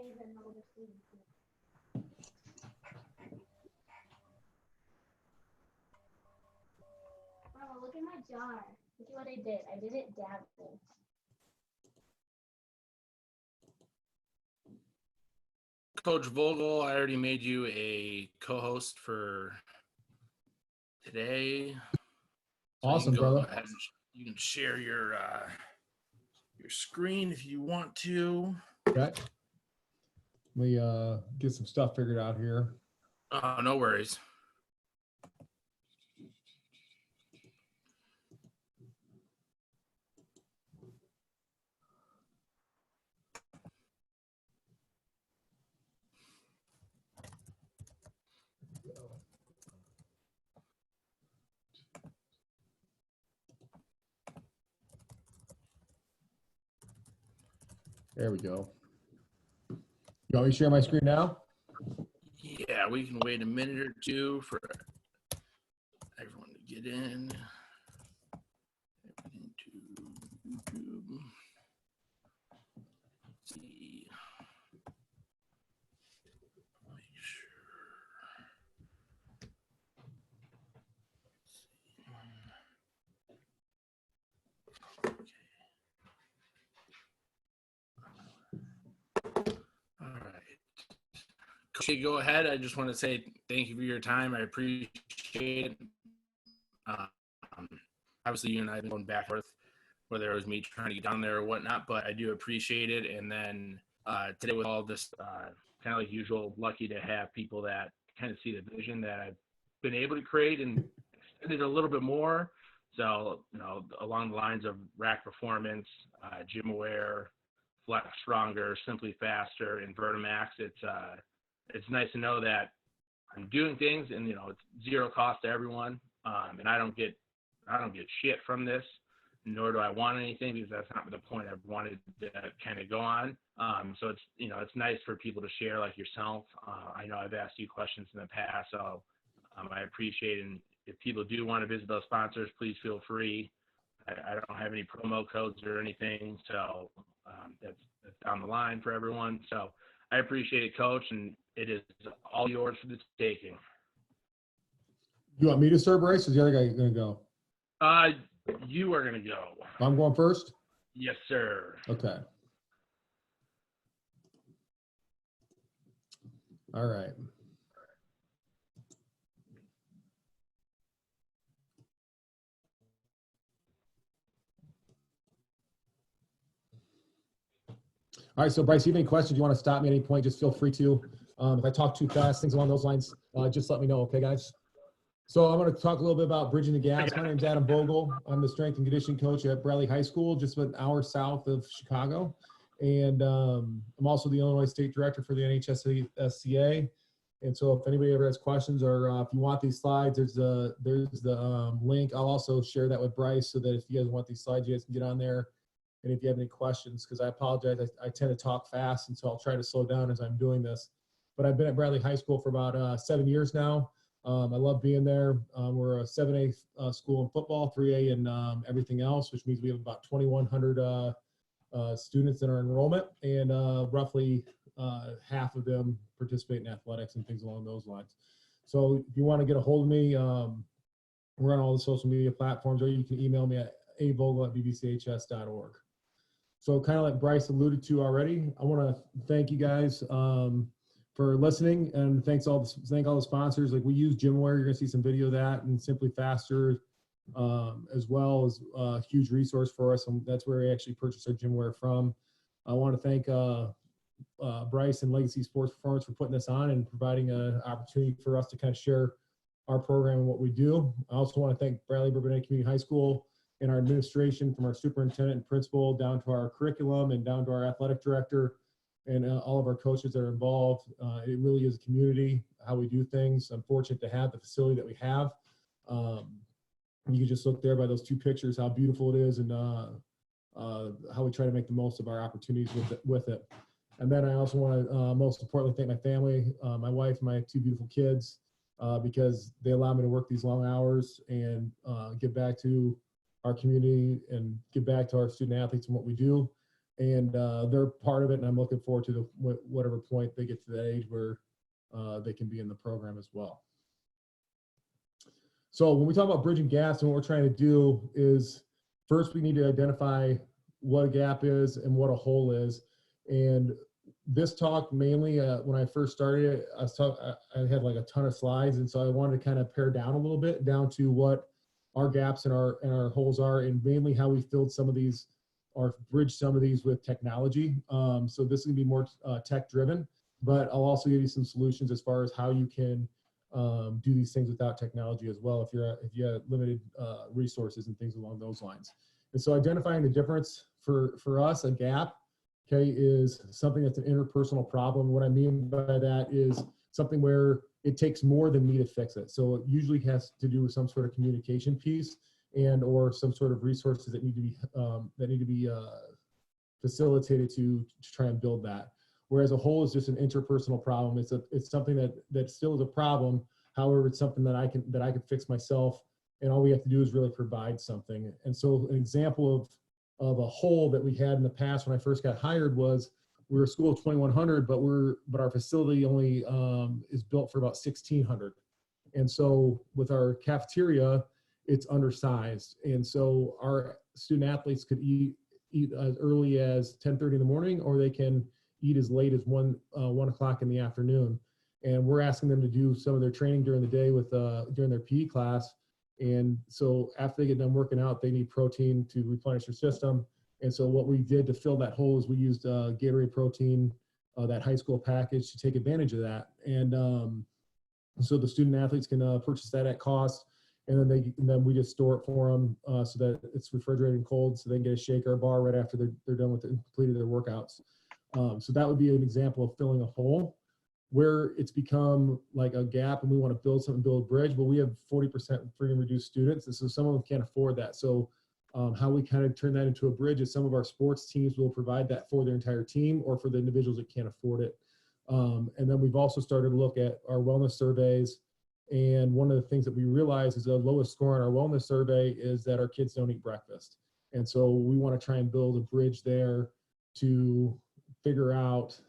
Mama, look at my jar. Look at what I did. I did it dabbling. Coach Vogel, I already made you a co-host for today. So awesome, you can go brother. ahead and you can share your screen if you want to. Okay. Let me get some stuff figured out here. Oh, no worries. There we go. You want me to share my screen now? Yeah, we can wait a minute or two for everyone to get in. Into YouTube. Let's see. Make sure. All right. Coach, go ahead. I just want to say thank you for your time. I appreciate it. Obviously, you and I have been going back and forth, whether it was me trying to get down there or whatnot, but I do appreciate it. And then today with all this, kind of like usual, lucky to have people that kind of see the vision that I've been able to create and extend it a little bit more. So, you know, along the lines of rack performance, gym aware, flex stronger, simply faster, and Vertimax, it's nice to know that I'm doing things and, you know, it's zero cost to everyone. And I don't get shit from this, nor do I want anything, because that's not the point I've wanted to kind of go on. So it's, you know, it's nice for people to share like yourself. I know I've asked you questions in the past, so I appreciate it. And if people do want to visit those sponsors, please feel free. I don't have any promo codes or anything, so that's down the line for everyone. So I appreciate it, Coach, and it is all yours for the taking. You want me to start, Bryce, or is the other guy going to go? You are going to go. I'm going first? Yes, sir. Okay. All right. All right, so Bryce, if you have any questions, you want to stop me at any point, just feel free to. If I talk too fast, things along those lines, just let me know, okay, guys? So I'm going to talk a little bit about bridging the gaps. My name's Adam Vogel. I'm the strength and conditioning coach at Bradley High School, just an hour south of Chicago. And I'm also the Illinois State Director for the NHSCA. And so if anybody ever has questions or if you want these slides, there's the link. I'll also share that with Bryce so that if you guys want these slides, you guys can get on there. And if you have any questions, because I apologize, I tend to talk fast, and so I'll try to slow down as I'm doing this. But I've been at Bradley High School for about 7 years now. I love being there. We're a 7A school in football, 3A in everything else, which means we have about 2,100 students in our enrollment, and roughly half of them participate in athletics and things along those lines. So if you want to get a hold of me, we're on all the social media platforms, or you can email me at avogel@bbchs.org. So kind of like Bryce alluded to already, I want to thank you guys for listening, and thank all the sponsors. Like we use GymWare, you're going to see some video of that, and Simply Faster as well as a huge resource for us, and that's where we actually purchased our GymWare from. I want to thank Bryce and Legacy Sports Performance for putting this on and providing an opportunity for us to kind of share our program and what we do. I also want to thank Bradley Bourbannais Community High School and our administration, from our superintendent and principal down to our curriculum and down to our athletic director and all of our coaches that are involved. It really is a community, how we do things. I'm fortunate to have the facility that we have. You can just look there by those two pictures, how beautiful it is, and how we try to make the most of our opportunities with it. And then I also want to most importantly thank my family, my wife, my two beautiful kids, because they allow me to work these long hours and give back to our community and give back to our student athletes and what we do. and they're part of it. And I'm looking forward to whatever point they get to that age where they can be in the program as well. So when we talk about bridging gaps, and what we're trying to do is, first we need to identify what a gap is and what a hole is. And this talk mainly, when I first started, I had like a ton of slides, and so I wanted to kind of pare down a little bit, down to what our gaps and our holes are, and mainly how we filled some of these or bridged some of these with technology. So this is gonna be more tech driven, but I'll also give you some solutions as far as how you can do these things without technology as well, if you have limited resources and things along those lines. And so identifying the difference for us, a gap, okay, is something that's an interpersonal problem. What I mean by that is something where it takes more than me to fix it. So it usually has to do with some sort of communication piece and or some sort of resources that need to be facilitated to try and build that. Whereas a whole is just an interpersonal problem. It's something that still is a problem. However, it's something that I can fix myself, and all we have to do is really provide something. And so an example of a hole that we had in the past when I first got hired was, we're a school of 2,100, but our facility only is built for about 1,600. And so with our cafeteria, it's undersized. And so our student athletes could eat as early as 10:30 in the morning, or they can eat as late as 1 o'clock in the afternoon. And we're asking them to do some of their training during the day with during their PE class. And so after they get done working out, they need protein to replenish their system. And so what we did to fill that hole is we used Gatorade protein, that high school package, to take advantage of that. And so the student athletes can purchase that at cost, and then we just store it for them so that it's refrigerated and cold, so they can get a shake or a bar right after they're done with it and completed their workouts. So that would be an example of filling a hole where it's become like a gap and we want to build something, build a bridge, but we have 40% free and reduced students. And so some of them can't afford that. So how we kind of turn that into a bridge is some of our sports teams will provide that for their entire team or for the individuals that can't afford it. And then we've also started to look at our wellness surveys. And one of the things that we realize is the lowest score on our wellness survey is that our kids don't eat breakfast. And so we want to try and build a bridge there to figure out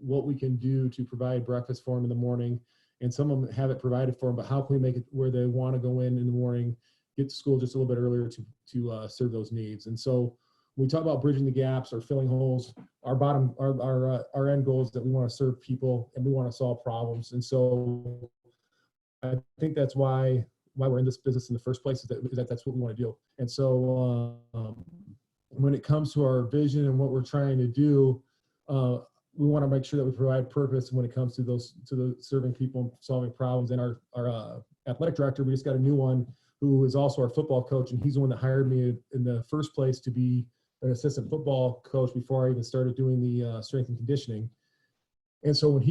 what we can do to provide breakfast for them in the morning. And some of them have it provided for them, but how can we make it where they want to go in the morning, get to school just a little bit earlier to serve those needs. And so when we talk about bridging the gaps or filling holes, our end goal is that we want to serve people and we want to solve problems. And so I think that's why we're in this business in the first place, is that that's what we want to do. And so when it comes to our vision and what we're trying to do, we want to make sure that we provide purpose when it comes to the serving people and solving problems. And our athletic director, we just got a new one who is also our football coach, and he's the one that hired me in the first place to be an assistant football coach before I even started doing the strength and conditioning. And so when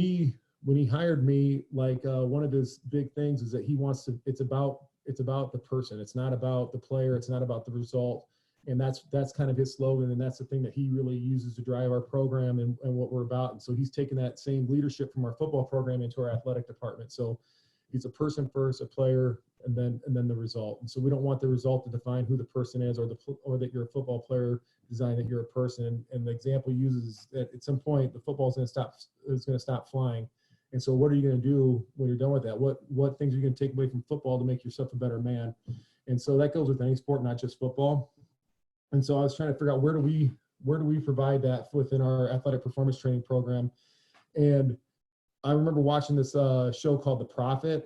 he hired me, like one of his big things is that he wants to, it's about the person. It's not about the player. It's not about the result. And that's kind of his slogan. And that's the thing that he really uses to drive our program and what we're about. And so he's taken that same leadership from our football program into our athletic department. So he's a person first, a player, and then the result. And so we don't want the result to define who the person is, or that you're a football player design that you're a person. And the example he uses is that at some point the football is going to stop flying. And so what are you going to do when you're done with that? What things are you going to take away from football to make yourself a better man? And so that goes with any sport, not just football. And so I was trying to figure out where do we provide that within our athletic performance training program. And I remember watching this show called The Prophet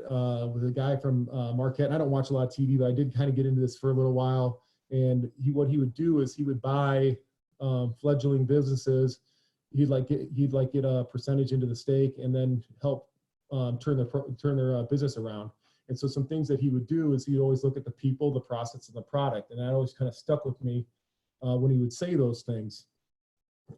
with a guy from Marquette. And I don't watch a lot of TV, but I did kind of get into this for a little while. And what he would do is he would buy fledgling businesses. He'd get a percentage into the stake and then help turn their business around. And so some things that he would do is he'd always look at the people, the process, and the product. And that always kind of stuck with me when he would say those things.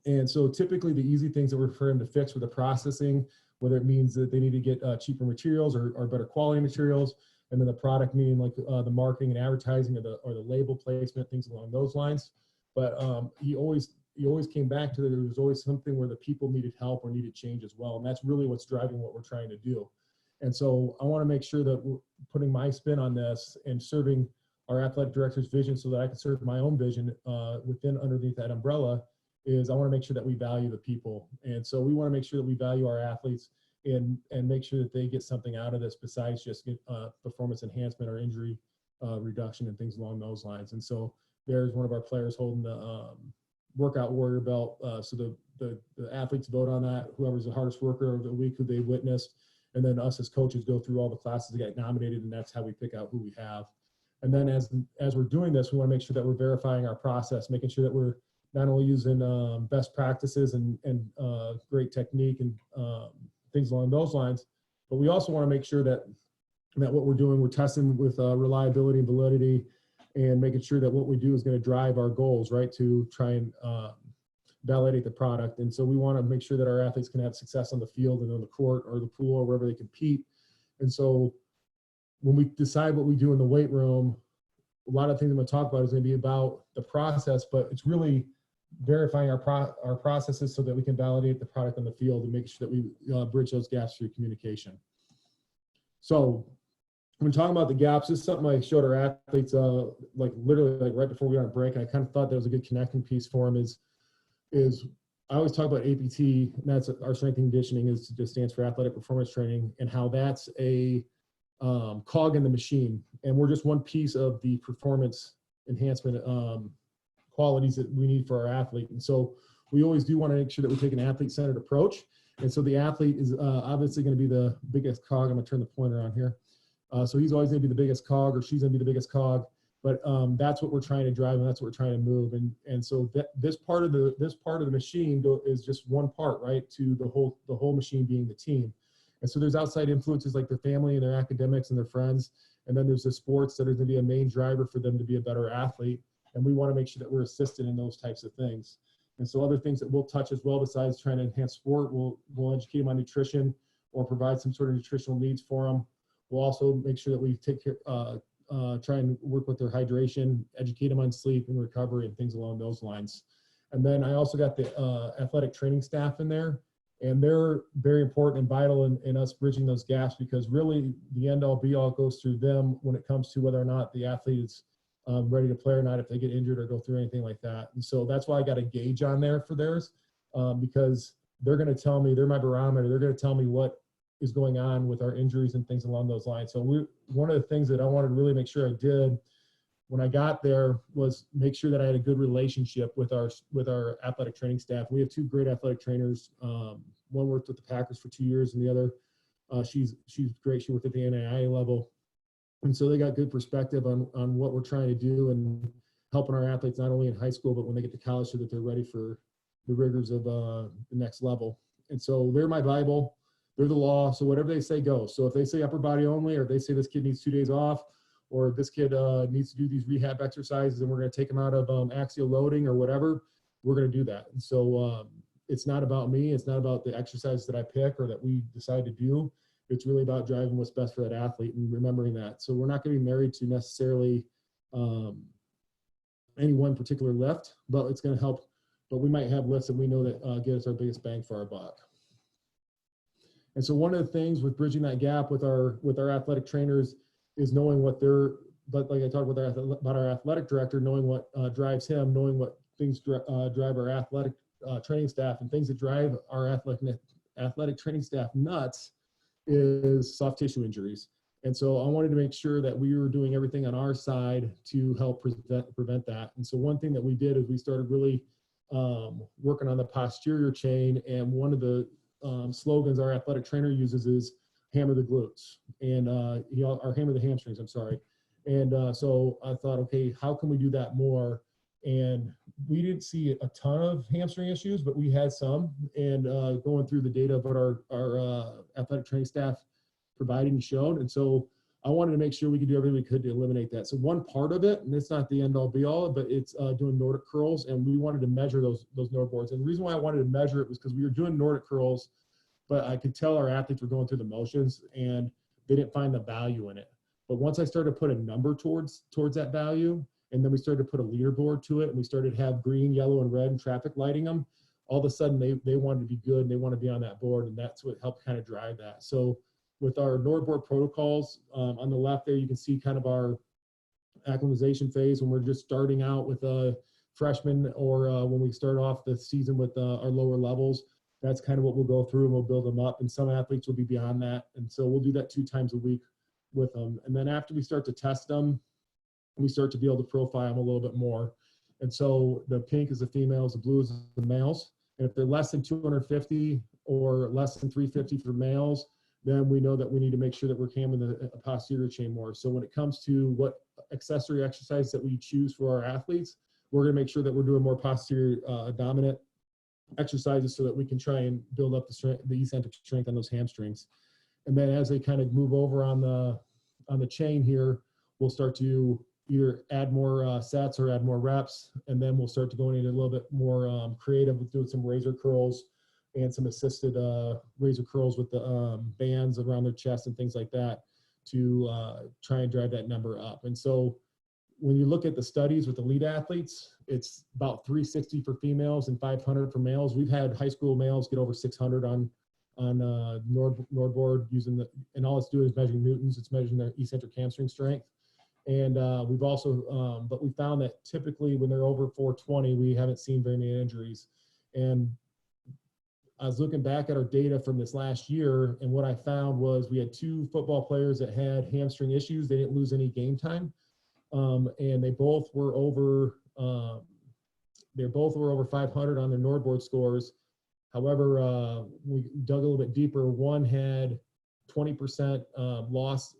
And so typically the easy things that were for him to fix were the processing, whether it means that they need to get cheaper materials or better quality materials. And then the product, meaning like the marketing and advertising or the label placement, things along those lines. But he always came back to that there was always something where the people needed help or needed change as well. And that's really what's driving what we're trying to do. And so I want to make sure that we're putting my spin on this and serving our athletic director's vision so that I can serve my own vision underneath that umbrella. is I want to make sure that we value the people. And so we want to make sure that we value our athletes and make sure that they get something out of this besides just performance enhancement or injury reduction and things along those lines. And so there's one of our players holding the workout warrior belt. So the athletes vote on that, whoever's the hardest worker of the week who they witnessed. And then us as coaches go through all the classes that get nominated, and that's how we pick out who we have. And then as we're doing this, we want to make sure that we're verifying our process, making sure that we're not only using best practices and great technique and things along those lines, but we also want to make sure that what we're doing, we're testing with reliability and validity, and making sure that what we do is going to drive our goals, right, to try and validate the product. And so we want to make sure that our athletes can have success on the field and on the court or the pool or wherever they compete. And so when we decide what we do in the weight room, a lot of things I'm going to talk about is going to be about the process, but it's really verifying our processes so that we can validate the product on the field and make sure that we bridge those gaps through communication. So when talking about the gaps, this is something I showed our athletes like literally like right before we went on break, and I kind of thought that was a good connecting piece for them is I always talk about APT, and that's our strength and conditioning, just stands for athletic performance training, and how that's a cog in the machine, and we're just one piece of the performance enhancement qualities that we need for our athlete. And so we always do want to make sure that we take an athlete-centered approach. And so the athlete is obviously going to be the biggest cog. I'm going to turn the pointer on here. So he's always going to be the biggest cog, or she's going to be the biggest cog. But that's what we're trying to drive, and that's what we're trying to move. And so this part of the machine is just one part, right, to the whole machine being the team. And so there's outside influences like their family and their academics and their friends, and then there's the sports that are going to be a main driver for them to be a better athlete. And we want to make sure that we're assisted in those types of things. And so other things that we'll touch as well, besides trying to enhance sport, we'll educate them on nutrition or provide some sort of nutritional needs for them. We'll also make sure that we take care, try and work with their hydration, educate them on sleep and recovery and things along those lines. And then I also got the athletic training staff in there, and they're very important and vital in us bridging those gaps, because really the end all be all goes through them when it comes to whether or not the athlete is ready to play or not, if they get injured or go through anything like that. And so that's why I got a gauge on there for theirs, because they're going to tell me, they're my barometer. They're going to tell me what is going on with our injuries and things along those lines. So one of the things that I wanted to really make sure I did when I got there was make sure that I had a good relationship with our athletic training staff. We have two great athletic trainers. One worked with the Packers for 2 years, and the other, she's great. She worked at the NAIA level. And so they got good perspective on what we're trying to do and helping our athletes not only in high school, but when they get to college, so that they're ready for the rigors of the next level. And so they're my Bible. They're the law. So whatever they say goes. So if they say upper body only, or if they say this kid needs 2 days off, or this kid needs to do these rehab exercises and we're going to take him out of axial loading or whatever, we're going to do that. And so it's not about me. It's not about the exercises that I pick or that we decide to do. It's really about driving what's best for that athlete and remembering that. So we're not going to be married to necessarily any one particular lift, but it's going to help. But we might have lifts that we know that get us our biggest bang for our buck. And so one of the things with bridging that gap with our athletic trainers is knowing what but like I talked about our athletic director, knowing what drives him, knowing what things drive our athletic training staff, and things that drive our athletic training staff nuts is soft tissue injuries. And so I wanted to make sure that we were doing everything on our side to help prevent that. And so one thing that we did is we started really working on the posterior chain, and one of the slogans our athletic trainer uses is hammer the glutes, and or hammer the hamstrings, I'm sorry. And so I thought, okay, how can we do that more? And we didn't see a ton of hamstring issues, but we had some. And going through the data of what our athletic training staff provided and showed. And so I wanted to make sure we could do everything we could to eliminate that. So one part of it, and it's not the end all be all, but it's doing Nordic curls, and we wanted to measure those Nordic boards. And the reason why I wanted to measure it was because we were doing Nordic curls, but I could tell our athletes were going through the motions and they didn't find the value in it. But once I started to put a number towards that value, and then we started to put a leaderboard to it, and we started to have green, yellow, and red and traffic lighting them, all of a sudden they wanted to be good and they want to be on that board, and that's what helped kind of drive that. So with our NordBoard protocols, on the left there, you can see kind of our acclimatization phase when we're just starting out with freshmen or when we start off the season with our lower levels, that's kind of what we'll go through, and we'll build them up. And some athletes will be beyond that. And so we'll do that 2 times a week with them. And then after we start to test them, we start to be able to profile them a little bit more. And so the pink is the females, the blue is the males. And if they're less than 250 or less than 350 for males, then we know that we need to make sure that we're hammering the posterior chain more. So when it comes to what accessory exercise that we choose for our athletes, we're going to make sure that we're doing more posterior dominant exercises so that we can try and build up the strength, the eccentric strength on those hamstrings. And then as they kind of move over on the chain here, we'll start to either add more sets or add more reps, and then we'll start to go into a little bit more creative with doing some razor curls and some assisted razor curls with the bands around their chest and things like that to try and drive that number up. And so when you look at the studies with elite athletes, it's about 360 for females and 500 for males. We've had high school males get over 600 on NordBoard using and all it's doing is measuring newtons. It's measuring their eccentric hamstring strength. And we've also, but we found that typically when they're over 420, we haven't seen very many injuries. And I was looking back at our data from this last year, and what I found was we had 2 football players that had hamstring issues. They didn't lose any game time, and they both were over. They both were over 500 on their NordBoard scores. However, we dug a little bit deeper. One had 20% loss.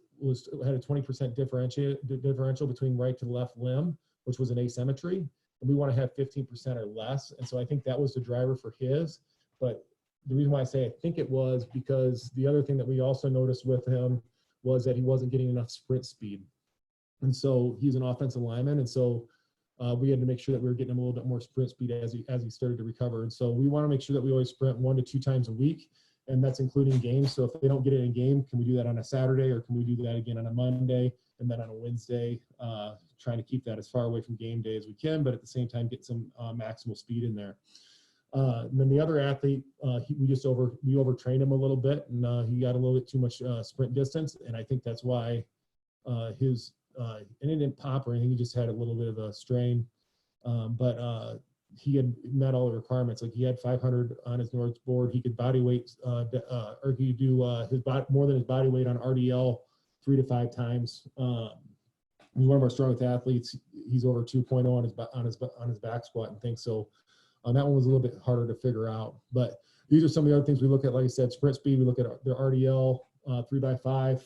Had a 20% differential between right to left limb, which was an asymmetry, and we want to have 15% or less. And so I think that was the driver for his. But the reason why I say I think it was because the other thing that we also noticed with him was that he wasn't getting enough sprint speed. And so he's an offensive lineman, and so we had to make sure that we were getting him a little bit more sprint speed as he started to recover. And so we want to make sure that we always sprint 1 to 2 times a week. And that's including games. So if they don't get it in game, can we do that on a Saturday, or can we do that again on a Monday and then on a Wednesday, trying to keep that as far away from game day as we can, but at the same time, get some maximal speed in there. And then the other athlete, we overtrained him a little bit, and he got a little bit too much sprint distance. And I think that's why and it didn't pop or anything. He just had a little bit of a strain. But he had met all the requirements. Like he had 500 on his NordBoard. He could body weight, or he could do more than his body weight on RDL 3 to 5 times. He's one of our strongest athletes. He's over 2.0 on his back squat and things. So that one was a little bit harder to figure out. But these are some of the other things we look at. Like I said, sprint speed. We look at their RDL 3x5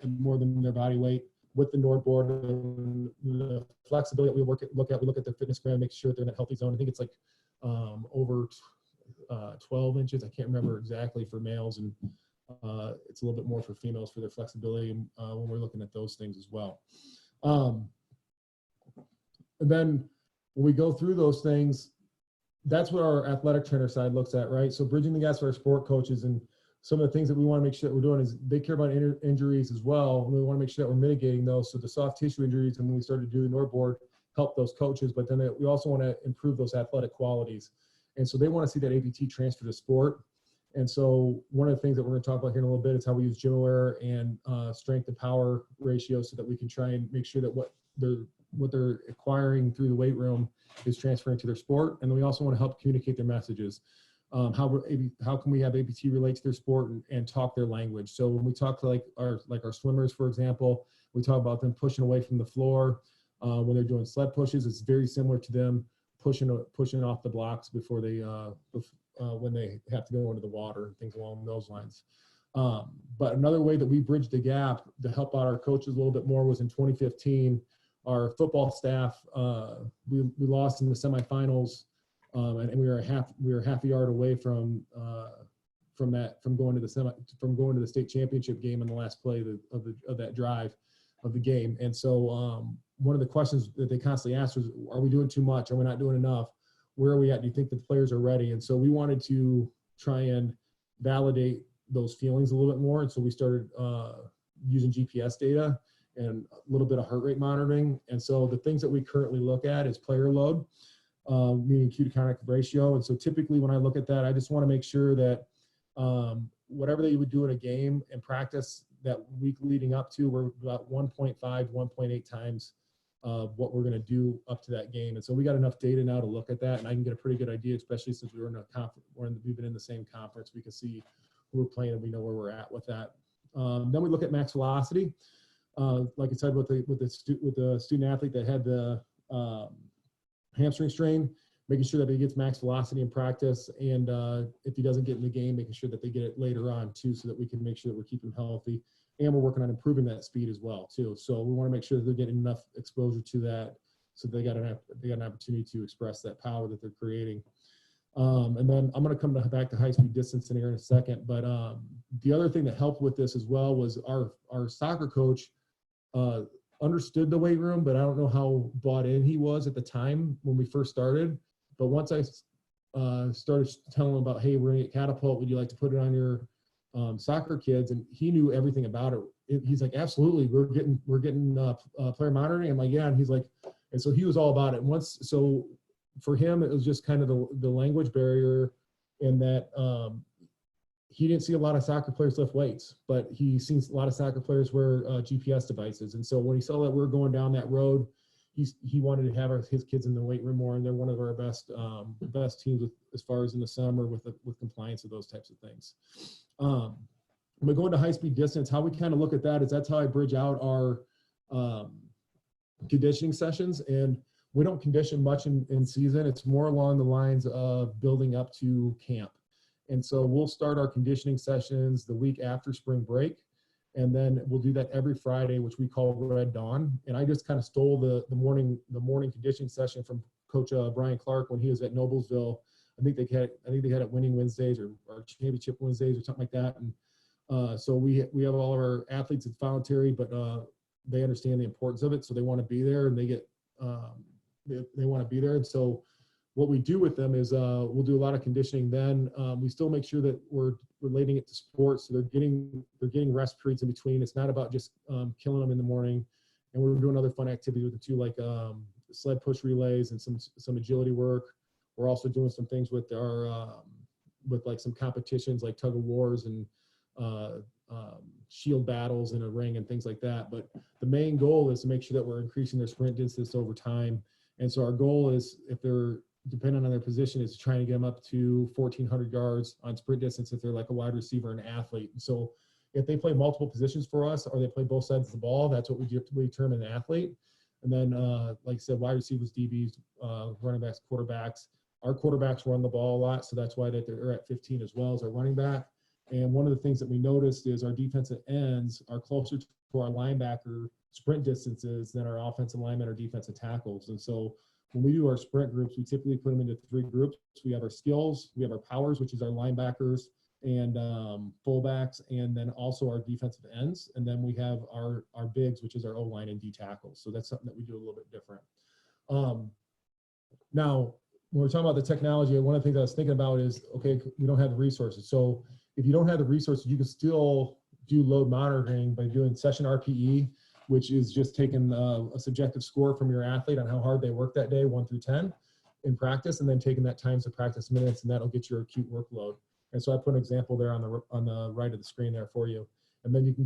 and more than their body weight. With the NordBoard, and the flexibility that we look at their fitness gram, make sure they're in that healthy zone. I think it's like over 12 inches. I can't remember exactly for males, and it's a little bit more for females for their flexibility when we're looking at those things as well. And then when we go through those things, that's what our athletic trainer side looks at, right? So bridging the gaps for our sport coaches, and some of the things that we want to make sure that we're doing is they care about injuries as well. And we want to make sure that we're mitigating those. So the soft tissue injuries, and when we started to do the NordBoard, help those coaches, but then we also want to improve those athletic qualities. And so they want to see that ABT transfer to sport. And so one of the things that we're going to talk about here in a little bit is how we use gym aware and strength and power ratios so that we can try and make sure that what they're acquiring through the weight room is transferring to their sport. And then we also want to help communicate their messages. How can we have ABT relate to their sport and talk their language? So when we talk to our swimmers, for example, we talk about them pushing away from the floor. When they're doing sled pushes, it's very similar to them pushing off the blocks before they when they have to go into the water and things along those lines. But another way that we bridged the gap to help out our coaches a little bit more was in 2015. Our football staff, we lost in the semifinals. And we were half a yard away from going to the state championship game in the last play of that drive of the game. And so one of the questions that they constantly asked was, are we doing too much? Are we not doing enough? Where are we at? Do you think the players are ready? And so we wanted to try and validate those feelings a little bit more. And so we started using GPS data and a little bit of heart rate monitoring. And so the things that we currently look at is player load, meaning Q to contact ratio. And so typically when I look at that, I just want to make sure that whatever they would do in a game and practice that week leading up to, we're about 1.5, 1.8 times of what we're going to do up to that game. And so we got enough data now to look at that, and I can get a pretty good idea, especially since we were in a conference, we've been in the same conference. We can see who we're playing and we know where we're at with that. Then we look at max velocity. Like I said, with the student athlete that had the hamstring strain, making sure that he gets max velocity in practice, and if he doesn't get in the game, making sure that they get it later on too, so that we can make sure that we're keeping him healthy. And we're working on improving that speed as well too. So we want to make sure that they're getting enough exposure to that, so they got an opportunity to express that power that they're creating. And then I'm going to come back to high speed distance here in a second. But the other thing that helped with this as well was our soccer coach understood the weight room, but I don't know how bought in he was at the time when we first started. But once I started telling him about, hey, we're going to get catapult, would you like to put it on your soccer kids? And he knew everything about it. He's like, absolutely, we're getting player monitoring. I'm like, yeah. And he's like, and so he was all about it. And so for him, it was just kind of the language barrier, in that he didn't see a lot of soccer players lift weights, but he sees a lot of soccer players wear GPS devices. And so when he saw that we're going down that road, he wanted to have his kids in the weight room more, and they're one of our best teams as far as in the summer with compliance of those types of things. When we go into high speed distance, how we kind of look at that is that's how I bridge out our conditioning sessions. And we don't condition much in season. It's more along the lines of building up to camp. And so we'll start our conditioning sessions the week after spring break. And then we'll do that every Friday, which we call Red Dawn. And I just kind of stole the morning conditioning session from Coach Brian Clark when he was at Noblesville. I think they had it winning Wednesdays or championship Wednesdays or something like that. And so we have all of our athletes at voluntary, but they understand the importance of it, so they want to be there, and they want to be there. And so what we do with them is we'll do a lot of conditioning. Then we still make sure that we're relating it to sports, so they're getting rest periods in between. It's not about just killing them in the morning. And we're doing other fun activities with the two, like sled push relays and some agility work. We're also doing some things with our with like some competitions like tug of wars and shield battles in a ring and things like that. But the main goal is to make sure that we're increasing their sprint distance over time. And so our goal is, if they're dependent on their position, is trying to get them up to 1,400 yards on sprint distance if they're like a wide receiver and an athlete. And so if they play multiple positions for us, or they play both sides of the ball, that's what we term an athlete. And then, like I said, wide receivers, DBs, running backs, quarterbacks. Our quarterbacks run the ball a lot, so that's why they're at 15 as well as our running back. And one of the things that we noticed is our defensive ends are closer to our linebacker sprint distances than our offensive linemen or defensive tackles. And so when we do our sprint groups, we typically put them into 3 groups. We have our skills, we have our powers, which is our linebackers and fullbacks, and then also our defensive ends. And then we have our bigs, which is our O-line and D tackles. So that's something that we do a little bit different. Now, when we're talking about the technology, one of the things I was thinking about is, okay, we don't have the resources. So if you don't have the resources, you can still do load monitoring by doing session RPE, which is just taking a subjective score from your athlete on how hard they work that day, 1 through 10 in practice, and then taking that times to practice minutes, and that'll get your acute workload. And so I put an example there on the right of the screen there for you. And then you can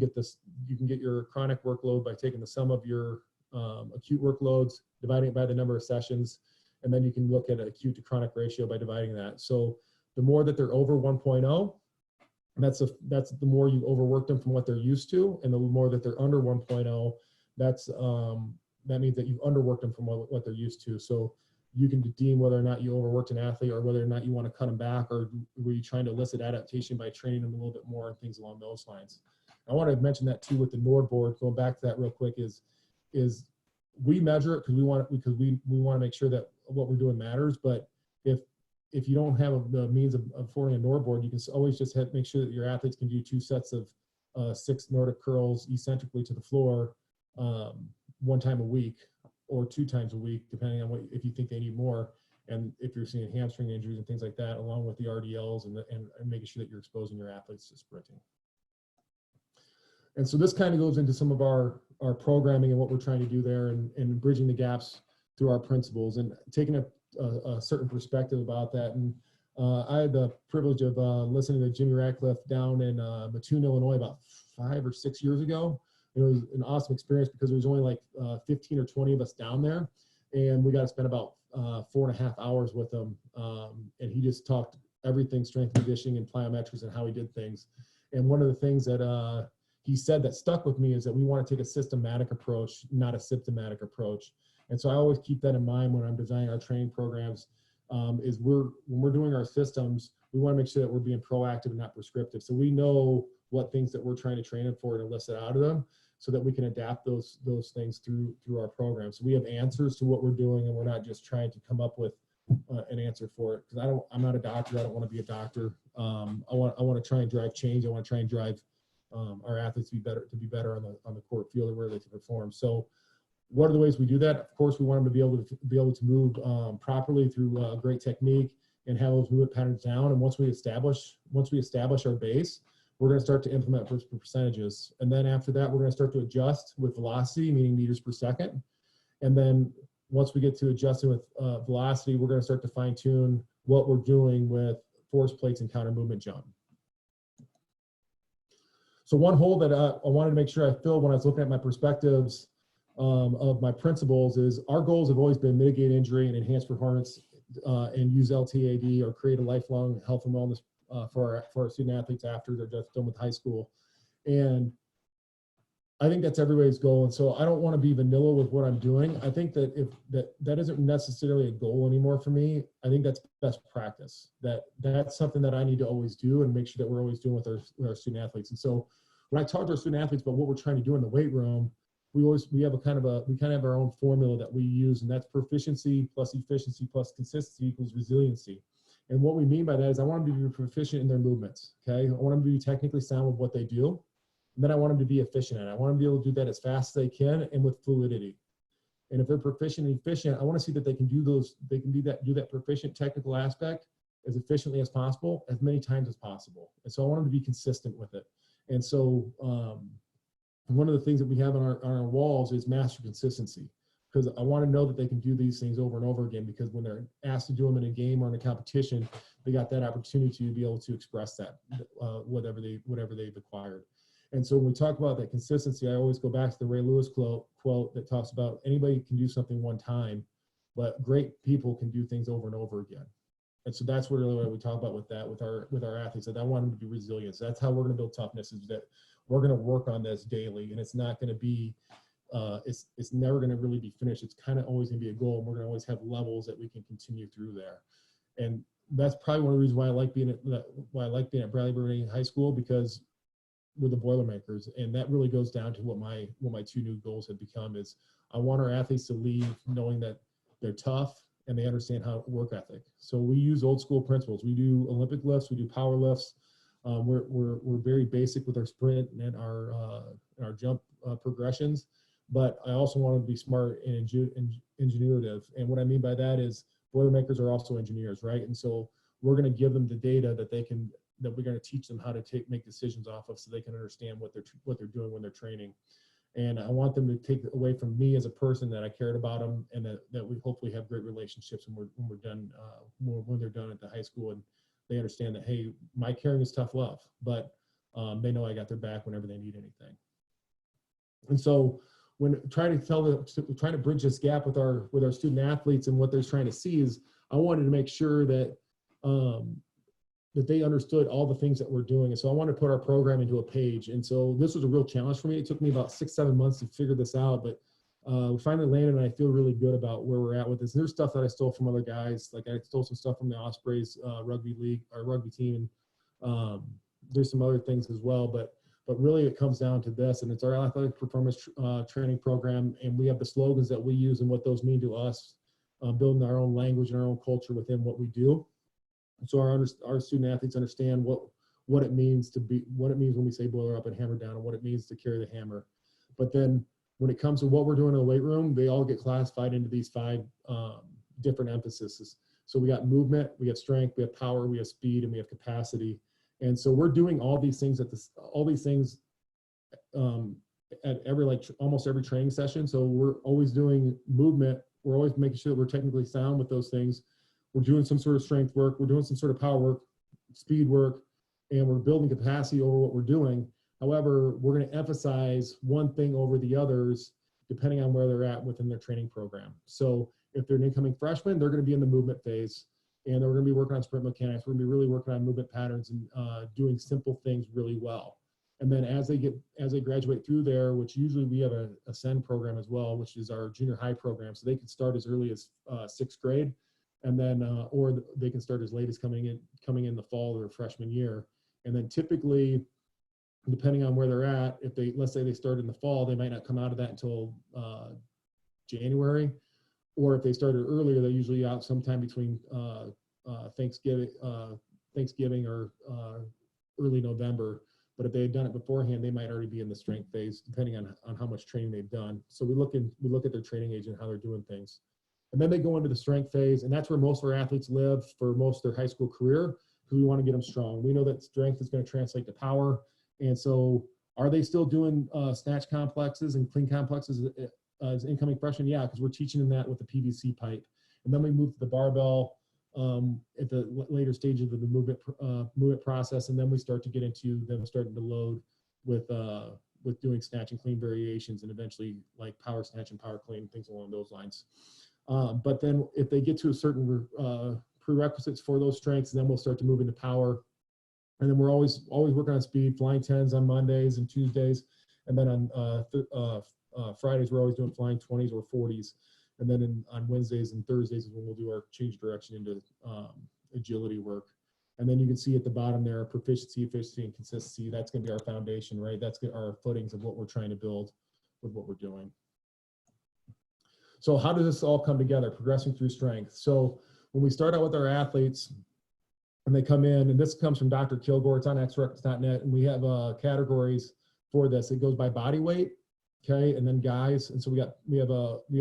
get your chronic workload by taking the sum of your acute workloads, dividing it by the number of sessions, and then you can look at an acute to chronic ratio by dividing that. So the more that they're over 1.0, that's the more you overworked them from what they're used to, and the more that they're under 1.0, that means that you've underworked them from what they're used to. So you can deem whether or not you overworked an athlete, or whether or not you want to cut them back, or were you trying to elicit adaptation by training them a little bit more and things along those lines. I want to mention that too with the NORD board. Going back to that real quick is we measure it because we want to make sure that what we're doing matters. But if you don't have the means of affording a NORD board, you can always just make sure that your athletes can do 2 sets of 6 Nordic curls eccentrically to the floor 1 time a week or 2 times a week, depending on if you think they need more, and if you're seeing hamstring injuries and things like that, along with the RDLs and making sure that you're exposing your athletes to sprinting. And so this kind of goes into some of our programming and what we're trying to do there, and bridging the gaps through our principles and taking a certain perspective about that. And I had the privilege of listening to Jimmy Ratcliffe down in Mattoon, Illinois about 5 or 6 years ago. It was an awesome experience because there was only like 15 or 20 of us down there, and we got to spend about 4.5 hours with him. And he just talked everything strength conditioning and plyometrics and how he did things. And one of the things that he said that stuck with me is that we want to take a systematic approach, not a symptomatic approach. And so I always keep that in mind when I'm designing our training programs. Is when we're doing our systems, we want to make sure that we're being proactive and not prescriptive. So we know what things that we're trying to train them for and elicit out of them, so that we can adapt those things through our program. So we have answers to what we're doing, and we're not just trying to come up with an answer for it. Because I'm not a doctor. I don't want to be a doctor. I want to try and drive change. I want to try and drive our athletes to be better on the court field or where they can perform. So what are the ways we do that? Of course, we want them to be able to move properly through great technique and have those movement patterns down. And once we establish our base, we're going to start to implement percentages. And then after that, we're going to start to adjust with velocity, meaning meters per second. And then once we get to adjusting with velocity, we're going to start to fine tune what we're doing with force plates and counter movement jump. So one hole that I wanted to make sure I filled when I was looking at my perspectives of my principles is our goals have always been mitigate injury and enhance performance and use LTAD or create a lifelong health and wellness for our student athletes after they're just done with high school. And I think that's everybody's goal. And so I don't want to be vanilla with what I'm doing. I think that if that isn't necessarily a goal anymore for me, I think that's best practice. That's something that I need to always do and make sure that we're always doing with our student athletes. And so when I talk to our student athletes about what we're trying to do in the weight room, we have our own formula that we use, and that's proficiency plus efficiency plus consistency equals resiliency. And what we mean by that is I want them to be proficient in their movements. Okay, I want them to be technically sound with what they do, and then I want them to be efficient at it. I want them to be able to do that as fast as they can and with fluidity. And if they're proficient and efficient, I want to see that they can do that proficient technical aspect as efficiently as possible, as many times as possible. And so I want them to be consistent with it. And so one of the things that we have on our walls is master consistency, because I want to know that they can do these things over and over again, because when they're asked to do them in a game or in a competition, they got that opportunity to be able to express that, whatever they've acquired. And so when we talk about that consistency, I always go back to the Ray Lewis quote that talks about anybody can do something one time, but great people can do things over and over again. And so that's really what we talk about with our athletes. And I want them to be resilient. So that's how we're going to build toughness, is that we're going to work on this daily, and it's not going to be, it's never going to really be finished. It's kind of always going to be a goal, and we're going to always have levels that we can continue through there. And that's probably one of the reasons why I like being at Bradley Bourbannais High School, because we're the Boilermakers, and that really goes down to what my two new goals have become. Is I want our athletes to leave knowing that they're tough and they understand how work ethic. So we use old school principles. We do Olympic lifts, we do power lifts. We're very basic with our sprint and our jump progressions, but I also want to be smart and ingenuitive. And what I mean by that is Boilermakers are also engineers, right? And so we're going to give them the data that we're going to teach them how to make decisions off of, so they can understand what they're doing when they're training. And I want them to take away from me as a person that I cared about them, and that we hopefully have great relationships when we're done, when they're done at the high school, and they understand that, hey, my caring is tough love, but they know I got their back whenever they need anything. And so when trying to bridge this gap with our student athletes and what they're trying to see, is I wanted to make sure that that they understood all the things that we're doing. And so I wanted to put our program into a page. And so this was a real challenge for me. It took me about 6-7 months to figure this out, but we finally landed, and I feel really good about where we're at with this. And there's stuff that I stole from other guys. Like I stole some stuff from the Ospreys rugby league, or rugby team. And there's some other things as well, but really it comes down to this, and it's our athletic performance training program. And we have the slogans that we use and what those mean to us, building our own language and our own culture within what we do. So our student athletes understand what it means when we say boiler up and hammer down, and what it means to carry the hammer. But then when it comes to what we're doing in the weight room, they all get classified into these 5 different emphases. So we got movement, we have strength, we have power, we have speed, and we have capacity. And so we're doing all these things at almost every training session. So we're always doing movement. We're always making sure that we're technically sound with those things. We're doing some sort of strength work. We're doing some sort of power work, speed work, and we're building capacity over what we're doing. However, we're going to emphasize one thing over the others depending on where they're at within their training program. So if they're an incoming freshman, they're going to be in the movement phase, and they're going to be working on sprint mechanics. We're going to be really working on movement patterns and doing simple things really well. And then as they graduate through there, which usually we have a Ascend program as well, which is our junior high program. So they can start as early as 6th grade, and then or they can start as late as coming in the fall of their freshman year. And then typically, depending on where they're at, if let's say they start in the fall, they might not come out of that until January, or if they started earlier, they're usually out sometime between Thanksgiving or early November. But if they had done it beforehand, they might already be in the strength phase, depending on how much training they've done. So we look at their training age and how they're doing things. And then they go into the strength phase, and that's where most of our athletes live for most of their high school career, because we want to get them strong. We know that strength is going to translate to power. And so are they still doing snatch complexes and clean complexes as incoming freshmen? Yeah, because we're teaching them that with the PVC pipe. And then we move to the barbell at the later stages of the movement process, and then we start to get into them starting to load with doing snatch and clean variations, and eventually like power snatch and power clean, things along those lines. But then if they get to a certain prerequisites for those strengths, then we'll start to move into power. And then we're always working on speed, flying 10s on Mondays and Tuesdays, and then on Fridays we're always doing flying 20s or 40s. And then on Wednesdays and Thursdays is when we'll do our change direction into agility work. And then you can see at the bottom there, proficiency, efficiency, and consistency. That's going to be our foundation, right? That's our footings of what we're trying to build with what we're doing. So how does this all come together? Progressing through strength. So when we start out with our athletes and they come in, and this comes from Dr. Kilgore, it's on xrex.net, and we have categories for this. It goes by body weight. Okay, and then guys, and so we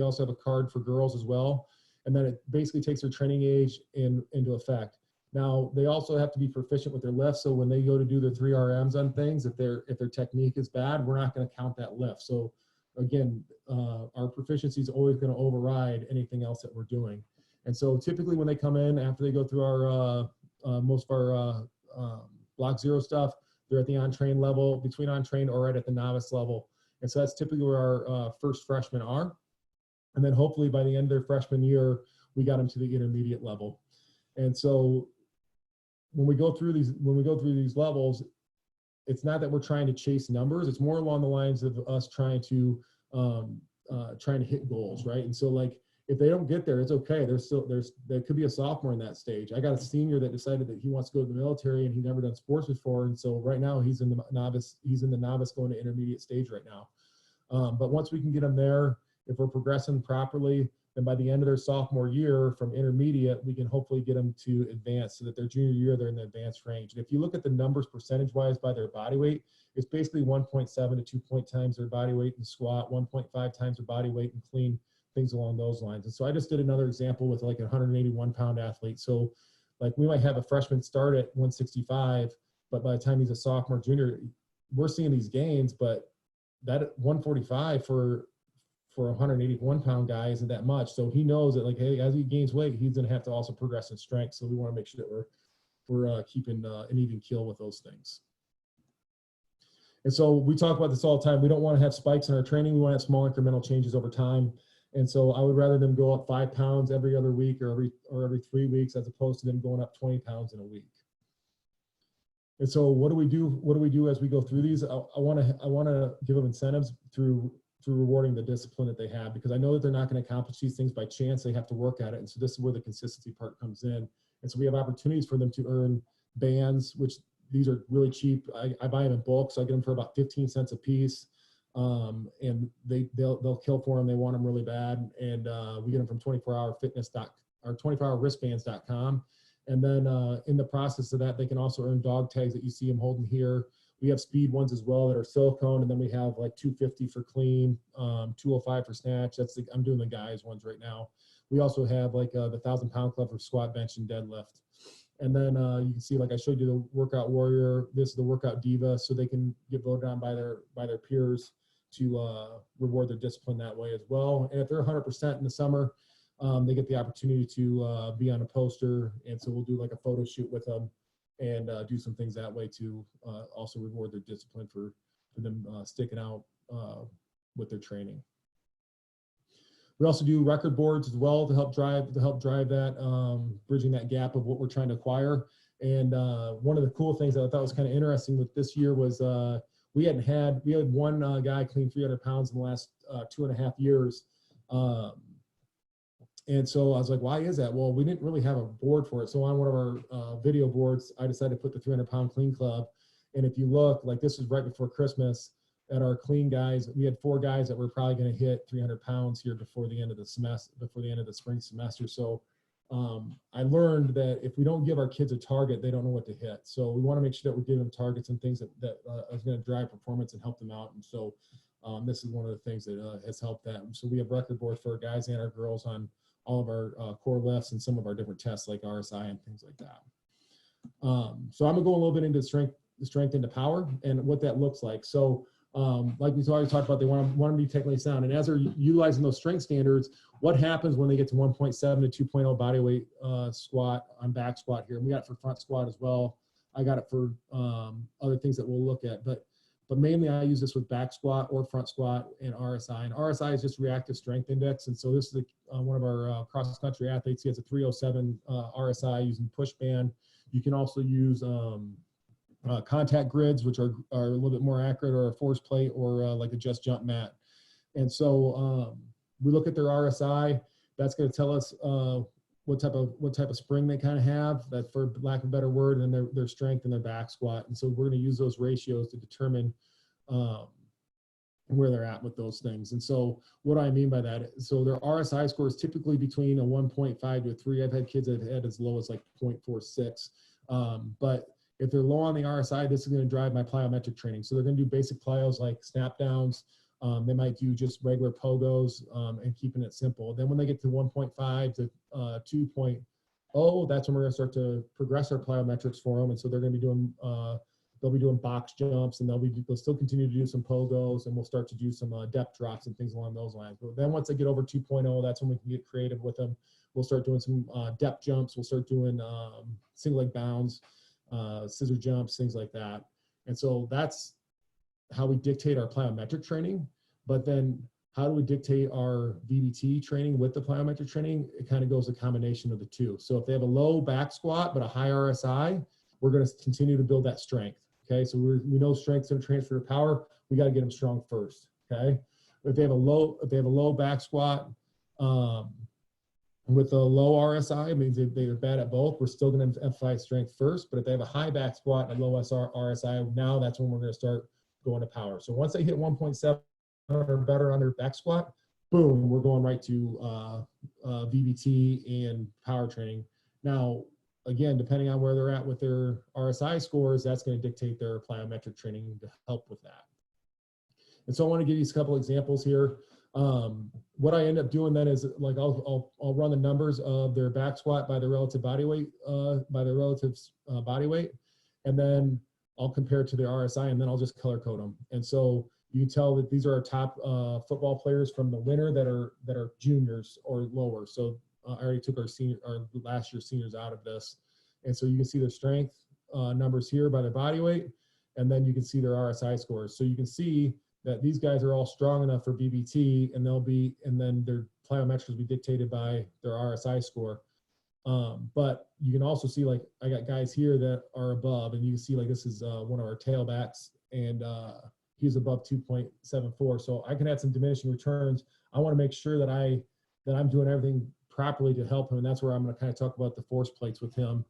also have a card for girls as well, and then it basically takes their training age into effect. Now they also have to be proficient with their lift, so when they go to do their 3 RMs on things, if their technique is bad, we're not going to count that lift. So again, our proficiency is always going to override anything else that we're doing. And so typically when they come in after they go through our most of our block 0 stuff, they're at the on-train level, between on-train or right at the novice level. And so that's typically where our first freshmen are. And then hopefully by the end of their freshman year, we got them to the intermediate level. And so when we go through these levels, it's not that we're trying to chase numbers. It's more along the lines of us trying to hit goals, right? And so like, if they don't get there, it's okay. There could be a sophomore in that stage. I got a senior that decided that he wants to go to the military and he never done sports before. And so right now he's in the novice going to intermediate stage right now. But once we can get them there, if we're progressing properly, then by the end of their sophomore year from intermediate, we can hopefully get them to advance so that their junior year, they're in the advanced range. And if you look at the numbers percentage-wise by their body weight, it's basically 1.7 to 2 times their body weight in squat, 1.5 times their body weight in clean, things along those lines. And so I just did another example with like a 181-pound athlete. So like we might have a freshman start at 165, but by the time he's a sophomore, junior, we're seeing these gains, but that 145 for a 181-pound guy isn't that much. So he knows that like, hey, as he gains weight, he's going to have to also progress in strength. So we want to make sure that we're keeping an even keel with those things. And so we talk about this all the time. We don't want to have spikes in our training. We want to have small incremental changes over time. And so I would rather them go up 5 pounds every other week or every 3 weeks, as opposed to them going up 20 pounds in a week. And so what do we do? What do we do as we go through these? I want to give them incentives through rewarding the discipline that they have, because I know that they're not going to accomplish these things by chance. They have to work at it. And so this is where the consistency part comes in. And so we have opportunities for them to earn bands, which these are really cheap. I buy them in bulk, so I get them for about 15 cents a piece. And they'll kill for them. They want them really bad. And we get them from 24hourwristbands.com. And then in the process of that, they can also earn dog tags that you see them holding here. We have speed ones as well that are silicone, and then we have like 250 for clean, 205 for snatch. I'm doing the guys ones right now. We also have like the 1,000-pound club for squat, bench, and deadlift. And then you can see, like I showed you, the workout warrior. This is the workout diva, so they can get voted on by their peers to reward their discipline that way as well. And if they're 100% in the summer, they get the opportunity to be on a poster. And so we'll do like a photo shoot with them and do some things that way to also reward their discipline for them sticking out with their training. We also do record boards as well to help drive that, bridging that gap of what we're trying to acquire. And one of the cool things that I thought was kind of interesting with this year was we had one guy clean 300 pounds in the last 2.5 years. And so I was like, why is that? Well, we didn't really have a board for it. So on one of our video boards, I decided to put the 300-pound clean club. And if you look, like this was right before Christmas, at our clean guys, we had 4 guys that were probably going to hit 300 pounds here before the end of the semester, before the end of the spring semester. So I learned that if we don't give our kids a target, they don't know what to hit. So we want to make sure that we're giving them targets and things that is going to drive performance and help them out. And so this is one of the things that has helped that. So we have record boards for our guys and our girls on all of our core lifts and some of our different tests like RSI and things like that. So I'm gonna go a little bit into strength into power and what that looks like. So like we already talked about, they want to be technically sound. And as they're utilizing those strength standards, what happens when they get to 1.7 to 2.0 body weight squat on back squat here? And we got it for front squat as well. I got it for other things that we'll look at. But mainly I use this with back squat or front squat and RSI. And RSI is just reactive strength index. And so this is one of our cross-country athletes. He has a 307 RSI using push band. You can also use contact grids, which are a little bit more accurate, or a force plate, or like a just jump mat. And so we look at their RSI. That's going to tell us what type of spring they kind of have, that for lack of a better word, and their strength and their back squat. And so we're going to use those ratios to determine where they're at with those things. And so what I mean by that, so their RSI score is typically between a 1.5 to a 3. I've had kids that have had as low as like 0.46. But if they're low on the RSI, this is going to drive my plyometric training. So they're going to do basic plyos like snap downs. They might do just regular pogos and keeping it simple. Then when they get to 1.5 to 2.0, that's when we're going to start to progress our plyometrics for them. And so they're going to be doing, they'll be doing box jumps, and they'll still continue to do some pogos, and we'll start to do some depth drops and things along those lines. But then once they get over 2.0, that's when we can get creative with them. We'll start doing some depth jumps. We'll start doing single leg bounds, scissor jumps, things like that. And so that's how we dictate our plyometric training. But then how do we dictate our VBT training with the plyometric training? It kind of goes a combination of the two. So if they have a low back squat but a high RSI, we're going to continue to build that strength. Okay, so we know strength's going to transfer to power. We got to get them strong first. Okay, if they have a low back squat with a low RSI, it means they're bad at both. We're still going to emphasize strength first. But if they have a high back squat and a low RSI, now that's when we're going to start going to power. So once they hit 1.7 or better on their back squat, boom, we're going right to VBT and power training. Now, again, depending on where they're at with their RSI scores, that's going to dictate their plyometric training to help with that. And so I want to give you a couple examples here. What I end up doing then is, like, I'll run the numbers of their back squat by their relative body weight, and then I'll compare it to their RSI, and then I'll just color code them. And so you can tell that these are our top football players from the winter that are juniors or lower. So I already took our last year's seniors out of this. And so you can see their strength numbers here by their body weight, and then you can see their RSI scores. So you can see that these guys are all strong enough for BBT, and then their plyometrics will be dictated by their RSI score. But you can also see, like, I got guys here that are above, and you can see, like, this is one of our tailbacks, and he's above 2.74. So I can add some diminishing returns. I want to make sure that I'm doing everything properly to help him, and that's where I'm going to kind of talk about the force plates with him.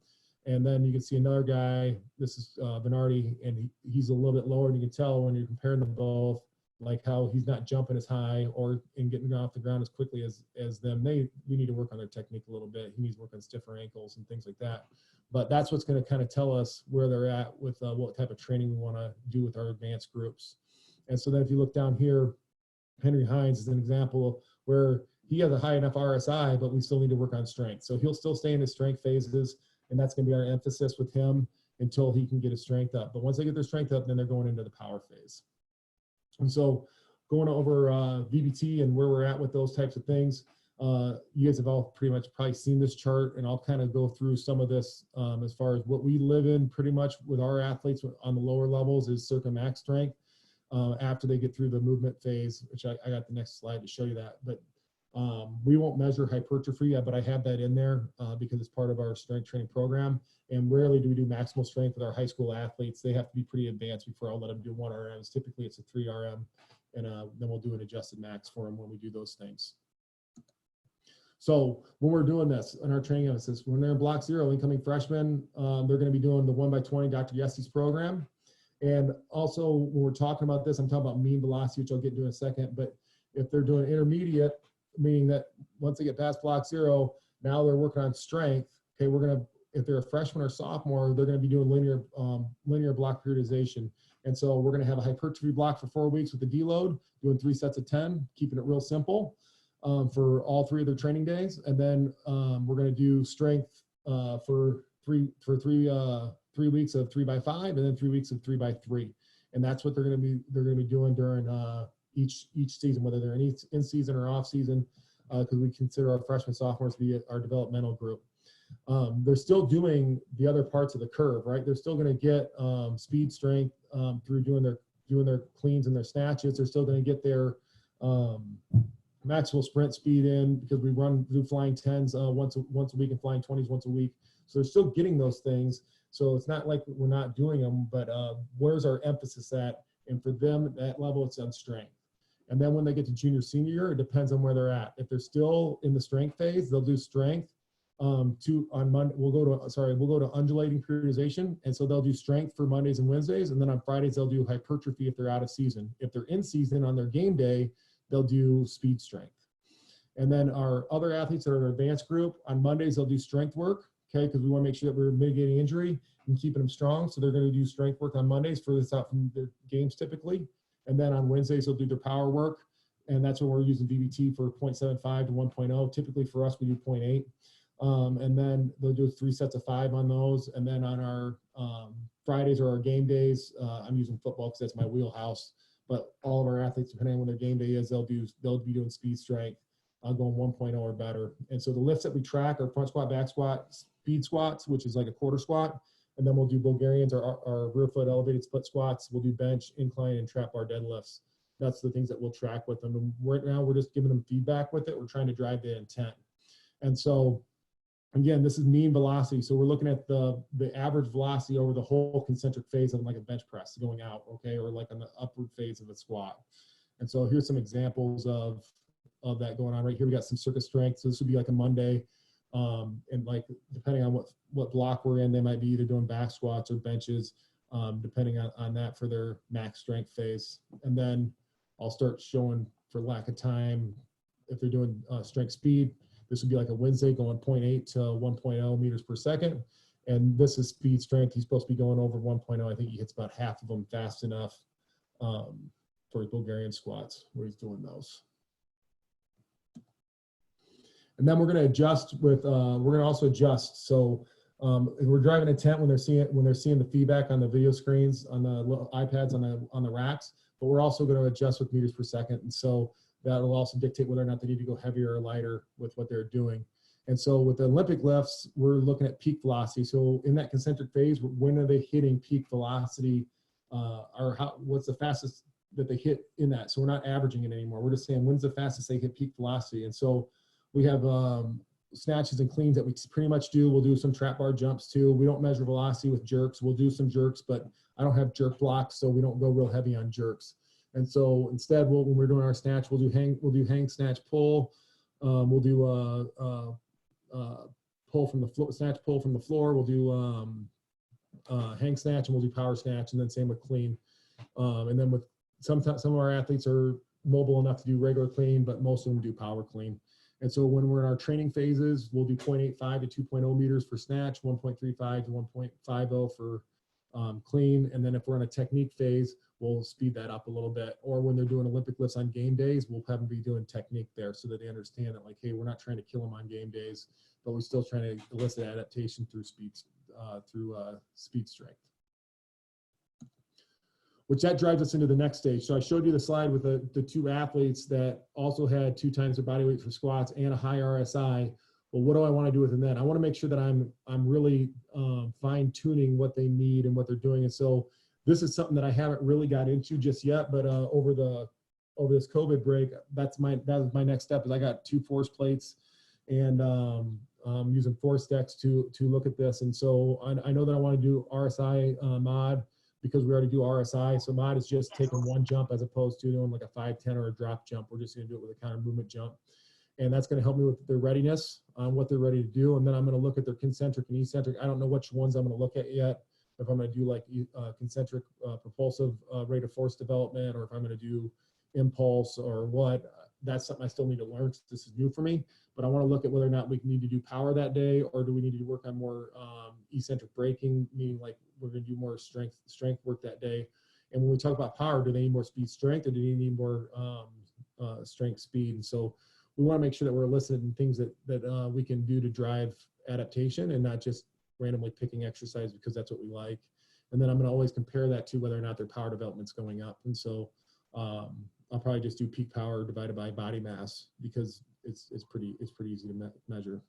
And then you can see another guy, this is Bernardi, and he's a little bit lower, and you can tell when you're comparing them both, like how he's not jumping as high or getting off the ground as quickly as them. We need to work on their technique a little bit. He needs to work on stiffer ankles and things like that. But that's what's going to kind of tell us where they're at with what type of training we want to do with our advanced groups. And so then if you look down here, Henry Hines is an example where he has a high enough RSI, but we still need to work on strength. So he'll still stay in his strength phases, and that's going to be our emphasis with him until he can get his strength up. But once they get their strength up, then they're going into the power phase. And so going over VBT and where we're at with those types of things, you guys have all pretty much probably seen this chart, and I'll kind of go through some of this as far as what we live in pretty much with our athletes on the lower levels is circa max strength. after they get through the movement phase, which I got the next slide to show you that. But we won't measure hypertrophy yet, but I have that in there because it's part of our strength training program. And rarely do we do maximal strength with our high school athletes. They have to be pretty advanced before I'll let them do 1 RMs. Typically, it's a 3 RM, and then we'll do an adjusted max for them when we do those things. So when we're doing this in our training emphasis, when they're in block 0, incoming freshmen, they're going to be doing the 1x20 Dr. Yesse's program. And also when we're talking about this, I'm talking about mean velocity, which I'll get to in a second. But if they're doing intermediate, meaning that once they get past block 0, now they're working on strength. Okay, if they're a freshman or sophomore, they're going to be doing linear block periodization. And so we're going to have a hypertrophy block for 4 weeks with the deload, doing 3 sets of 10, keeping it real simple for all 3 of their training days. And then we're going to do strength for three weeks of 3x5, and then 3 weeks of 3x3. And that's what they're going to be doing during each season, whether they're in season or off season, because we consider our freshmen, sophomores to be our developmental group. They're still doing the other parts of the curve, right? They're still going to get speed strength through doing their cleans and their snatches. They're still going to get their maximal sprint speed in because we do flying 10s once a week and flying 20s once a week. So they're still getting those things. So it's not like we're not doing them, but where's our emphasis at? And for them at that level, it's on strength. And then when they get to junior, senior year, it depends on where they're at. If they're still in the strength phase, they'll do strength. On Monday, we'll go to undulating periodization. And so they'll do strength for Mondays and Wednesdays. And then on Fridays, they'll do hypertrophy if they're out of season. If they're in season on their game day, they'll do speed strength. And then our other athletes that are in our advanced group, on Mondays, they'll do strength work, okay, because we want to make sure that we're mitigating injury and keeping them strong. So they're going to do strength work on Mondays, further this out from their games typically. And then on Wednesdays, they'll do their power work. And that's when we're using VBT for 0.75 to 1.0. Typically for us, we do 0.8. And then they'll do 3 sets of 5 on those. And then on our Fridays or our game days, I'm using football because that's my wheelhouse. But all of our athletes, depending on when their game day is, they'll be doing speed strength, going 1.0 or better. And so the lifts that we track are front squat, back squat, speed squats, which is like a quarter squat. And then we'll do Bulgarians or our rear foot elevated split squats. We'll do bench, incline, and trap bar deadlifts. That's the things that we'll track with them. And right now, we're just giving them feedback with it. We're trying to drive the intent. And so, again, this is mean velocity. So we're looking at the average velocity over the whole concentric phase of like a bench press going out, okay, or like on the upward phase of a squat. And so here's some examples of that going on. Right here, we got some circuit strength. So this would be like a Monday. And like, depending on what block we're in, they might be either doing back squats or benches, depending on that for their max strength phase. And then I'll start showing, for lack of time, if they're doing strength speed, this would be like a Wednesday going 0.8 to 1.0 meters per second. And this is speed strength. He's supposed to be going over 1.0. I think he hits about half of them fast enough for his Bulgarian squats where he's doing those. And then we're going to adjust with, we're going to also adjust. So we're driving intent when they're seeing the feedback on the video screens, on the iPads, on the racks, but we're also going to adjust with meters per second. And so that'll also dictate whether or not they need to go heavier or lighter with what they're doing. And so with the Olympic lifts, we're looking at peak velocity. So in that concentric phase, when are they hitting peak velocity, or what's the fastest that they hit in that? So we're not averaging it anymore. We're just saying when's the fastest they hit peak velocity. And so we have snatches and cleans that we pretty much do. We'll do some trap bar jumps too. We don't measure velocity with jerks. We'll do some jerks, but I don't have jerk blocks, so we don't go real heavy on jerks. And so instead, when we're doing our snatch, we'll do hang, snatch, pull. We'll do pull from the floor, snatch, pull from the floor. We'll do hang snatch, and we'll do power snatch, and then same with clean. And then with some of our athletes are mobile enough to do regular clean, but most of them do power clean. And so when we're in our training phases, we'll do 0.85 to 2.0 meters for snatch, 1.35 to 1.50 for clean. And then if we're in a technique phase, we'll speed that up a little bit. Or when they're doing Olympic lifts on game days, we'll have them be doing technique there so that they understand that, like, hey, we're not trying to kill them on game days, but we're still trying to elicit adaptation through speed strength. Which that drives us into the next stage. So I showed you the slide with the 2 athletes that also had 2 times their body weight for squats and a high RSI. Well, what do I want to do with them then? I want to make sure that I'm really fine tuning what they need and what they're doing. And so This is something that I haven't really got into just yet, but over this COVID break, that was my next step. Is I got 2 force plates, and I'm using force decks to look at this. And so I know that I want to do RSI mod, because we already do RSI. So mod is just taking one jump as opposed to doing like a 5-10 or a drop jump. We're just going to do it with a counter movement jump. And that's going to help me with their readiness on what they're ready to do. And then I'm going to look at their concentric and eccentric. I don't know which ones I'm going to look at yet. If I'm going to do like concentric propulsive rate of force development, or if I'm going to do impulse or what, that's something I still need to learn. This is new for me, but I want to look at whether or not we need to do power that day, or do we need to work on more eccentric braking, meaning like we're going to do more strength work that day. And when we talk about power, do they need more speed strength, or do they need more strength speed? And so we want to make sure that we're eliciting things that we can do to drive adaptation, and not just randomly picking exercise because that's what we like. And then I'm going to always compare that to whether or not their power development's going up. And so I'll probably just do peak power divided by body mass, because it's pretty easy to measure.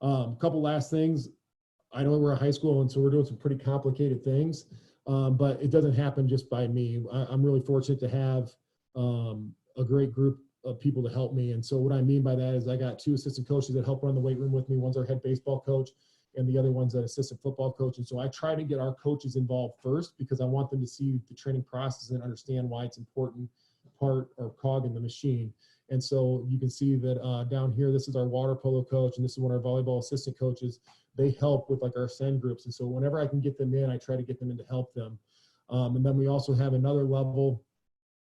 A couple last things. I know we're a high school, and so we're doing some pretty complicated things, but it doesn't happen just by me. I'm really fortunate to have a great group of people to help me. And so what I mean by that is I got 2 assistant coaches that help run the weight room with me. One's our head baseball coach, and the other one's an assistant football coach. And so I try to get our coaches involved first, because I want them to see the training process and understand why it's important part or cog in the machine. And so you can see that down here, this is our water polo coach, and this is one of our volleyball assistant coaches. They help with like our send groups. And so whenever I can get them in, I try to get them in to help them. And then we also have another level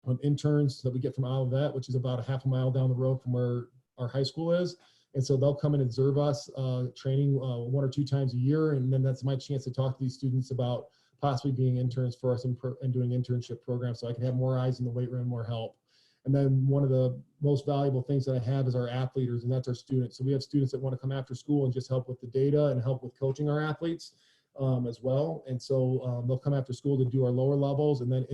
of interns that we get from Olivet, which is about a half a mile down the road from where our high school is. And so they'll come and observe us training 1 or 2 times a year. And then that's my chance to talk to these students about possibly being interns for us and doing internship programs, so I can have more eyes in the weight room, more help. And then one of the most valuable things that I have is our athleters, and that's our students. So we have students that want to come after school and just help with the data and help with coaching our athletes as well. And so they'll come after school to do our lower levels, and then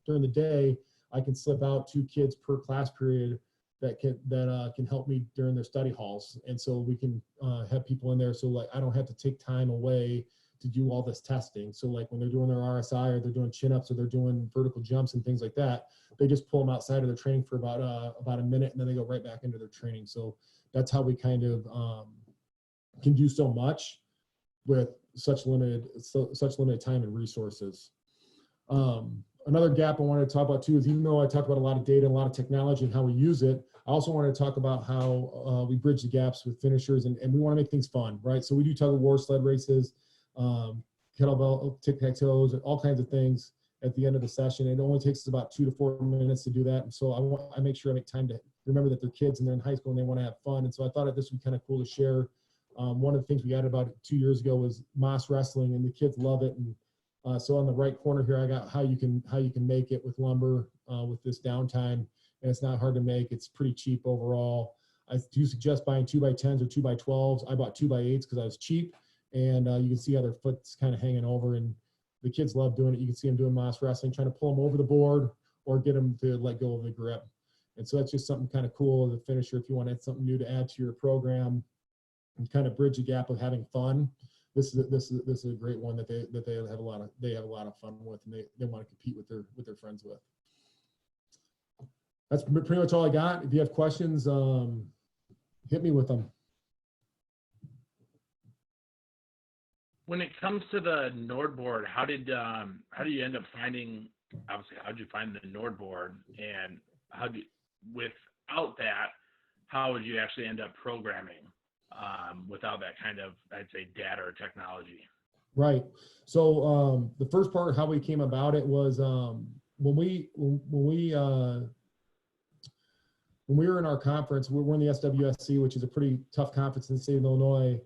during the day, I can slip out 2 kids per class period that can help me during their study halls. And so we can have people in there, so like I don't have to take time away to do all this testing. So like when they're doing their RSI, or they're doing chin-ups, or they're doing vertical jumps and things like that, they just pull them outside of their training for about a minute, and then they go right back into their training. So that's how we kind of can do so much with such limited time and resources. Another gap I wanted to talk about too is, even though I talked about a lot of data and a lot of technology and how we use it, I also wanted to talk about how we bridge the gaps with finishers, and we want to make things fun, right? So we do tug of war, sled races, kettlebell, tic-tac-toes, and all kinds of things at the end of the session. It only takes us about 2 to 4 minutes to do that. And so I make sure I make time to remember that they're kids and they're in high school and they want to have fun. And so I thought that this would be kind of cool to share. One of the things we added about 2 years ago was Moss wrestling, and the kids love it. And so on the right corner here, I got how you can make it with lumber with this downtime, and it's not hard to make. It's pretty cheap overall. I do suggest buying 2x10s or 2x12s. I bought 2x8s because I was cheap, and you can see how their foot's kind of hanging over, and the kids love doing it. You can see them doing Moss wrestling, trying to pull them over the board or get them to let go of the grip. And so that's just something kind of cool as a finisher if you want to add something new to add to your program and kind of bridge the gap of having fun. This is a great one that they have a lot of fun with, and they want to compete with their friends with. That's pretty much all I got. If you have questions, hit me with them. When it comes to the Nord board, how do you end up finding? Obviously, how did you find the Nord board, and without that, how would you actually end up programming without that kind of, I'd say, data or technology? Right. So the first part, how we came about it was when we were in our conference. We're in the SWSC, which is a pretty tough conference in the state of Illinois.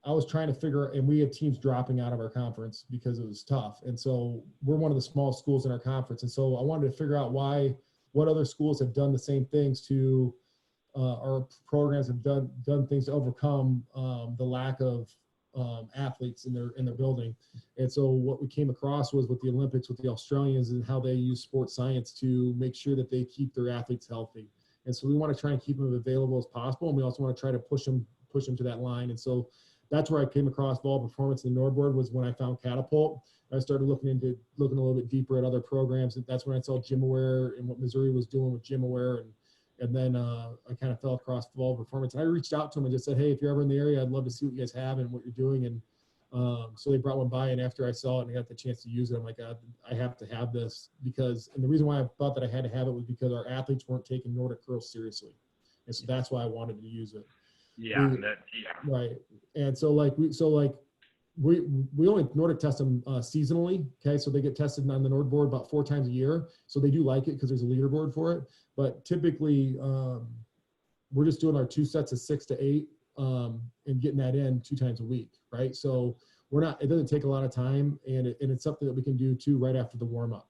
I was trying to figure, and we had teams dropping out of our conference because it was tough. And so we're one of the small schools in our conference. And so I wanted to figure out what other schools have done the same things to, our programs have done things to overcome the lack of athletes in their building. And so what we came across was with the Olympics, with the Australians, and how they use sports science to make sure that they keep their athletes healthy. And so we want to try and keep them available as possible. And we also want to try to push them to that line. And so that's where I came across Vol Performance and Nordboard was when I found Catapult. I started looking a little bit deeper at other programs. And that's when I saw GymAware and what Missouri was doing with GymAware. And then I kind of fell across Vol Performance. And I reached out to them and just said, hey, if you're ever in the area, I'd love to see what you guys have and what you're doing. And so they brought one by, and after I saw it and I got the chance to use it, I'm like, I have to have this because, and the reason why I thought that I had to have it was because our athletes weren't taking Nordic curls seriously. And so that's why I wanted to use it. Yeah. Right. And so we only Nordic test them seasonally. Okay. So they get tested on the Nordboard about 4 times a year. So they do like it because there's a leaderboard for it. But typically we're just doing our 2 sets of 6 to 8 and getting that in 2 times a week. Right. So it doesn't take a lot of time, and it's something that we can do too right after the warm up.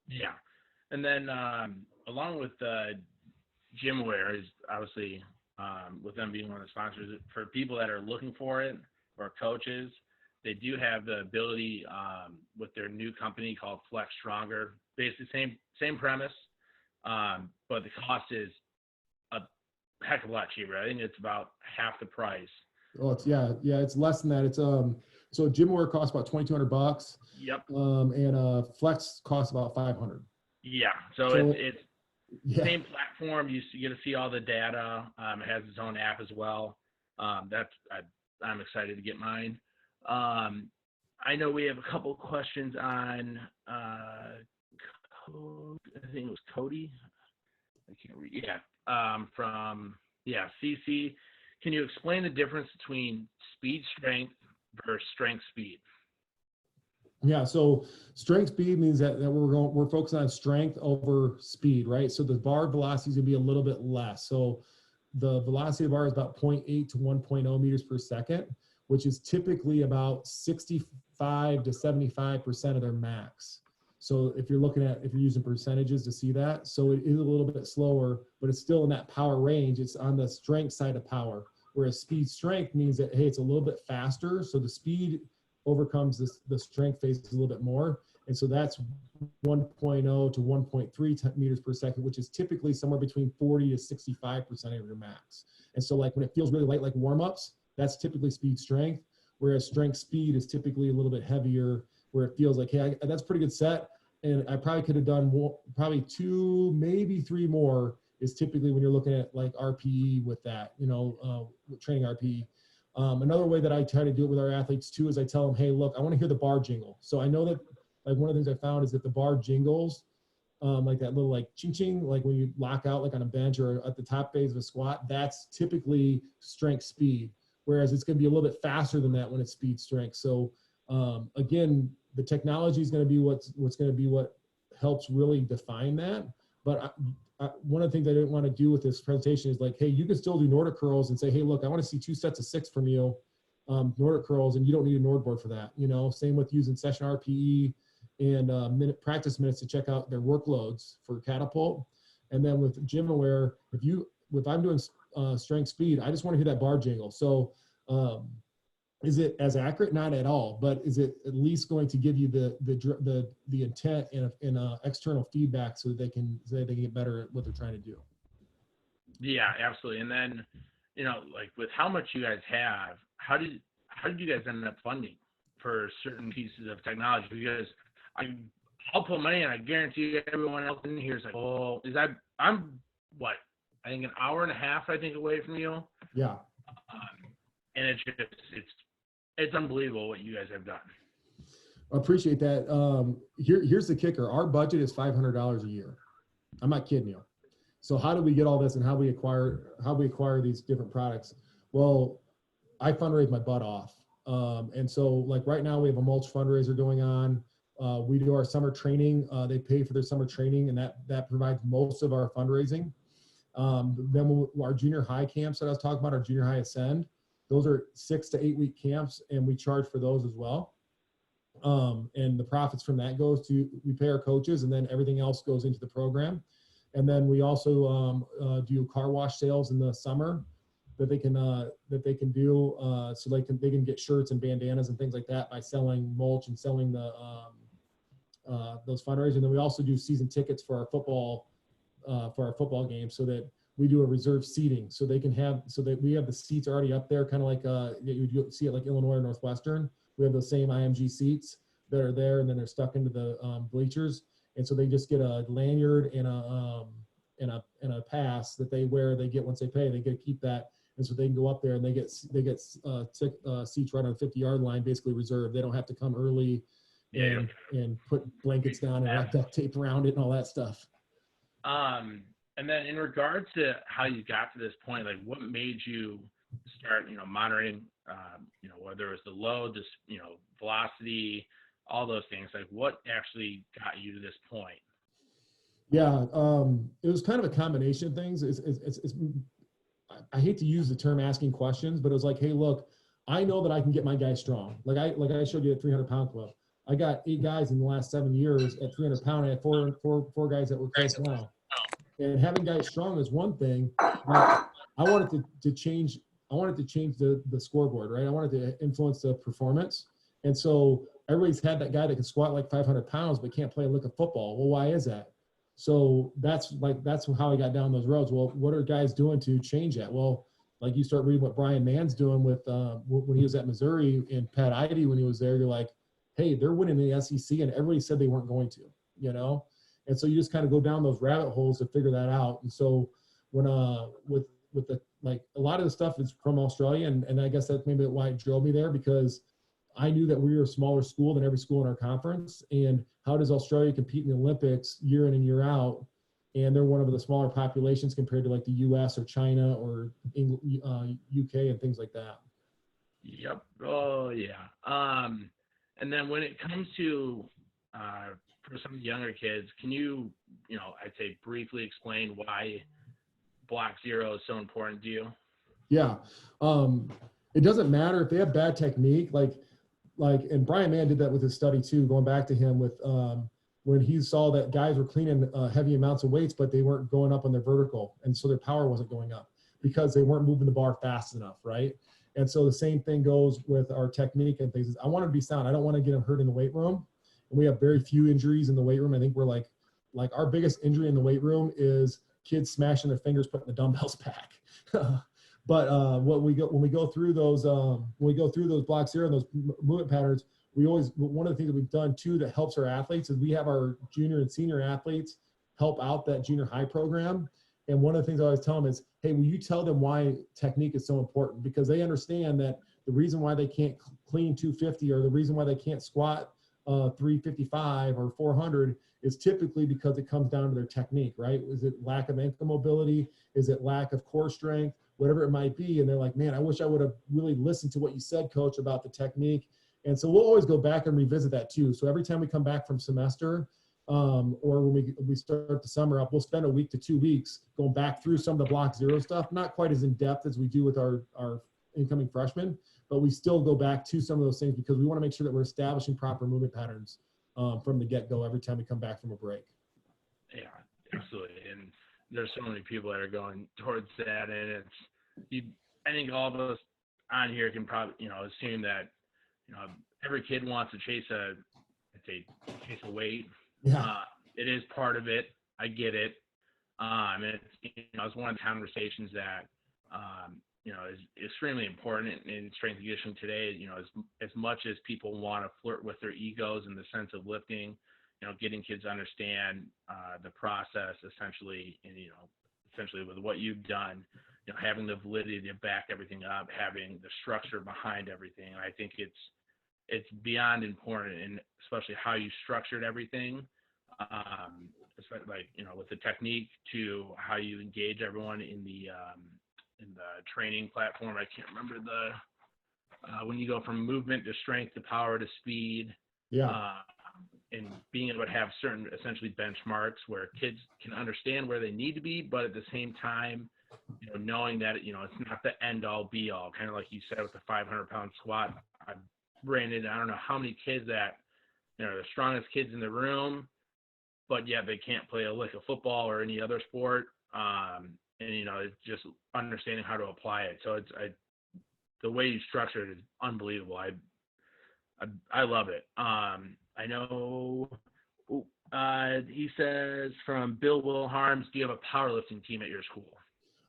Yeah. And then along with GymAware is obviously with them being one of the sponsors, for people that are looking for it or coaches, they do have the ability with their new company called Flex Stronger. Basically same premise, but the cost is a heck of a lot cheaper. I think it's about half the price. Oh, it's less than that. It's so GymAware costs about $2,200. Yep. And Flex costs about $500. Yeah. So it's same platform. You get to see all the data. It has its own app as well. I'm excited to get mine. I know we have a couple questions on I think it was Cody. I can't read. Yeah. From CC. Can you explain the difference between speed strength versus strength speed? Yeah, so strength speed means that we're focusing on strength over speed, right? So the bar velocity is going to be a little bit less. So the velocity of the bar is about 0.8 to 1.0 meters per second, which is typically about 65 to 75% of their max. So if you're using percentages to see that, so it is a little bit slower, but it's still in that power range. It's on the strength side of power, whereas speed strength means that, hey, it's a little bit faster. So the speed overcomes the strength phase a little bit more. And so that's 1.0 to 1.3 meters per second, which is typically somewhere between 40 to 65% of your max. And so like when it feels really light, like warm-ups, that's typically speed strength, whereas strength speed is typically a little bit heavier, where it feels like, hey, that's a pretty good set. And I probably could have done probably 2, maybe 3 more is typically when you're looking at like RPE with that, training RPE. Another way that I try to do it with our athletes too is I tell them, hey, look, I want to hear the bar jingle. So I know that like one of the things I found is that the bar jingles, like that little like ching ching, like when you lock out like on a bench or at the top phase of a squat, that's typically strength speed. Whereas it's going to be a little bit faster than that when it's speed strength. So again, the technology is going to be what's going to be what helps really define that. But one of the things I didn't want to do with this presentation is like, hey, you can still do Nordic curls and say, hey, look, I want to see 2 sets of 6 from you, Nordic curls, and you don't need a Nordboard for that. Same with using session RPE and practice minutes to check out their workloads for Catapult. And then with GymAware, if I'm doing strength speed, I just want to hear that bar jingle. So is it as accurate? Not at all, but is it at least going to give you the intent and external feedback so that they can get better at what they're trying to do? Yeah, absolutely. And then, like with how much you guys have, how did you guys end up funding for certain pieces of technology? Because I'll put money in. I guarantee you everyone else in here is like, oh, I'm what? I think an hour and a half, away from you. Yeah. And it's unbelievable what you guys have done. I appreciate that. Here's the kicker. Our budget is $500 a year. I'm not kidding you. So how do we get all this and how we acquire these different products? Well, I fundraise my butt off. And so like right now we have a mulch fundraiser going on. We do our summer training. They pay for their summer training, and that provides most of our fundraising. Then our junior high camps that I was talking about, our junior high Ascend, those are 6 to 8 week camps, and we charge for those as well. And the profits from that we pay our coaches, and then everything else goes into the program. And then we also do car wash sales in the summer that they can do, so they can get shirts and bandanas and things like that by selling mulch and selling those fundraisers. And then we also do season tickets for our football games, so that we do a reserve seating so they can have, so that we have the seats already up there, kind of like you see it like Illinois or Northwestern. We have those same IMG seats that are there, and then they're stuck into the bleachers, and so they just get a lanyard and a pass that they wear. They get once they pay, they get to keep that, and so they can go up there and they get seats right on the 50-yard line, basically reserved. They don't have to come early and put blankets down and wrap duct tape around it and all that stuff. And then in regards to how you got to this point, like what made you start, monitoring, whether it was the load, just, velocity, all those things, like what actually got you to this point? Yeah, it was kind of a combination of things. I hate to use the term asking questions, but it was like, hey, look, I know that I can get my guys strong. Like I showed you at 300-pound club. I got 8 guys in the last 7 years at 300 pound. I had four guys that were close now. And having guys strong is one thing. But I wanted to change. I wanted to change the scoreboard, right? I wanted to influence the performance. And so everybody's had that guy that can squat like 500 pounds but can't play a lick of football. Well, why is that? So that's how I got down those roads. Well, what are guys doing to change that? Well, like you start reading what Brian Mann's doing with when he was at Missouri, and Pat Ivey when he was there. You're like, hey, they're winning the SEC, and everybody said they weren't going to, And so you just kind of go down those rabbit holes to figure that out. And so when with the, like, a lot of the stuff is from Australia, and I guess that's maybe why it drove me there, because I knew that we were a smaller school than every school in our conference. And how does Australia compete in the Olympics year in and year out? And they're one of the smaller populations compared to like the US or China or UK and things like that. Yep. Oh yeah. And then when it comes to for some younger kids, can you, I'd say briefly explain why block zero is so important to you? Yeah. It doesn't matter if they have bad technique, and Brian Mann did that with his study too, going back to him with when he saw that guys were cleaning heavy amounts of weights, but they weren't going up on their vertical. And so their power wasn't going up because they weren't moving the bar fast enough, right? And so the same thing goes with our technique and things. I want to be sound. I don't want to get them hurt in the weight room. And we have very few injuries in the weight room. I think we're like our biggest injury in the weight room is kids smashing their fingers putting the dumbbells back. But when we go through those block zero and those movement patterns, one of the things that we've done too that helps our athletes is we have our junior and senior athletes help out that junior high program. And one of the things I always tell them is, hey, will you tell them why technique is so important? Because they understand that the reason why they can't clean 250 or the reason why they can't squat 355 or 400 is typically because it comes down to their technique, right? Is it lack of ankle mobility? Is it lack of core strength? Whatever it might be. And they're like, man, I wish I would have really listened to what you said, coach, about the technique. And so we'll always go back and revisit that too. So every time we come back from semester, or when we start the summer up, we'll spend a week to 2 weeks going back through some of the block zero stuff, not quite as in depth as we do with our incoming freshmen, but we still go back to some of those things because we want to make sure that we're establishing proper movement patterns from the get-go every time we come back from a break. Yeah, absolutely. And there's so many people that are going towards that, and I think all of us on here can probably, assume that, every kid wants to chase a weight. Yeah. It is part of it. I get it. And it's one of the conversations that, is extremely important in strength and conditioning today. As much as people want to flirt with their egos in the sense of lifting, getting kids to understand the process essentially, and, essentially with what you've done, having the validity to back everything up, having the structure behind everything. I think it's beyond important, and especially how you structured everything, with the technique to how you engage everyone in the training platform. I can't remember when you go from movement to strength to power to speed. Yeah. And being able to have certain essentially benchmarks where kids can understand where they need to be, but at the same time, knowing that, it's not the end all be all, kind of like you said with the 500-pound squat. I've ran into, I don't know how many kids that, the strongest kids in the room, but yet they can't play a lick of football or any other sport. And, it's just understanding how to apply it. So the way you structure it is unbelievable. I love it. I know he says from Bill Wilharms, do you have a powerlifting team at your school?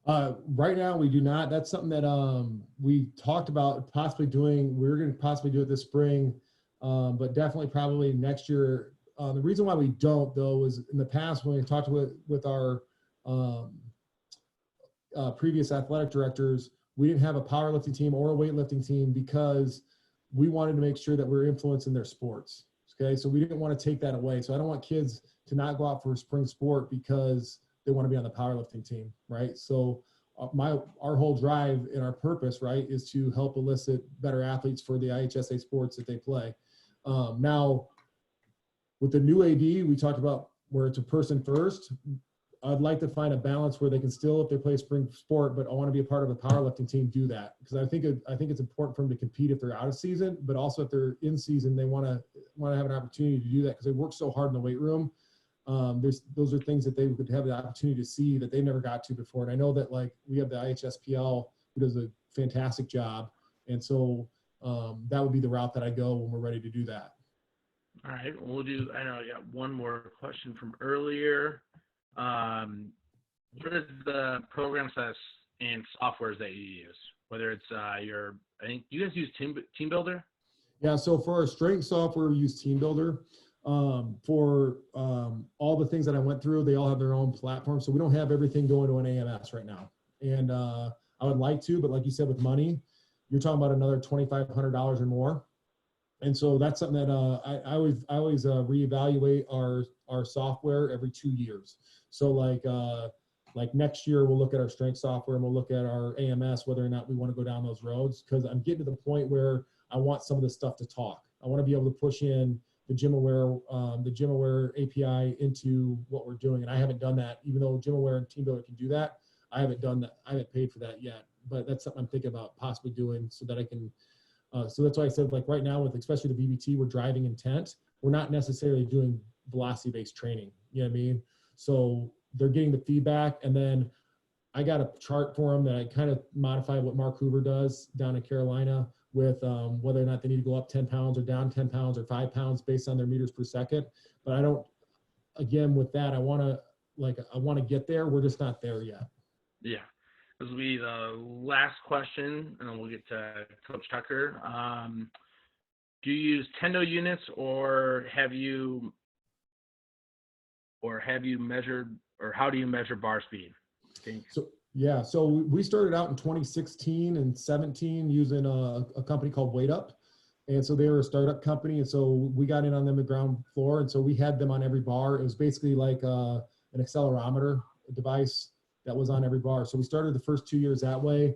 Right now we do not. That's something that we talked about possibly doing. We're going to possibly do it this spring, but definitely probably next year. The reason why we don't though is in the past when we talked with our um, previous athletic directors, we didn't have a powerlifting team or a weightlifting team because we wanted to make sure that we're influencing their sports. Okay, so we didn't want to take that away. So I don't want kids to not go out for a spring sport because they want to be on the powerlifting team, right? So our whole drive and our purpose, right, is to help elicit better athletes for the IHSA sports that they play. Now, with the new AD, we talked about where it's a person first. I'd like to find a balance where they can still, if they play spring sport, but I want to be a part of a powerlifting team, do that. Because I think it's important for them to compete if they're out of season, but also if they're in season, they want to have an opportunity to do that because they work so hard in the weight room. Those are things that they would have the opportunity to see that they never got to before. And I know that like we have the IHSPL who does a fantastic job. And so that would be the route that I go when we're ready to do that. All right, we'll do, I know I got one more question from earlier. What is the program sets and softwares that you use? Whether it's I think you guys use Team Builder? Yeah, so for our strength software, we use Team Builder. For all the things that I went through, they all have their own platform. So we don't have everything going to an AMS right now. And I would like to, but like you said, with money, you're talking about another $2,500 or more. And so that's something that I always reevaluate our software every 2 years. So like next year, we'll look at our strength software and we'll look at our AMS, whether or not we want to go down those roads. Because I'm getting to the point where I want some of this stuff to talk. I want to be able to push in the GymAware API into what we're doing. And I haven't done that, even though GymAware and Team Builder can do that. I haven't done that. I haven't paid for that yet, but that's something I'm thinking about possibly doing so that I can. So that's why I said, like right now with especially the VBT, we're driving intent. We're not necessarily doing velocity-based training. You know what I mean? So they're getting the feedback, and then I got a chart for them that I kind of modify what Mark Hoover does down in Carolina with whether or not they need to go up 10 pounds or down 10 pounds or 5 pounds based on their meters per second. But I don't. Again, with that, I want to get there. We're just not there yet. Yeah. This will be the last question, and then we'll get to Coach Tucker. Do you use Tendo units, or have you measured, or how do you measure bar speed? So we started out in 2016 and 17 using a company called Weight Up, and so they were a startup company, and so we got in on them the ground floor, and so we had them on every bar. It was basically like an accelerometer device that was on every bar. So we started the first 2 years that way.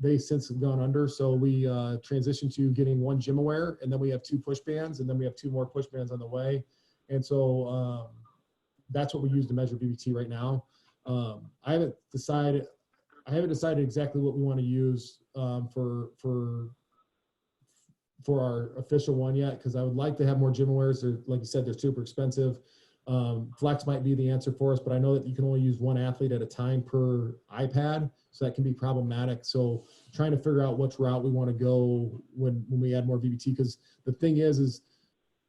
They since have gone under. So we transitioned to getting one GymAware, and then we have 2 push bands, and then we have 2 more push bands on the way. And so that's what we use to measure BBT right now. I haven't decided exactly what we want to use for our official one yet, because I would like to have more GymAwares. They're, like you said, they're super expensive. Flex might be the answer for us, but I know that you can only use one athlete at a time per iPad, so that can be problematic. So trying to figure out which route we want to go when we add more VBT, because the thing is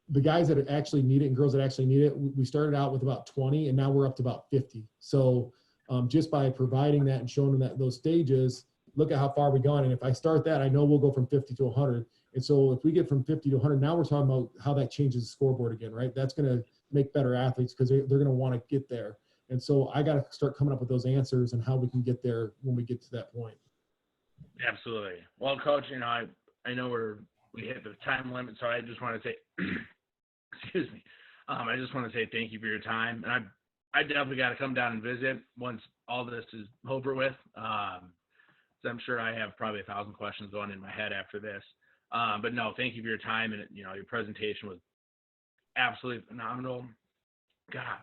the guys that actually need it and girls that actually need it, we started out with about 20 and now we're up to about 50. So just by providing that and showing them that those stages, look at how far we've gone. And if I start that, I know we'll go from 50 to 100. And so if we get from 50 to 100, now we're talking about how that changes the scoreboard again, right? That's going to make better athletes because they're going to want to get there. And so I got to start coming up with those answers and how we can get there when we get to that point. Absolutely. Well, Coach, I know we hit the time limit, so I just want to say, excuse me. I just want to say thank you for your time. And I definitely got to come down and visit once all this is over with. So I'm sure I have probably 1,000 questions going in my head after this. But no, thank you for your time. And, your presentation was absolutely phenomenal. God,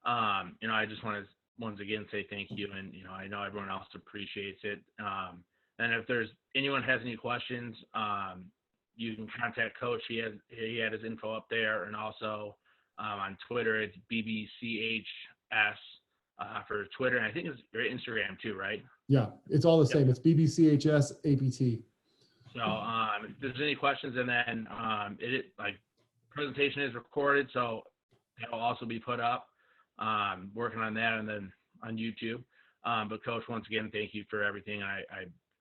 I just want to once again say thank you. And, I know everyone else appreciates it. And if there's anyone has any questions, you can contact Coach. He had his info up there, and also on Twitter it's BBCHS for Twitter, and I think it's your Instagram too, right? Yeah, it's all the same. It's BBCHS APT. So if there's any questions, and then presentation is recorded, so that'll also be put up. Working on that, and then on YouTube. But Coach, once again, thank you for everything. I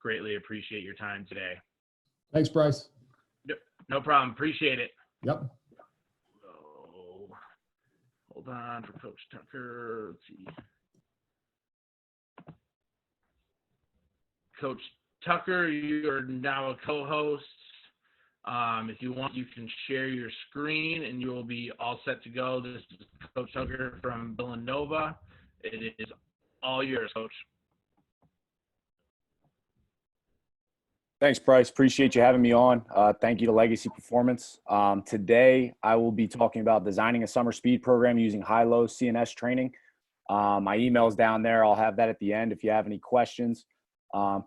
greatly appreciate your time today. Thanks, Bryce. No problem. Appreciate it. Yep. So, hold on for Coach Tucker. Let's see. Coach Tucker, you are now a co-host. If you want, you can share your screen and you will be all set to go. This is Coach Tucker from Villanova. It is all yours, Coach. Thanks, Bryce. Appreciate you having me on. Thank you to Legacy Performance. Today, I will be talking about designing a summer speed program using high-low CNS training. My email's down there. I'll have that at the end. If you have any questions,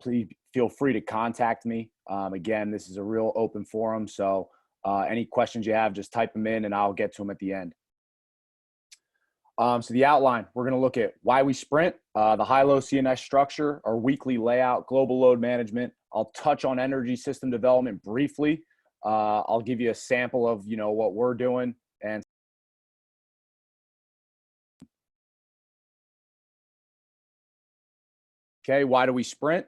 please feel free to contact me. Again, this is a real open forum, so any questions you have, just type them in and I'll get to them at the end. So the outline, we're going to look at why we sprint, the high-low CNS structure, our weekly layout, global load management. I'll touch on energy system development briefly. I'll give you a sample of, what we're doing. And okay, why do we sprint?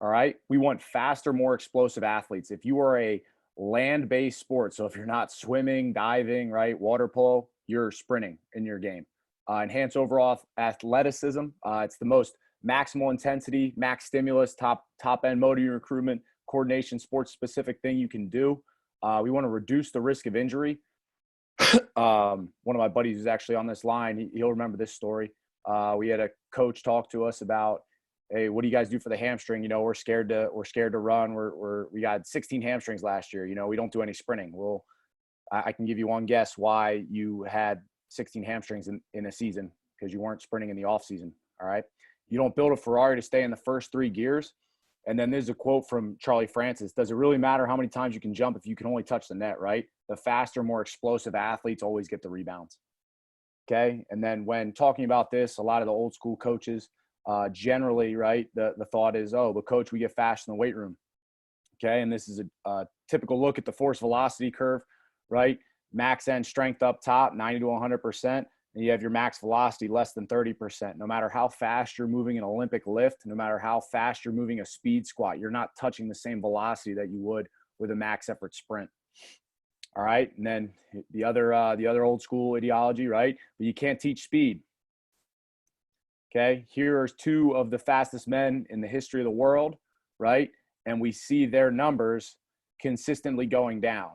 All right, we want faster, more explosive athletes. If you are a land-based sport, so if you're not swimming, diving, right, water polo, you're sprinting in your game. Enhance overall athleticism. It's the most maximal intensity, max stimulus, top end motor recruitment, coordination, sports specific thing you can do. We want to reduce the risk of injury. One of my buddies who's actually on this line, he'll remember this story. We had a coach talk to us about, hey, what do you guys do for the hamstring? We're scared to run. We got 16 hamstrings last year. We don't do any sprinting. Well, I can give you one guess why you had 16 hamstrings in a season, because you weren't sprinting in the off season. All right. You don't build a Ferrari to stay in the first 3 gears. And then there's a quote from Charlie Francis. Does it really matter how many times you can jump if you can only touch the net, right? The faster, more explosive athletes always get the rebounds. Okay. And then when talking about this, a lot of the old school coaches, generally, right, the thought is, oh, but coach, we get fast in the weight room. Okay. And this is a typical look at the force velocity curve, right? Max end strength up top, 90 to 100%. And you have your max velocity less than 30%. No matter how fast you're moving an Olympic lift, no matter how fast you're moving a speed squat, you're not touching the same velocity that you would with a max effort sprint. All right. And then the other old school ideology, right? But you can't teach speed. Okay. Here are 2 of the fastest men in the history of the world, right? And we see their numbers consistently going down.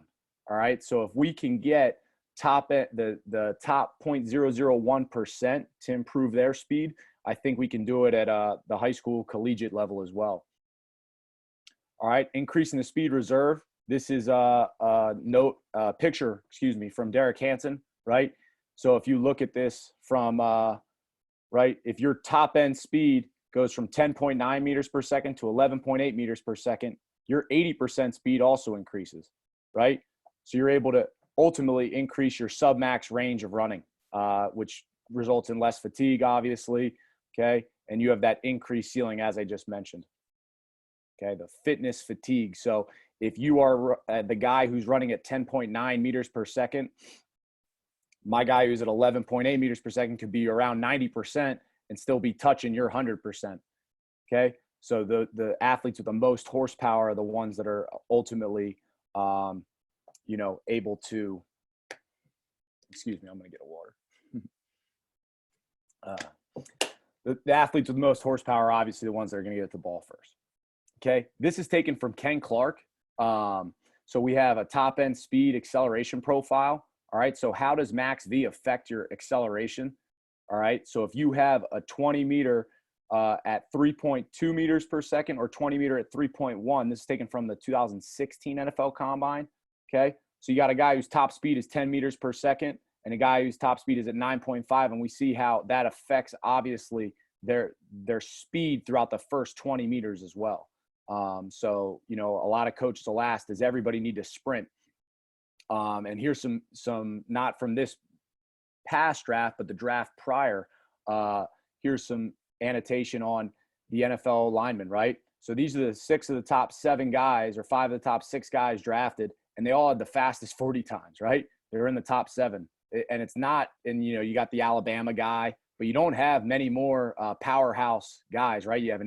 All right. So if we can get the top 0.001% to improve their speed, I think we can do it at the high school collegiate level as well. All right. Increasing the speed reserve. This is a picture, from Derek Hansen, right? So if you look at this from, right, if your top end speed goes from 10.9 meters per second to 11.8 meters per second, your 80% speed also increases, right? So you're able to ultimately increase your submax range of running, which results in less fatigue, obviously, okay? And you have that increased ceiling, as I just mentioned, okay? The fitness fatigue. So if you are the guy who's running at 10.9 meters per second, my guy who's at 11.8 meters per second could be around 90% and still be touching your 100%, okay? So the athletes with the most horsepower are the ones that are ultimately able to, I'm going to get a water. The athletes with the most horsepower are obviously the ones that are going to get the ball first. Okay. This is taken from Ken Clark. So we have a top end speed acceleration profile. All right. So how does max V affect your acceleration? All right. So if you have a 20 meter at 3.2 meters per second or 20 meter at 3.1, this is taken from the 2016 NFL Combine. Okay. So you got a guy whose top speed is 10 meters per second and a guy whose top speed is at 9.5. And we see how that affects, obviously, their speed throughout the first 20 meters as well. So, a lot of coaches will ask, does everybody need to sprint? And here's some not from this past draft, but the draft prior. Here's some annotation on the NFL linemen, right? So these are the 6 of the top 7 guys or 5 of the top 6 guys drafted, and they all had the fastest 40 times, right? They're in the top 7. And it's not, and you got the Alabama guy, but you don't have many more powerhouse guys, right? You have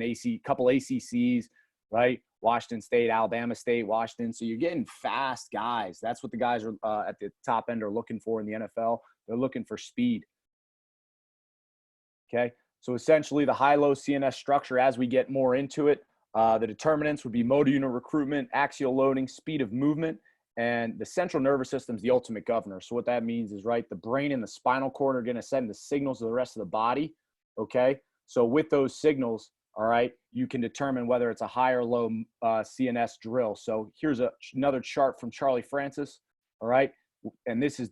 couple ACCs, right? Washington State, Alabama State, Washington. So you're getting fast guys. That's what the guys are at the top end are looking for in the NFL. They're looking for speed. Okay. So essentially the high-low CNS structure, as we get more into it, the determinants would be motor unit recruitment, axial loading, speed of movement, and the central nervous system is the ultimate governor. So what that means is, right, the brain and the spinal cord are going to send the signals to the rest of the body. Okay. So with those signals, all right, you can determine whether it's a high or low CNS drill. So here's another chart from Charlie Francis. All right. And this is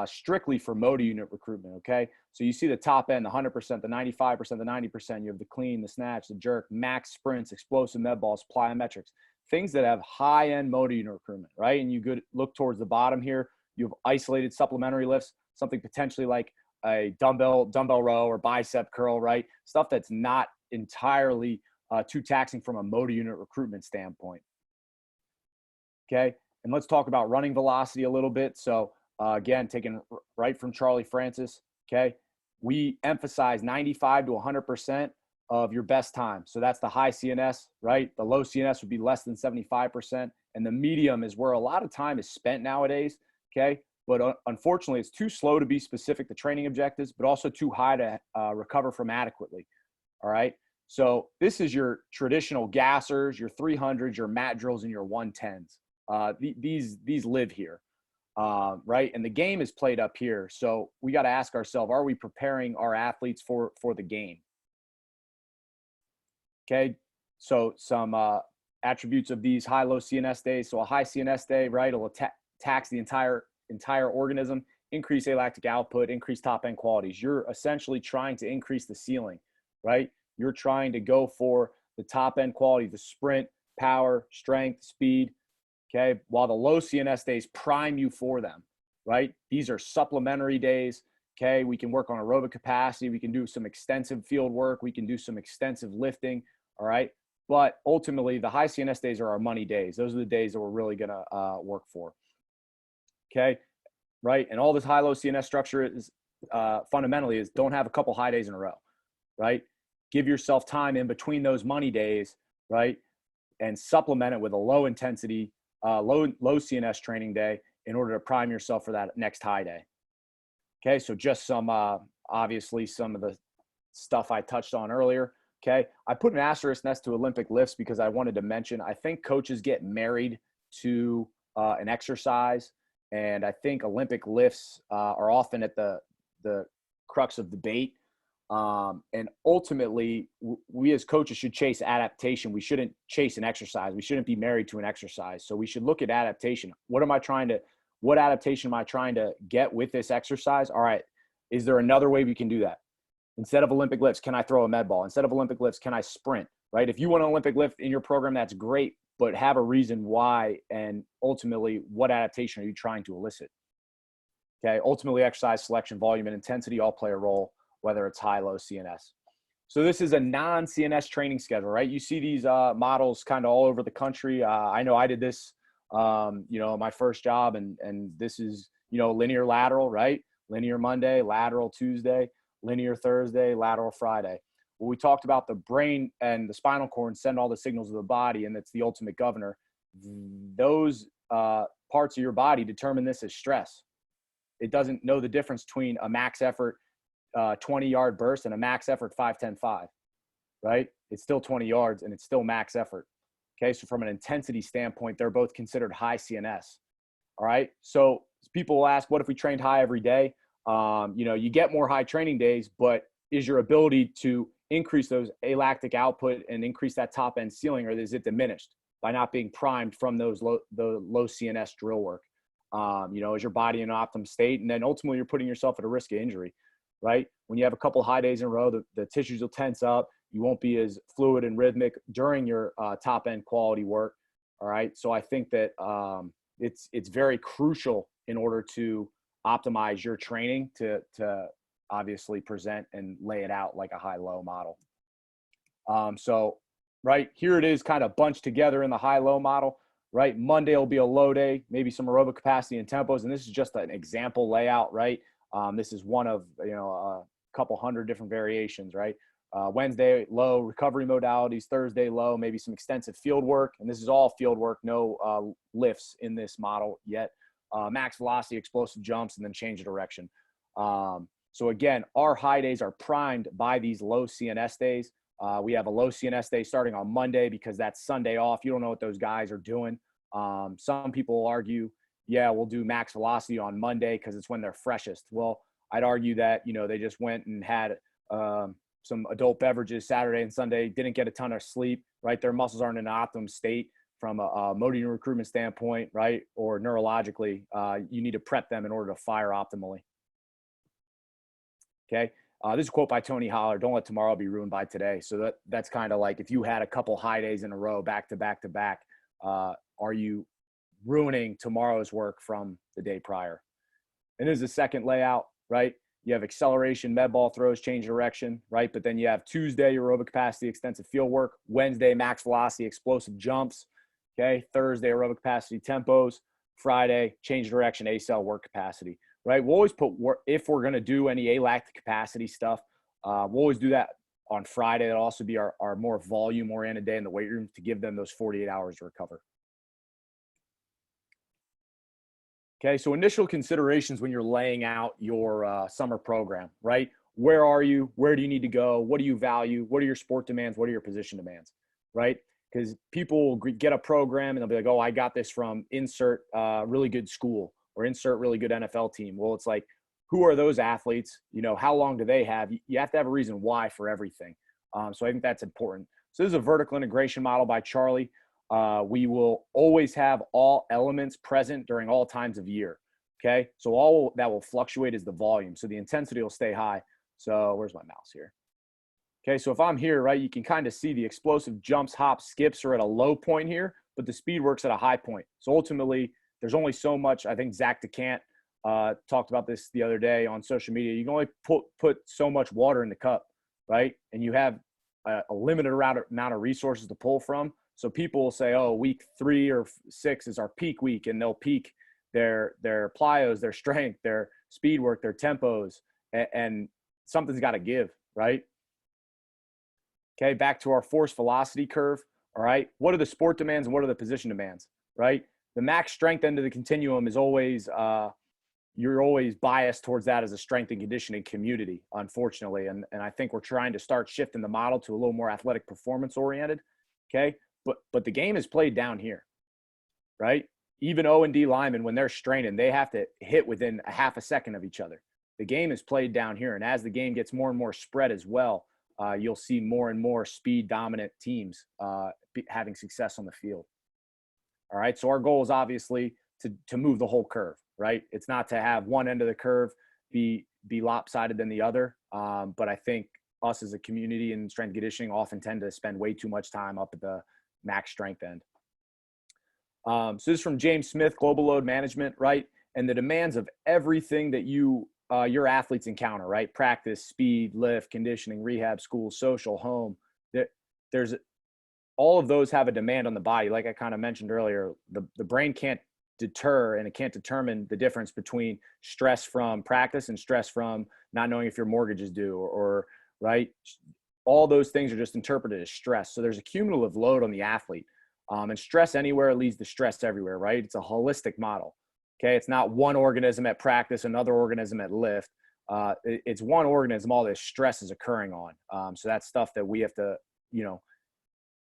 strictly for motor unit recruitment. Okay. So you see the top end, the 100%, the 95%, the 90%. You have the clean, the snatch, the jerk, max sprints, explosive med balls, plyometrics, things that have high end motor unit recruitment, right? And you look towards the bottom here. You have isolated supplementary lifts, something potentially like a dumbbell row or bicep curl, right? Stuff that's not entirely too taxing from a motor unit recruitment standpoint. Okay. And let's talk about running velocity a little bit. So again, taken right from Charlie Francis. Okay. We emphasize 95 to 100% of your best time. So that's the high CNS, right? The low CNS would be less than 75%. And the medium is where a lot of time is spent nowadays. Okay. But unfortunately, it's too slow to be specific to training objectives, but also too high to recover from adequately. All right. So this is your traditional gassers, your 300s, your mat drills, and your 110s. These live here. Right. And the game is played up here. So we got to ask ourselves, are we preparing our athletes for the game? Okay. So some attributes of these high-low CNS days. So a high CNS day, right, will tax the entire organism, increase alactic output, increase top end qualities. You're essentially trying to increase the ceiling, right? You're trying to go for the top end quality, the sprint, power, strength, speed. Okay. While the low CNS days prime you for them, right? These are supplementary days. Okay. We can work on aerobic capacity. We can do some extensive field work. We can do some extensive lifting. All right. But ultimately the high CNS days are our money days. Those are the days that we're really going to work for. Okay. Right. And all this high-low CNS structure is fundamentally is don't have a couple high days in a row, right? Give yourself time in between those money days, right? And supplement it with a low intensity, low CNS training day in order to prime yourself for that next high day. Okay. So just some, obviously some of the stuff I touched on earlier. Okay. I put an asterisk next to Olympic lifts because I wanted to mention, I think coaches get married to an exercise. And I think Olympic lifts are often at the crux of debate. And ultimately, we as coaches should chase adaptation. We shouldn't chase an exercise. We shouldn't be married to an exercise. So we should look at adaptation. What adaptation am I trying to get with this exercise? All right. Is there another way we can do that? Instead of Olympic lifts, can I throw a med ball? Instead of Olympic lifts, can I sprint? Right? If you want an Olympic lift in your program, that's great. But have a reason why, and ultimately, what adaptation are you trying to elicit? Okay, ultimately, exercise selection, volume, and intensity all play a role, whether it's high, low CNS. So this is a non-CNS training schedule, right? You see these models kind of all over the country. I know I did this, my first job, and this is, linear lateral, right? Linear Monday, lateral Tuesday, linear Thursday, lateral Friday. Well, we talked about the brain and the spinal cord send all the signals to the body, and it's the ultimate governor. Those parts of your body determine this as stress. It doesn't know the difference between a max effort 20-yard burst and a max effort 5-10-5, right? It's still 20 yards and it's still max effort. Okay, so from an intensity standpoint, they're both considered high CNS. All right, so people will ask, what if we trained high every day? You get more high training days, but is your ability to increase those alactic output and increase that top end ceiling, or is it diminished by not being primed from the low CNS drill work? Is your body in an optimum state? And then ultimately you're putting yourself at a risk of injury, right? When you have a couple high days in a row, the tissues will tense up. You won't be as fluid and rhythmic during your top end quality work. All right. So I think that it's very crucial in order to optimize your training to obviously present and lay it out like a high-low model. So right here it is kind of bunched together in the high-low model, right? Monday will be a low day, maybe some aerobic capacity and tempos. And this is just an example layout, right? This is one of, couple hundred different variations, right? Wednesday, low recovery modalities. Thursday, low, maybe some extensive field work. And this is all field work, no lifts in this model yet. Max velocity, explosive jumps, and then change of direction. So again, our high days are primed by these low CNS days. We have a low CNS day starting on Monday because that's Sunday off. You don't know what those guys are doing. Some people argue, yeah, we'll do max velocity on Monday because it's when they're freshest. Well, I'd argue that, they just went and had some adult beverages Saturday and Sunday, didn't get a ton of sleep, right? Their muscles aren't in an optimum state from a motor recruitment standpoint, right? Or neurologically, you need to prep them in order to fire optimally. Okay. This is a quote by Tony Holler. Don't let tomorrow be ruined by today. So that's kind of like if you had a couple high days in a row, back to back to back, are you ruining tomorrow's work from the day prior? And this is the second layout, right? You have acceleration, med ball throws, change direction, right? But then you have Tuesday, aerobic capacity, extensive field work. Wednesday, max velocity, explosive jumps. Okay. Thursday, aerobic capacity, tempos. Friday, change direction, ACell work capacity, right? We'll always put work, if we're going to do any alactic capacity stuff, we'll always do that on Friday. That'll also be our more volume oriented day in the weight room to give them those 48 hours to recover. Okay, so initial considerations when you're laying out your summer program, right? Where are you? Where do you need to go? What do you value? What are your sport demands? What are your position demands, right? Because people will get a program and they'll be like, oh, I got this from insert really good school or insert really good NFL team. Well, it's like, who are those athletes? How long do they have? You have to have a reason why for everything. So I think that's important. So this is a vertical integration model by Charlie. We will always have all elements present during all times of year. Okay. So all that will fluctuate is the volume. So the intensity will stay high. So where's my mouse here? Okay. So if I'm here, right, you can kind of see the explosive jumps, hops, skips are at a low point here, but the speed works at a high point. So ultimately there's only so much. I think Zach DeCant talked about this the other day on social media. You can only put so much water in the cup, right? And you have a limited amount of resources to pull from. So people will say, oh, week 3 or 6 is our peak week, and they'll peak their plyos, their strength, their speed work, their tempos, and something's got to give, right? Okay, back to our force velocity curve, all right? What are the sport demands and what are the position demands, right? The max strength end of the continuum is always, you're always biased towards that as a strength and conditioning community, unfortunately. And I think we're trying to start shifting the model to a little more athletic performance oriented, okay? But the game is played down here, right? Even O&D linemen, when they're straining, they have to hit within a half a second of each other. The game is played down here. And as the game gets more and more spread as well, you'll see more and more speed dominant teams having success on the field. All right. So our goal is obviously to move the whole curve, right? It's not to have one end of the curve be lopsided than the other. But I think us as a community and strength conditioning often tend to spend way too much time up at the max strength end. So this is from James Smith, Global Load Management, right? And the demands of everything that your athletes encounter, right? Practice, speed, lift, conditioning, rehab, school, social, home. There's all of those have a demand on the body. Like I kind of mentioned earlier, the brain can't deter and it can't determine the difference between stress from practice and stress from not knowing if your mortgage is due or right. All those things are just interpreted as stress. So there's a cumulative load on the athlete. And stress anywhere leads to stress everywhere, right? It's a holistic model. Okay. It's not one organism at practice, another organism at lift. It's one organism, all this stress is occurring on. So that's stuff that we have to,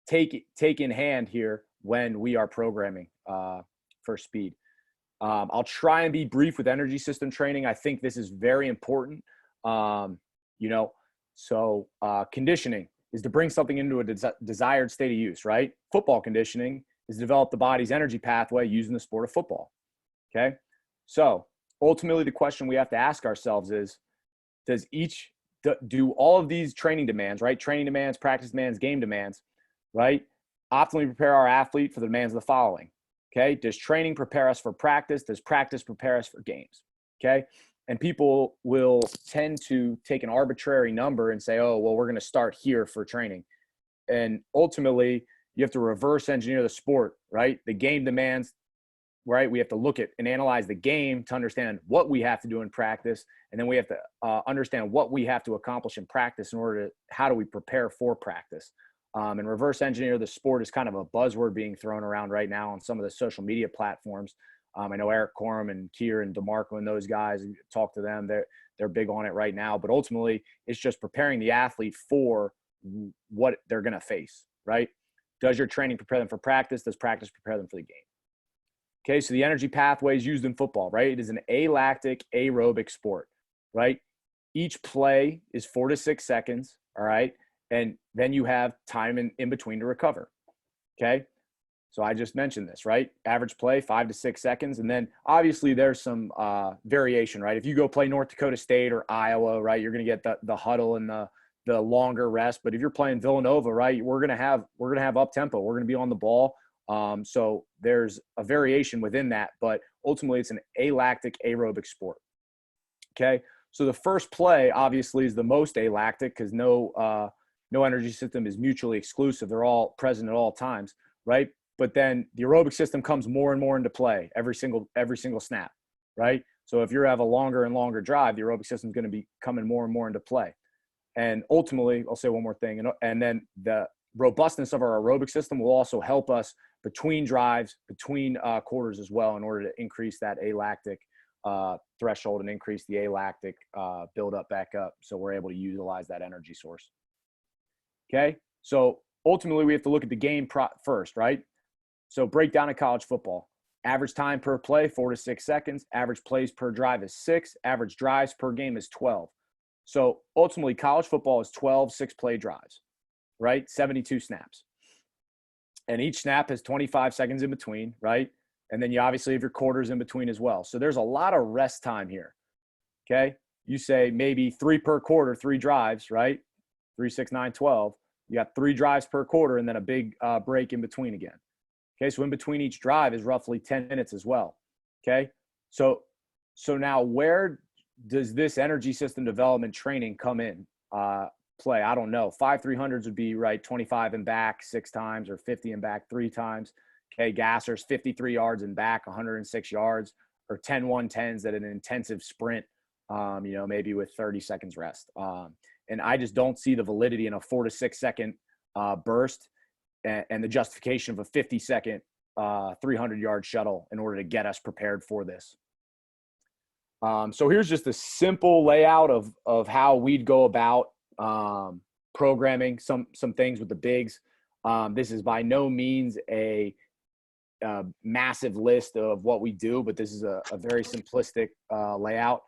take in hand here when we are programming for speed. I'll try and be brief with energy system training. I think this is very important. So conditioning is to bring something into a desired state of use, right? Football conditioning is to develop the body's energy pathway using the sport of football. Okay. So ultimately the question we have to ask ourselves is, do all of these training demands, right? Training demands, practice demands, game demands, right? Optimally prepare our athlete for the demands of the following. Okay. Does training prepare us for practice? Does practice prepare us for games? Okay. And people will tend to take an arbitrary number and say, oh, well, we're going to start here for training. And ultimately, you have to reverse engineer the sport, right? The game demands right? We have to look at and analyze the game to understand what we have to do in practice. And then we have to understand what we have to accomplish in practice in order to, how do we prepare for practice? And reverse engineer the sport is kind of a buzzword being thrown around right now on some of the social media platforms. I know Eric Corum and Kier and DeMarco and those guys, talk to them. They're big on it right now, but ultimately it's just preparing the athlete for what they're going to face, right? Does your training prepare them for practice? Does practice prepare them for the game? Okay, so the energy pathways used in football, right? It is an alactic aerobic sport, right? Each play is 4 to 6 seconds, all right? And then you have time in between to recover, okay? So I just mentioned this, right? Average play, 5 to 6 seconds. And then obviously there's some variation, right? If you go play North Dakota State or Iowa, right, you're going to get the huddle and the longer rest. But if you're playing Villanova, right, we're going to have up tempo. We're going to be on the ball. So there's a variation within that, but ultimately it's an alactic aerobic sport. Okay. So the first play obviously is the most alactic because no energy system is mutually exclusive. They're all present at all times. Right. But then the aerobic system comes more and more into play every single snap. Right. So if you have a longer and longer drive, the aerobic system is going to be coming more and more into play. And ultimately, I'll say one more thing. And then the robustness of our aerobic system will also help us between drives, between quarters as well, in order to increase that alactic threshold and increase the alactic build up back up. So we're able to utilize that energy source. Okay. So ultimately we have to look at the game first, right? So breakdown of college football. Average time per play, 4 to 6 seconds. Average plays per drive is 6. Average drives per game is 12. So ultimately college football is 12 6-play drives, right? 72 snaps. And each snap has 25 seconds in between, right? And then you obviously have your quarters in between as well. So there's a lot of rest time here, okay? You say maybe 3 per quarter, 3 drives, right? 3, 6, 9, 12. You got 3 drives per quarter and then a big break in between again. Okay, so in between each drive is roughly 10 minutes as well, okay? So now where does this energy system development training come in play? I don't know. 5 300s would be right, 25 and back 6 times, or 50 and back 3 times. Okay, gassers 53 yards and back 106 yards, or 10 110s at an intensive sprint, maybe with 30 seconds rest. And I just don't see the validity in a 4 to 6 second burst and the justification of a 50-second 300-yard shuttle in order to get us prepared for this. So here's just a simple layout of how we'd go about programming some things with the bigs. This is by no means a massive list of what we do, but this is a very simplistic layout.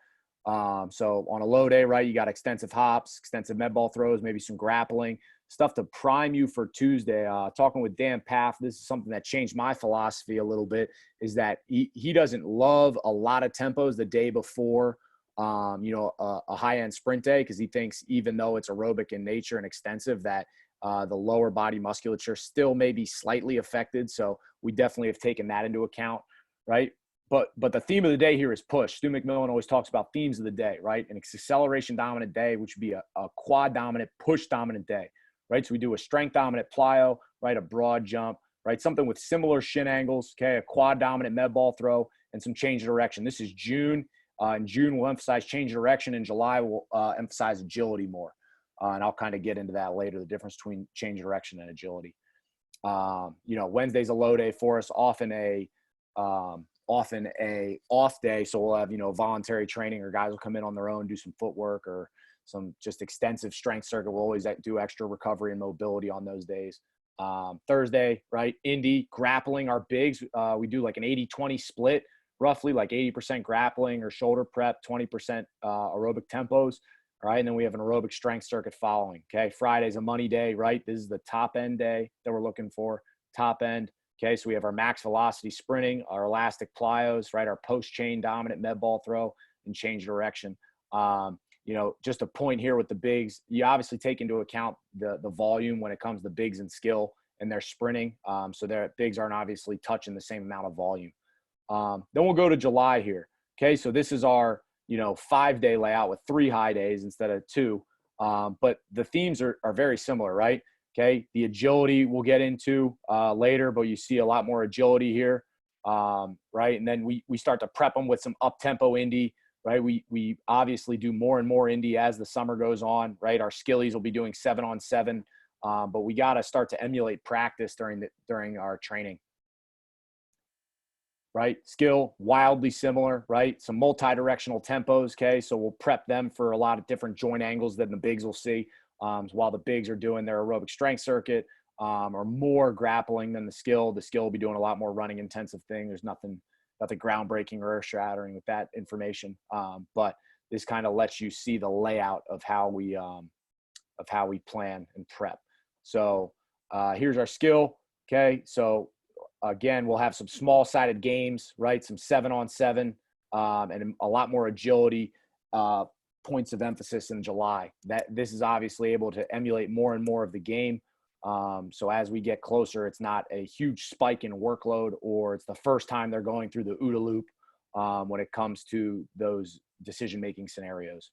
So on a low day, right, you got extensive hops, extensive med ball throws, maybe some grappling, stuff to prime you for Tuesday. Talking with Dan Paff, this is something that changed my philosophy a little bit, is that he doesn't love a lot of tempos the day before, a high-end sprint day, because he thinks even though it's aerobic in nature and extensive, that the lower body musculature still may be slightly affected. So we definitely have taken that into account, right? But the theme of the day here is push. Stu McMillan always talks about themes of the day, right? An acceleration dominant day, which would be a quad dominant, push dominant day, right? So we do a strength dominant plyo, right? A broad jump, right? Something with similar shin angles, okay? A quad dominant med ball throw and some change of direction. This is June. In June, we'll emphasize change of direction. In July, we'll emphasize agility more. And I'll kind of get into that later, the difference between change of direction and agility. Wednesday's a low day for us, often a off day. So we'll have, voluntary training, or guys will come in on their own, do some footwork or some just extensive strength circuit. We'll always do extra recovery and mobility on those days. Thursday, right? Indy grappling, our bigs. We do like an 80-20 split, roughly like 80% grappling or shoulder prep, 20% aerobic tempos. All right. And then we have an aerobic strength circuit following. Okay. Friday's a money day, right? This is the top end day that we're looking for. Top end. Okay. So we have our max velocity sprinting, our elastic plyos, right? Our post chain dominant med ball throw and change direction. Just a point here with the bigs, you obviously take into account the volume when it comes to bigs and skill and their sprinting. So their bigs aren't obviously touching the same amount of volume. Then we'll go to July here. Okay. So this is our, 5-day layout with 3 high days instead of 2. But the themes are very similar, right? Okay. The agility we'll get into later, but you see a lot more agility here. right? And then we start to prep them with some up-tempo indie, right? We obviously do more and more indie as the summer goes on, right? Our skillies will be doing 7-on-7, but we got to start to emulate practice during our training, right? Skill, wildly similar, right? Some multi-directional tempos, okay? So we'll prep them for a lot of different joint angles than the bigs will see. While the bigs are doing their aerobic strength circuit, or more grappling than the skill will be doing a lot more running intensive thing. There's nothing groundbreaking or earth shattering with that information. But this kind of lets you see the layout of how we plan and prep. So here's our skill. Okay. So again, we'll have some small sided games, right? Some 7-on-7, and a lot more agility, points of emphasis in July. That this is obviously able to emulate more and more of the game. So as we get closer, it's not a huge spike in workload, or it's the first time they're going through the OODA loop when it comes to those decision-making scenarios.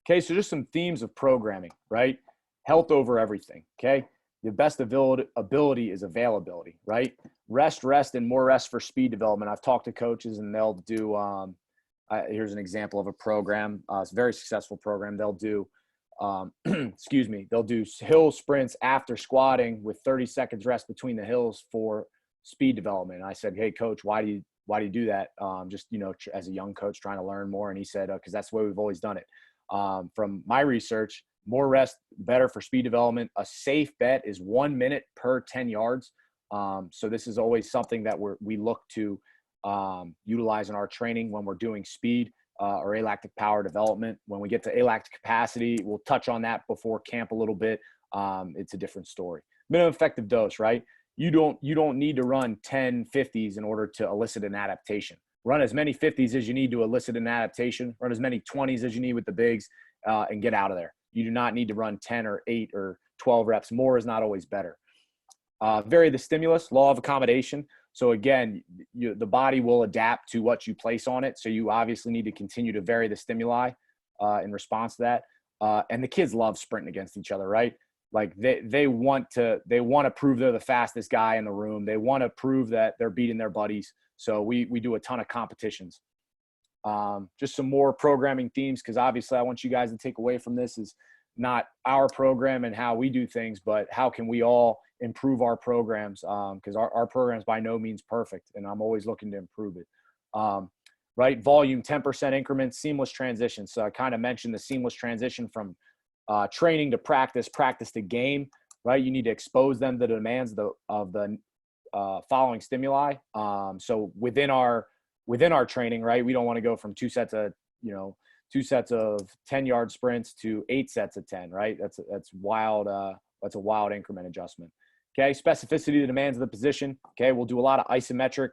Okay, so just some themes of programming, right? Health over everything, okay? The best ability is availability, right? Rest, and more rest for speed development. I've talked to coaches and they'll do, here's an example of a program. It's a very successful program. They'll do, they'll do hill sprints after squatting with 30 seconds rest between the hills for speed development. And I said, hey, coach, why do you do that? Just, as a young coach trying to learn more. And he said, because that's the way we've always done it. From my research, more rest, better for speed development. A safe bet is 1 minute per 10 yards. So this is always something that we look to utilize in our training when we're doing speed or alactic power development. When we get to alactic capacity, we'll touch on that before camp a little bit. It's a different story. Minimum effective dose, right? You don't need to run 10 50s in order to elicit an adaptation. Run as many 50s as you need to elicit an adaptation. Run as many 20s as you need with the bigs, and get out of there. You do not need to run 10 or 8 or 12 reps. More is not always better. Vary the stimulus, law of accommodation. So again, the body will adapt to what you place on it. So you obviously need to continue to vary the stimuli in response to that. And the kids love sprinting against each other, right? Like they want to prove they're the fastest guy in the room. They want to prove that they're beating their buddies. So we do a ton of competitions. Just some more programming themes, because obviously I want you guys to take away from this is not our program and how we do things, but how can we all improve our programs, because our program's by no means perfect, and I'm always looking to improve it. Right? Volume, 10% increments, seamless transition. So I kind of mentioned the seamless transition from training to practice to game, right? You need to expose them to the demands of the following stimuli. So within our training, right, we don't want to go from two sets of 10-yard sprints to 8 sets of 10, right? That's wild. That's a wild increment adjustment. Okay, specificity to demands of the position. Okay, we'll do a lot of isometric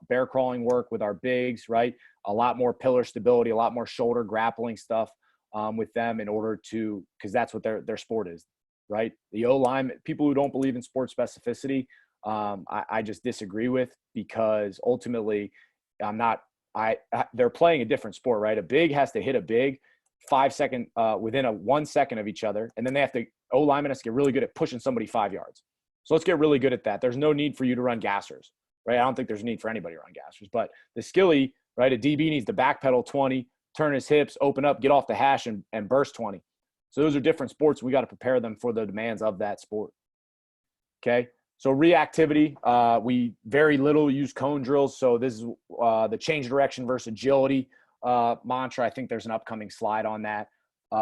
bear crawling work with our bigs, right? A lot more pillar stability, a lot more shoulder grappling stuff with them in order to, because that's what their sport is, right? The O-line, people who don't believe in sport specificity, I just disagree with, because ultimately they're playing a different sport, right? A big has to hit a big 5 second within 1 second of each other, and then they have to O-lineman has to get really good at pushing somebody 5 yards. So let's get really good at that. There's no need for you to run gassers, right? I don't think there's a need for anybody to run gassers, but the skilly, right? A DB needs to backpedal 20, turn his hips, open up, get off the hash, and burst 20. So those are different sports. We got to prepare them for the demands of that sport. Okay. So reactivity, we very little use cone drills. So this is the change direction versus agility mantra. I think there's an upcoming slide on that.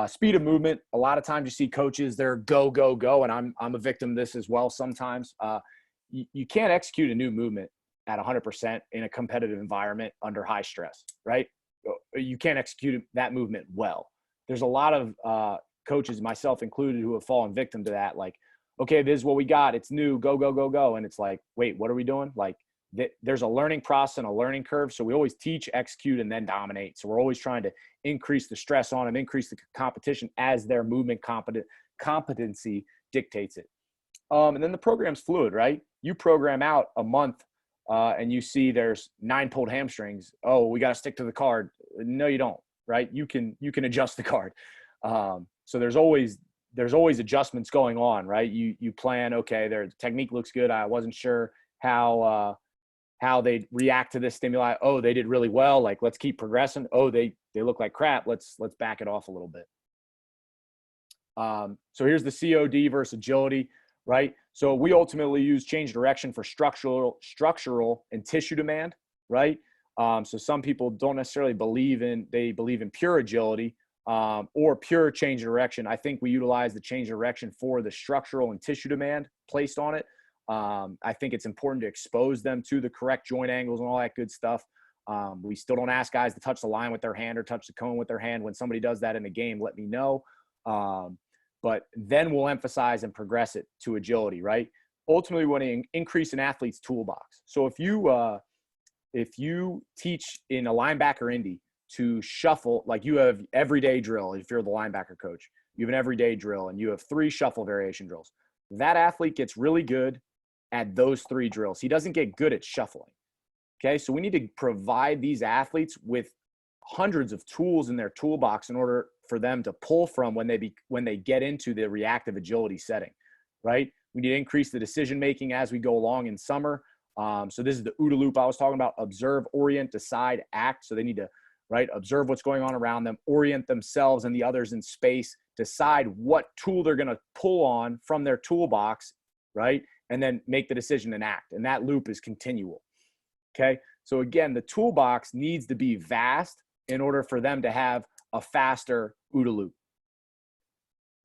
Speed of movement. A lot of times you see coaches, they're go, go, go. And I'm a victim of this as well sometimes. You can't execute a new movement at 100% in a competitive environment under high stress, right? You can't execute that movement well. There's a lot of coaches, myself included, who have fallen victim to that. Like, okay, this is what we got. It's new. Go, go, go, go. And it's like, wait, what are we doing? Like, there's a learning process and a learning curve. So we always teach, execute, and then dominate. So we're always trying to increase the stress on them, increase the competition as their movement competency dictates it. And then the program's fluid, right? You program out a month and you see there's 9 pulled hamstrings. Oh, we got to stick to the card. No, you don't, right? You can adjust the card. So there's always adjustments going on, right? You plan, okay, their technique looks good. I wasn't sure how how they react to this stimuli. Oh, they did really well. Like, let's keep progressing. Oh, they look like crap. Let's back it off a little bit. So here's the COD versus agility, right? So we ultimately use change direction for structural and tissue demand, right? So some people don't necessarily believe in pure agility or pure change direction. I think we utilize the change direction for the structural and tissue demand placed on it. I think it's important to expose them to the correct joint angles and all that good stuff. We still don't ask guys to touch the line with their hand or touch the cone with their hand. When somebody does that in the game, let me know. But then we'll emphasize and progress it to agility, right? Ultimately, we want to increase an athlete's toolbox. So if you teach in a linebacker indie to shuffle, like you have everyday drill, if you're the linebacker coach, you have an everyday drill and you have 3 shuffle variation drills. That athlete gets really good at those 3 drills. He doesn't get good at shuffling. Okay, so we need to provide these athletes with hundreds of tools in their toolbox in order for them to pull from when they get into the reactive agility setting, right? We need to increase the decision making as we go along in summer. So this is the OODA loop I was talking about: observe, orient, decide, act. So they need to, right, observe what's going on around them, orient themselves and the others in space, decide what tool they're going to pull on from their toolbox, right? And then make the decision and act. And that loop is continual. Okay. So again, the toolbox needs to be vast in order for them to have a faster OODA loop.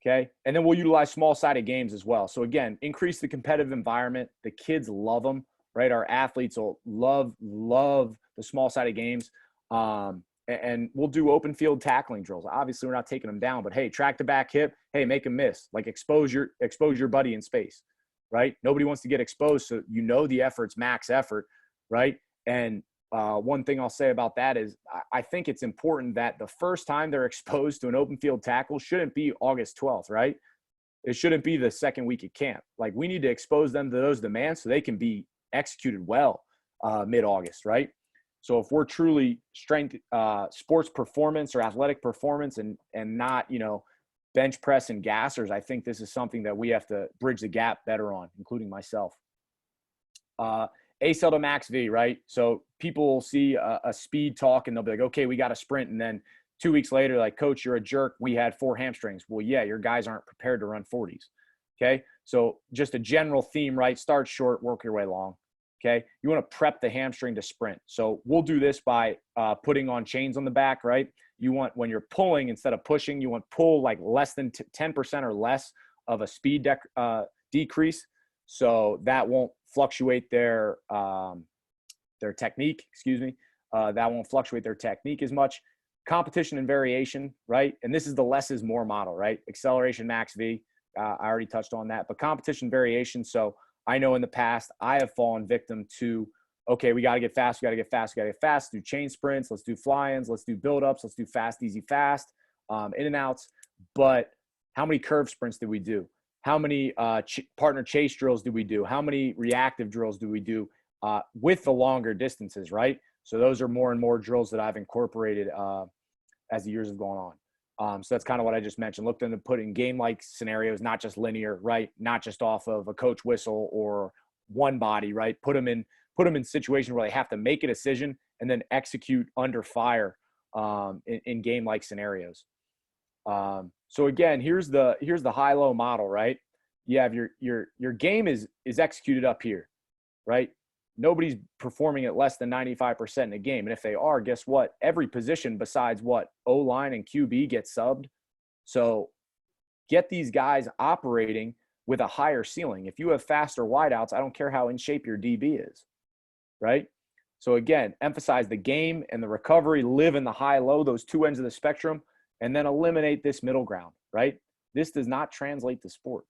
Okay. And then we'll utilize small sided games as well. So again, increase the competitive environment. The kids love them, right? Our athletes will love the small sided games. And we'll do open field tackling drills. Obviously we're not taking them down, but hey, track the back hip. Hey, make them miss. Like expose your buddy in space, right? Nobody wants to get exposed. So the effort's max effort, right? And one thing I'll say about that is I think it's important that the first time they're exposed to an open field tackle shouldn't be August 12th, right? It shouldn't be the second week of camp. Like, we need to expose them to those demands so they can be executed well mid-August, right? So if we're truly sports performance or athletic performance and not, bench press and gassers, I think this is something that we have to bridge the gap better on, including myself. ACL to max V, right? So people see a speed talk and they'll be like, okay, we got a sprint. And then 2 weeks later, like, coach, you're a jerk. We had 4 hamstrings. Well, yeah, your guys aren't prepared to run 40s. Okay. So just a general theme, right? Start short, work your way long. Okay. You want to prep the hamstring to sprint. So we'll do this by putting on chains on the back, right? You want, when you're pulling instead of pushing, you want pull like less than 10% or less of a speed decrease. So that won't fluctuate their technique, that won't fluctuate their technique as much. Competition and variation, right? And this is the less is more model, right? Acceleration, max V. I already touched on that, but competition variation. So I know in the past I have fallen victim to, okay, we got to get fast. Do chain sprints. Let's do fly-ins. Let's do build-ups. Let's do fast, easy, fast, in and outs. But how many curve sprints did we do? How many partner chase drills do we do? How many reactive drills do we do with the longer distances, right? So those are more and more drills that I've incorporated as the years have gone on. So that's kind of what I just mentioned. Looked into putting game-like scenarios, not just linear, right? Not just off of a coach whistle or one body, right? Put them in situations where they have to make a decision and then execute under fire in game-like scenarios. So again, here's the high-low model, right? You have your game is executed up here, right? Nobody's performing at less than 95% in a game. And if they are, guess what? Every position besides O-line and QB gets subbed. So get these guys operating with a higher ceiling. If you have faster wideouts, I don't care how in shape your DB is, right? So again, emphasize the game and the recovery, live in the high-low, those two ends of the spectrum, and then eliminate this middle ground, right? This does not translate to sport.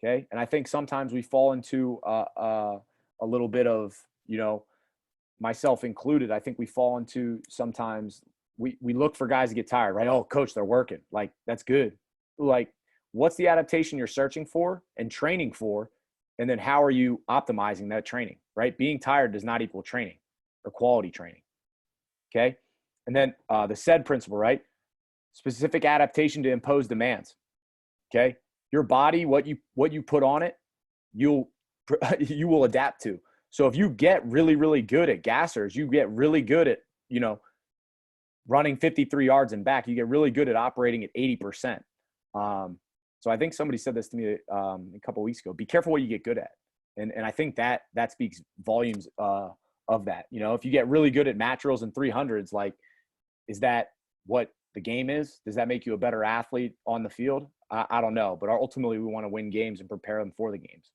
Okay. And I think sometimes we fall into a little bit of, myself included, I think we fall into sometimes we look for guys to get tired, right? Oh, coach, they're working. Like, that's good. Like, what's the adaptation you're searching for and training for? And then how are you optimizing that training, right? Being tired does not equal training or quality training. Okay. And then the SAID principle, right? Specific adaptation to impose demands. Okay. Your body, what you put on it, you'll you will adapt to. So if you get really, really good at gassers, you get really good at, running 53 yards and back, you get really good at operating at 80%. So I think somebody said this to me a couple of weeks ago. Be careful what you get good at. And I think that speaks volumes of that. If you get really good at match drills and 300s, like, is that what the game is? Does that make you a better athlete on the field? I don't know. But ultimately, we want to win games and prepare them for the games.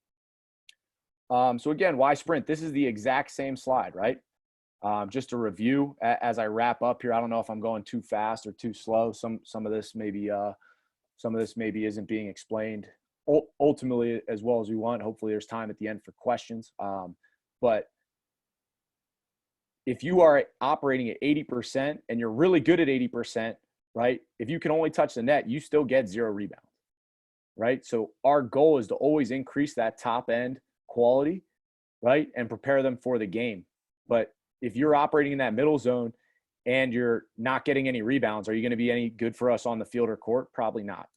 So again, why sprint? This is the exact same slide, right? Just a review as I wrap up here. I don't know if I'm going too fast or too slow. Some of this maybe isn't being explained ultimately as well as we want. Hopefully there's time at the end for questions. But if you are operating at 80% and you're really good at 80%, right? If you can only touch the net, you still get 0 rebounds, right? So our goal is to always increase that top end quality, right? And prepare them for the game. But if you're operating in that middle zone and you're not getting any rebounds, are you going to be any good for us on the field or court? Probably not.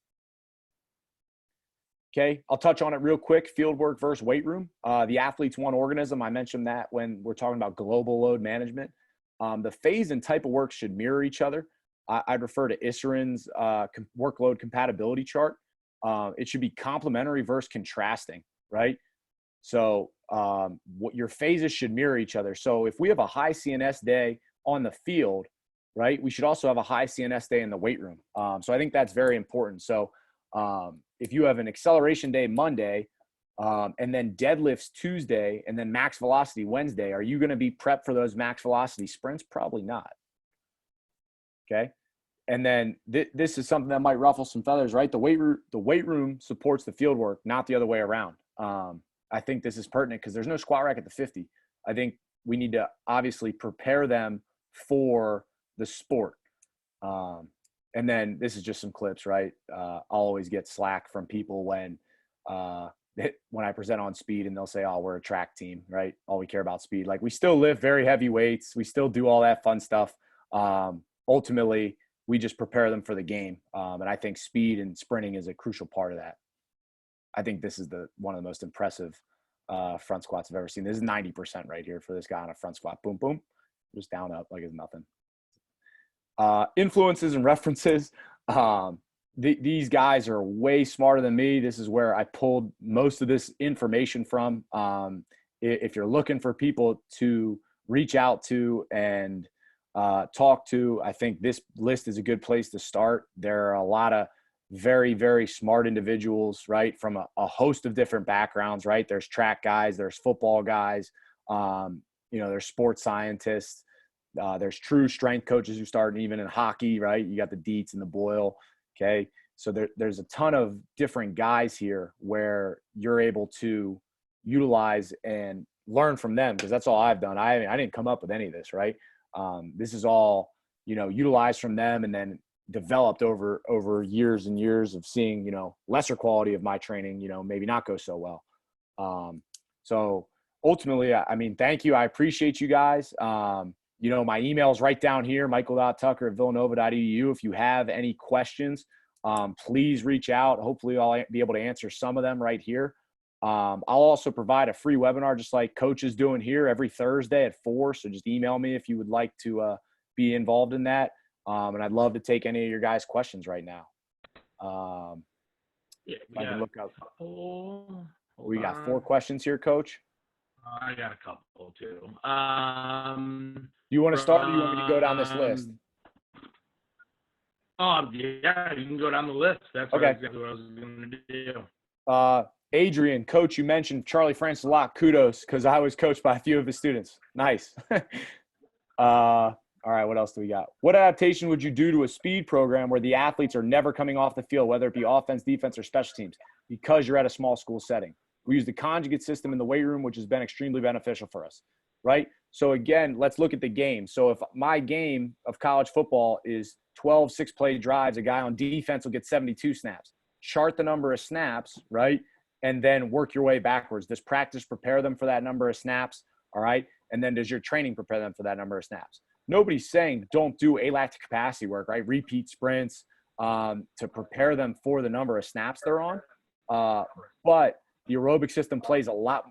Okay, I'll touch on it real quick. Field work versus weight room. The athlete's one organism. I mentioned that when we're talking about global load management. The phase and type of work should mirror each other. I'd refer to Isseren's workload compatibility chart. It should be complementary versus contrasting, right? So what your phases should mirror each other. So if we have a high CNS day on the field, right, we should also have a high CNS day in the weight room. So I think that's very important. So if you have an acceleration day Monday and then deadlifts Tuesday and then max velocity Wednesday, are you going to be prepped for those max velocity sprints? Probably not. Okay. And then this is something that might ruffle some feathers, right? The weight room supports the field work, not the other way around. I think this is pertinent because there's no squat rack at the 50. I think we need to obviously prepare them for the sport. And then this is just some clips, right? I'll always get slack from people when I present on speed and they'll say, oh, we're a track team, right? All we care about speed. Like, we still lift very heavy weights. We still do all that fun stuff. Ultimately, we just prepare them for the game. And I think speed and sprinting is a crucial part of that. I think this is one of the most impressive front squats I've ever seen. This is 90% right here for this guy on a front squat. Boom, boom. Just down, up like it's nothing. Influences and references. These guys are way smarter than me. This is where I pulled most of this information from. If you're looking for people to reach out to and talk to, I think this list is a good place to start. There are a lot of very, very smart individuals, right, from a host of different backgrounds, right? There's track guys, there's football guys, there's sports scientists, there's true strength coaches who start even in hockey, right? You got the Dietz and the Boyle, okay? So there's a ton of different guys here where you're able to utilize and learn from them, because that's all I've done. I didn't come up with any of this, right? This is all, utilized from them and then developed over years and years of seeing, lesser quality of my training, maybe not go so well. So ultimately, thank you. I appreciate you guys. My email's right down here, michael.tucker@villanova.edu. If you have any questions, please reach out. Hopefully I'll be able to answer some of them right here. I'll also provide a free webinar, just like Coach is doing here, every Thursday at 4. So just email me if you would like to be involved in that. And I'd love to take any of your guys' questions right now. I can look up. We got 4 questions here, Coach. I got a couple too. Do you want to start, or do you want me to go down this list? Yeah, you can go down the list. That's okay. Exactly what I was going to do. Adrian, Coach, you mentioned Charlie Francis a lot. Kudos, because I was coached by a few of his students. Nice. All right, what else do we got? What adaptation would you do to a speed program where the athletes are never coming off the field, whether it be offense, defense, or special teams, because you're at a small school setting? We use the conjugate system in the weight room, which has been extremely beneficial for us, right? So again, let's look at the game. So if my game of college football is 12 6-play drives, a guy on defense will get 72 snaps. Chart the number of snaps, right? And then work your way backwards. Does practice prepare them for that number of snaps, all right? And then does your training prepare them for that number of snaps? Nobody's saying don't do alactic capacity work, right? Repeat sprints to prepare them for the number of snaps they're on. But the aerobic system plays a lot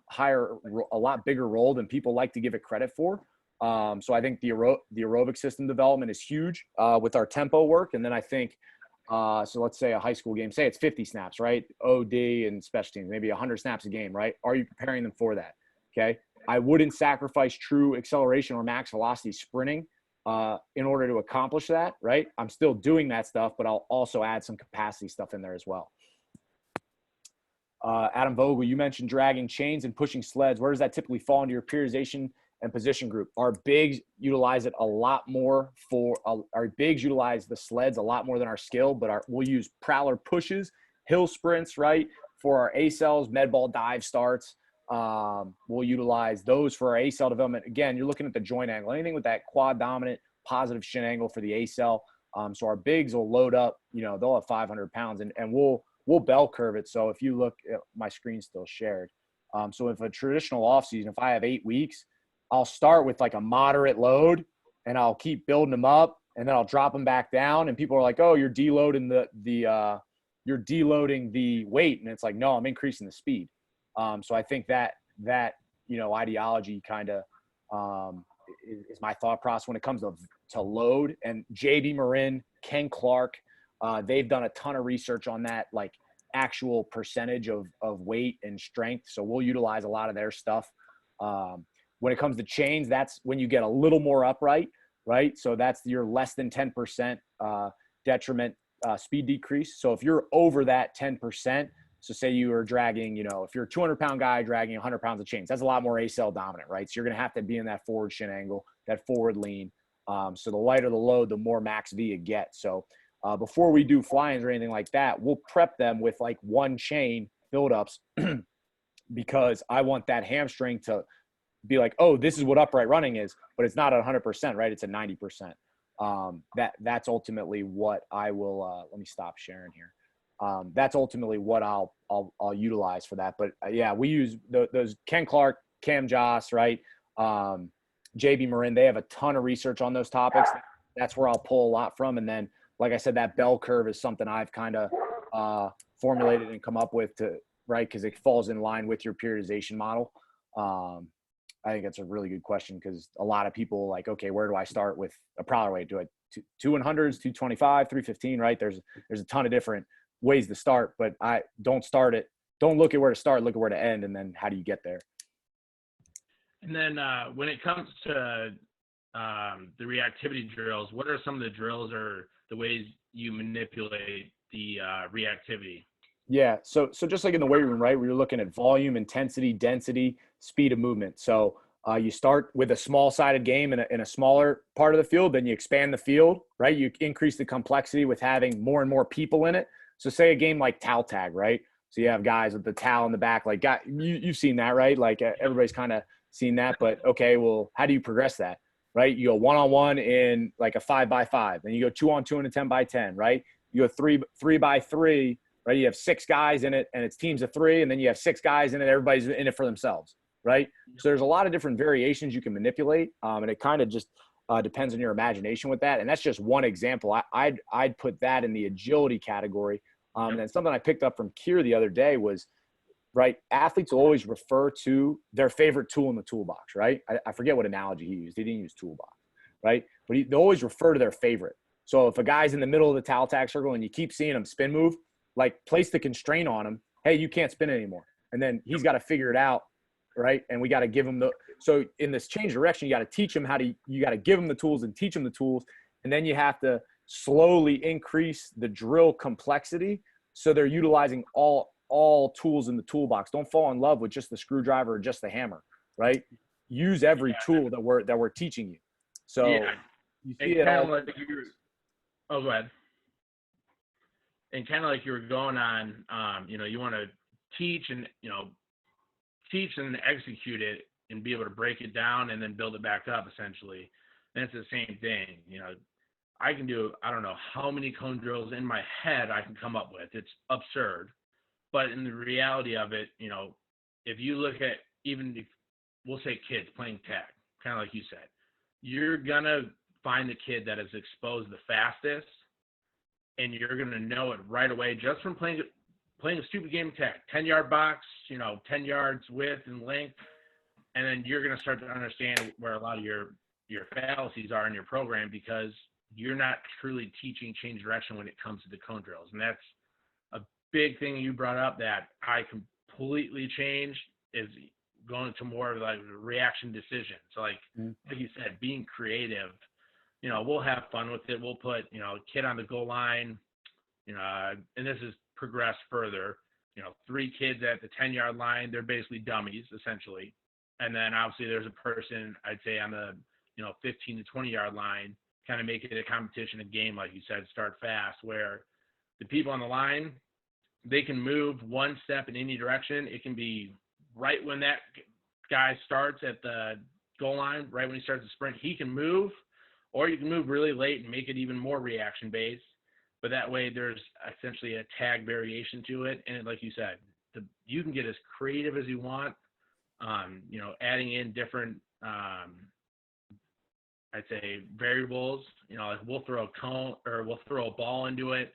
bigger role than people like to give it credit for. So I think the aerobic system development is huge with our tempo work. And then I think, so let's say a high school game, say it's 50 snaps, right? OD and special teams, maybe 100 snaps a game, right? Are you preparing them for that? Okay. I wouldn't sacrifice true acceleration or max velocity sprinting in order to accomplish that, right? I'm still doing that stuff, but I'll also add some capacity stuff in there as well. Adam Vogel, you mentioned dragging chains and pushing sleds. Where does that typically fall into your periodization and position group? Our bigs utilize it a lot more our bigs utilize the sleds a lot more than our skill, but we'll use prowler pushes, hill sprints, right? For our A-cells, med ball dive starts. We'll utilize those for our A-cell development. Again, you're looking at the joint angle, anything with that quad dominant positive shin angle for the A-cell. So our bigs will load up, they'll have 500 pounds and we'll bell curve it. So if you look at my screen's still shared. So if a traditional off season, if I have 8 weeks, I'll start with like a moderate load and I'll keep building them up and then I'll drop them back down. And people are like, oh, you're deloading you're deloading the weight. And it's like, no, I'm increasing the speed. So I think that ideology kind of is my thought process when it comes to load. And JB Marin, Ken Clark, they've done a ton of research on that, like actual percentage of weight and strength. So we'll utilize a lot of their stuff. When it comes to chains, that's when you get a little more upright, right? So that's your less than 10% detriment speed decrease. So if you're over that 10%, so say you are dragging, if you're a 200-pound guy dragging 100 pounds of chains, that's a lot more A-cell dominant, right? So you're going to have to be in that forward shin angle, that forward lean. So the lighter the load, the more max V you get. So before we do fly-ins or anything like that, we'll prep them with like one chain buildups because I want that hamstring to be like, oh, this is what upright running is, but it's not at 100%, right? It's at 90%. That's ultimately what I will, let me stop sharing here. That's ultimately what I'll utilize for that. But yeah, we use those Ken Clark, Cam Joss, right? JB Marin, they have a ton of research on those topics. That's where I'll pull a lot from. And then, like I said, that bell curve is something I've kind of formulated and come up with right? Because it falls in line with your periodization model. I think that's a really good question because a lot of people like, okay, where do I start with a prowler weight? Do I 200s, 225, 315, right? There's a ton of different ways to start, but I don't start it. Don't look at where to start, look at where to end. And then how do you get there? And then when it comes to the reactivity drills, what are some of the drills or the ways you manipulate the reactivity? Yeah. So just like in the weight room, right? We're looking at volume, intensity, density, speed of movement. So you start with a small sided game in a smaller part of the field, then you expand the field, right? You increase the complexity with having more and more people in it. So say a game like towel tag, right? So you have guys with the towel in the back, like you've seen that, right? Like everybody's kind of seen that, but okay, well, how do you progress that, right? You go 1-on-1 in like a 5x5, then you go 2-on-2 in a 10x10, right? You go 3x3, right? You have 6 guys in it and it's teams of 3, and then you have 6 guys in it. Everybody's in it for themselves, right? So there's a lot of different variations you can manipulate. And it kind of just depends on your imagination with that. And that's just one example. I'd put that in the agility category. And then something I picked up from Kier the other day was, right, athletes will always refer to their favorite tool in the toolbox, right? I forget what analogy he used. He didn't use toolbox, right? But they always refer to their favorite. So if a guy's in the middle of the towel tag circle and you keep seeing him spin move, like place the constraint on him. Hey, you can't spin anymore. And then he's got to figure it out, right? And we got to give him so in this change direction, you got to teach him you got to give him the tools and teach him the tools. And then you have to slowly increase the drill complexity so they're utilizing all tools in the toolbox. Don't fall in love with just the screwdriver or just the hammer, right? Use every tool that we're teaching you. So you see it all. Like oh, go ahead. And kind of like you were going on, you want to teach and execute it and be able to break it down and then build it back up essentially. And it's the same thing. I can do, I don't know how many cone drills in my head I can come up with. It's absurd. But in the reality of it, if you look at we'll say kids playing tag, kind of like you said, you're going to find the kid that is exposed the fastest, and you're going to know it right away just from playing a stupid game of tag, 10-yard box, 10 yards width and length, and then you're going to start to understand where a lot of your fallacies are in your program because you're not truly teaching change direction when it comes to the cone drills. And that's a big thing you brought up that I completely changed is going to more of like reaction decision. So like you said, being creative, we'll have fun with it. We'll put, a kid on the goal line, and this has progressed further, 3 kids at the 10-yard line, they're basically dummies essentially. And then obviously there's a person, I'd say on the, 15 to 20-yard line, kind of make it a competition, a game, like you said, start fast, where the people on the line, they can move one step in any direction. It can be right when that guy starts at the goal line, right when he starts the sprint, he can move, or you can move really late and make it even more reaction based. But that way there's essentially a tag variation to it. And like you said, you can get as creative as you want, adding in different, I'd say variables, like we'll throw a cone or we'll throw a ball into it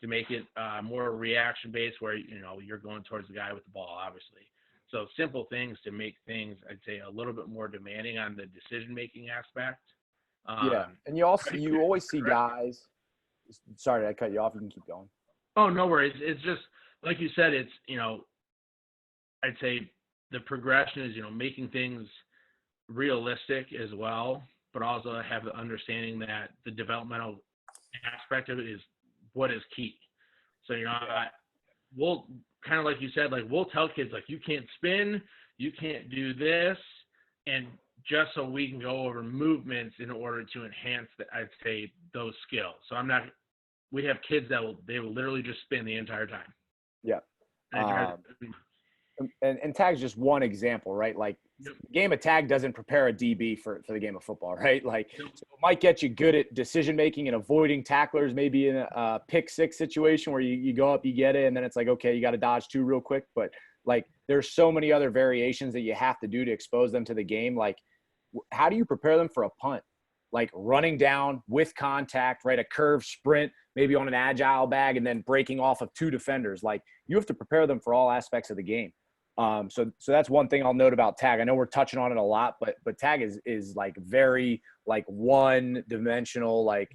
to make it more reaction based where, you're going towards the guy with the ball, obviously. So simple things to make things, I'd say, a little bit more demanding on the decision-making aspect. And you always see guys. Sorry, I cut you off. You can keep going. Oh, no worries. It's just like you said. It's I'd say the progression is making things realistic as well, but also have the understanding that the developmental aspect of it is what is key. So we'll kind of like you said, like we'll tell kids like you can't spin, you can't do this, and just so we can go over movements in order to enhance I'd say those skills. So we have kids that they will literally just spin the entire time. Yeah. And tag's just one example, right? Like the game of tag doesn't prepare a DB for the game of football, right? Like so it might get you good at decision making and avoiding tacklers, maybe in a pick 6 situation where you go up, you get it, and then it's like, okay, you got to dodge 2 real quick. But like there's so many other variations that you have to do to expose them to the game. Like how do you prepare them for a punt? Like running down with contact, right? A curve sprint, maybe on an agile bag, and then breaking off of 2 defenders. Like you have to prepare them for all aspects of the game. So that's one thing I'll note about tag. I know we're touching on it a lot, but tag is like very like one dimensional. Like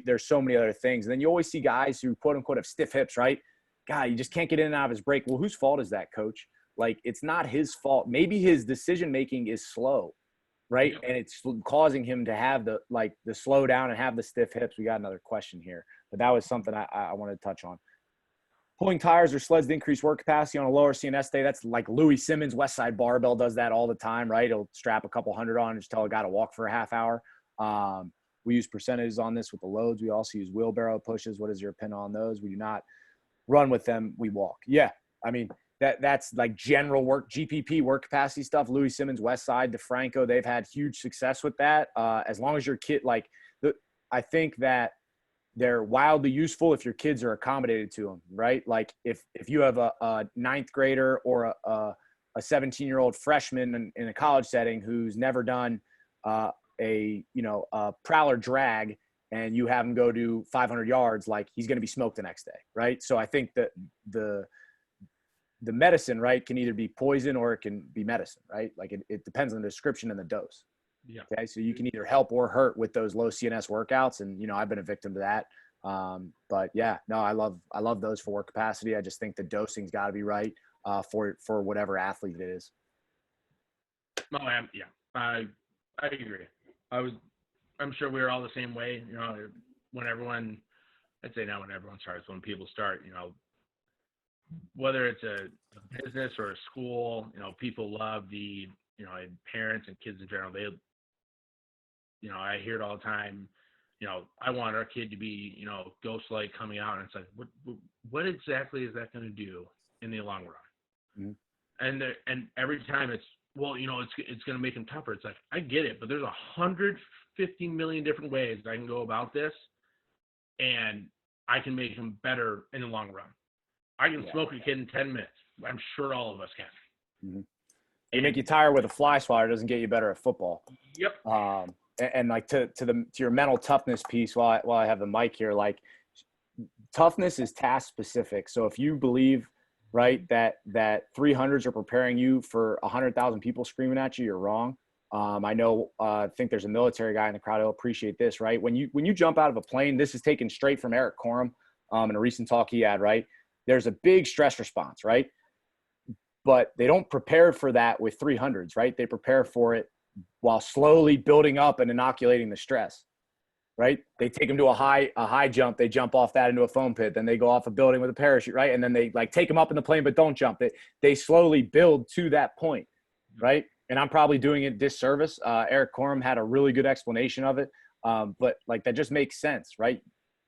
there's so many other things. And then you always see guys who quote unquote have stiff hips, right? God, you just can't get in and out of his break. Well, whose fault is that, coach? Like it's not his fault. Maybe his decision making is slow, right? And it's causing him to have the slow down and have the stiff hips. We got another question here, but that was something I wanted to touch on. Pulling tires or sleds to increase work capacity on a lower CNS day. That's like Louis Simmons, West Side Barbell does that all the time, right? He'll strap a couple hundred on and just tell a guy to walk for a half hour. We use percentages on this with the loads. We also use wheelbarrow pushes. What is your opinion on those? We do not run with them. We walk. Yeah. I mean, that's like general work, GPP work capacity stuff. Louis Simmons, West Side, DeFranco, they've had huge success with that. As long as your kid, I think that they're wildly useful if your kids are accommodated to them, right? Like if you have a 9th grader or a 17-year-old freshman in a college setting who's never done a prowler drag, and you have him go do 500 yards, like he's going to be smoked the next day, right? So I think that the medicine, right, can either be poison or it can be medicine, right? Like it depends on the description and the dose. Yeah. Okay. So you can either help or hurt with those low CNS workouts. And, I've been a victim to that. But yeah, no, I love those for work capacity. I just think the dosing's got to be right for whatever athlete it is. No, I agree. I'm sure we were all the same way, when everyone, I'd say not when everyone starts, when people start, whether it's a business or a school, people love the, parents and kids in general, I hear it all the time, I want our kid to be, ghost-like coming out. And it's like, what exactly is that going to do in the long run? Mm-hmm. And every time it's, well, it's going to make them tougher. It's like, I get it, but there's 150 million different ways I can go about this, and I can make them better in the long run. I can smoke a kid in 10 minutes. I'm sure all of us can. Mm-hmm. They make you tired with a fly swatter, doesn't get you better at football. Yep. And like to your mental toughness piece, while I have the mic here, like toughness is task specific. So if you believe, right, that 300s are preparing you for 100,000 people screaming at you, you're wrong. I think there's a military guy in the crowd who'll appreciate this, right? When you jump out of a plane, this is taken straight from Eric Corum in a recent talk he had, right? There's a big stress response, right? But they don't prepare for that with 300s, right? They prepare for it while slowly building up and inoculating the stress, right? They take them to a high jump. They jump off that into a foam pit. Then they go off a building with a parachute, right? And then they like take them up in the plane, but don't jump. They slowly build to that point, right? And I'm probably doing it disservice. Eric Corum had a really good explanation of it. But like, that just makes sense, right?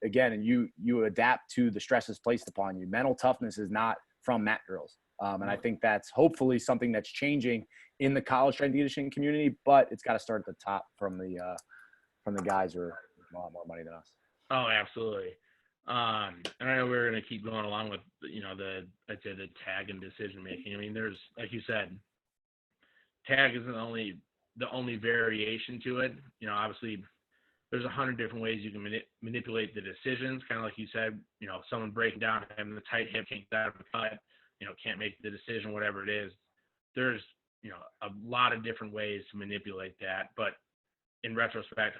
Again, and you adapt to the stresses placed upon you. Mental toughness is not from mat drills. And I think that's hopefully something that's changing in the college strength and conditioning community, but it's got to start at the top from the guys who are a lot more money than us. Oh, absolutely. And I know we're going to keep going along with, I'd say the tag and decision making. I mean, there's, like you said, tag isn't the only variation to it. Obviously there's 100 different ways you can manipulate the decisions. Kind of like you said, someone breaking down, having the tight hip, can't get out of the cut, can't make the decision, whatever it is. There's, a lot of different ways to manipulate that. But in retrospect,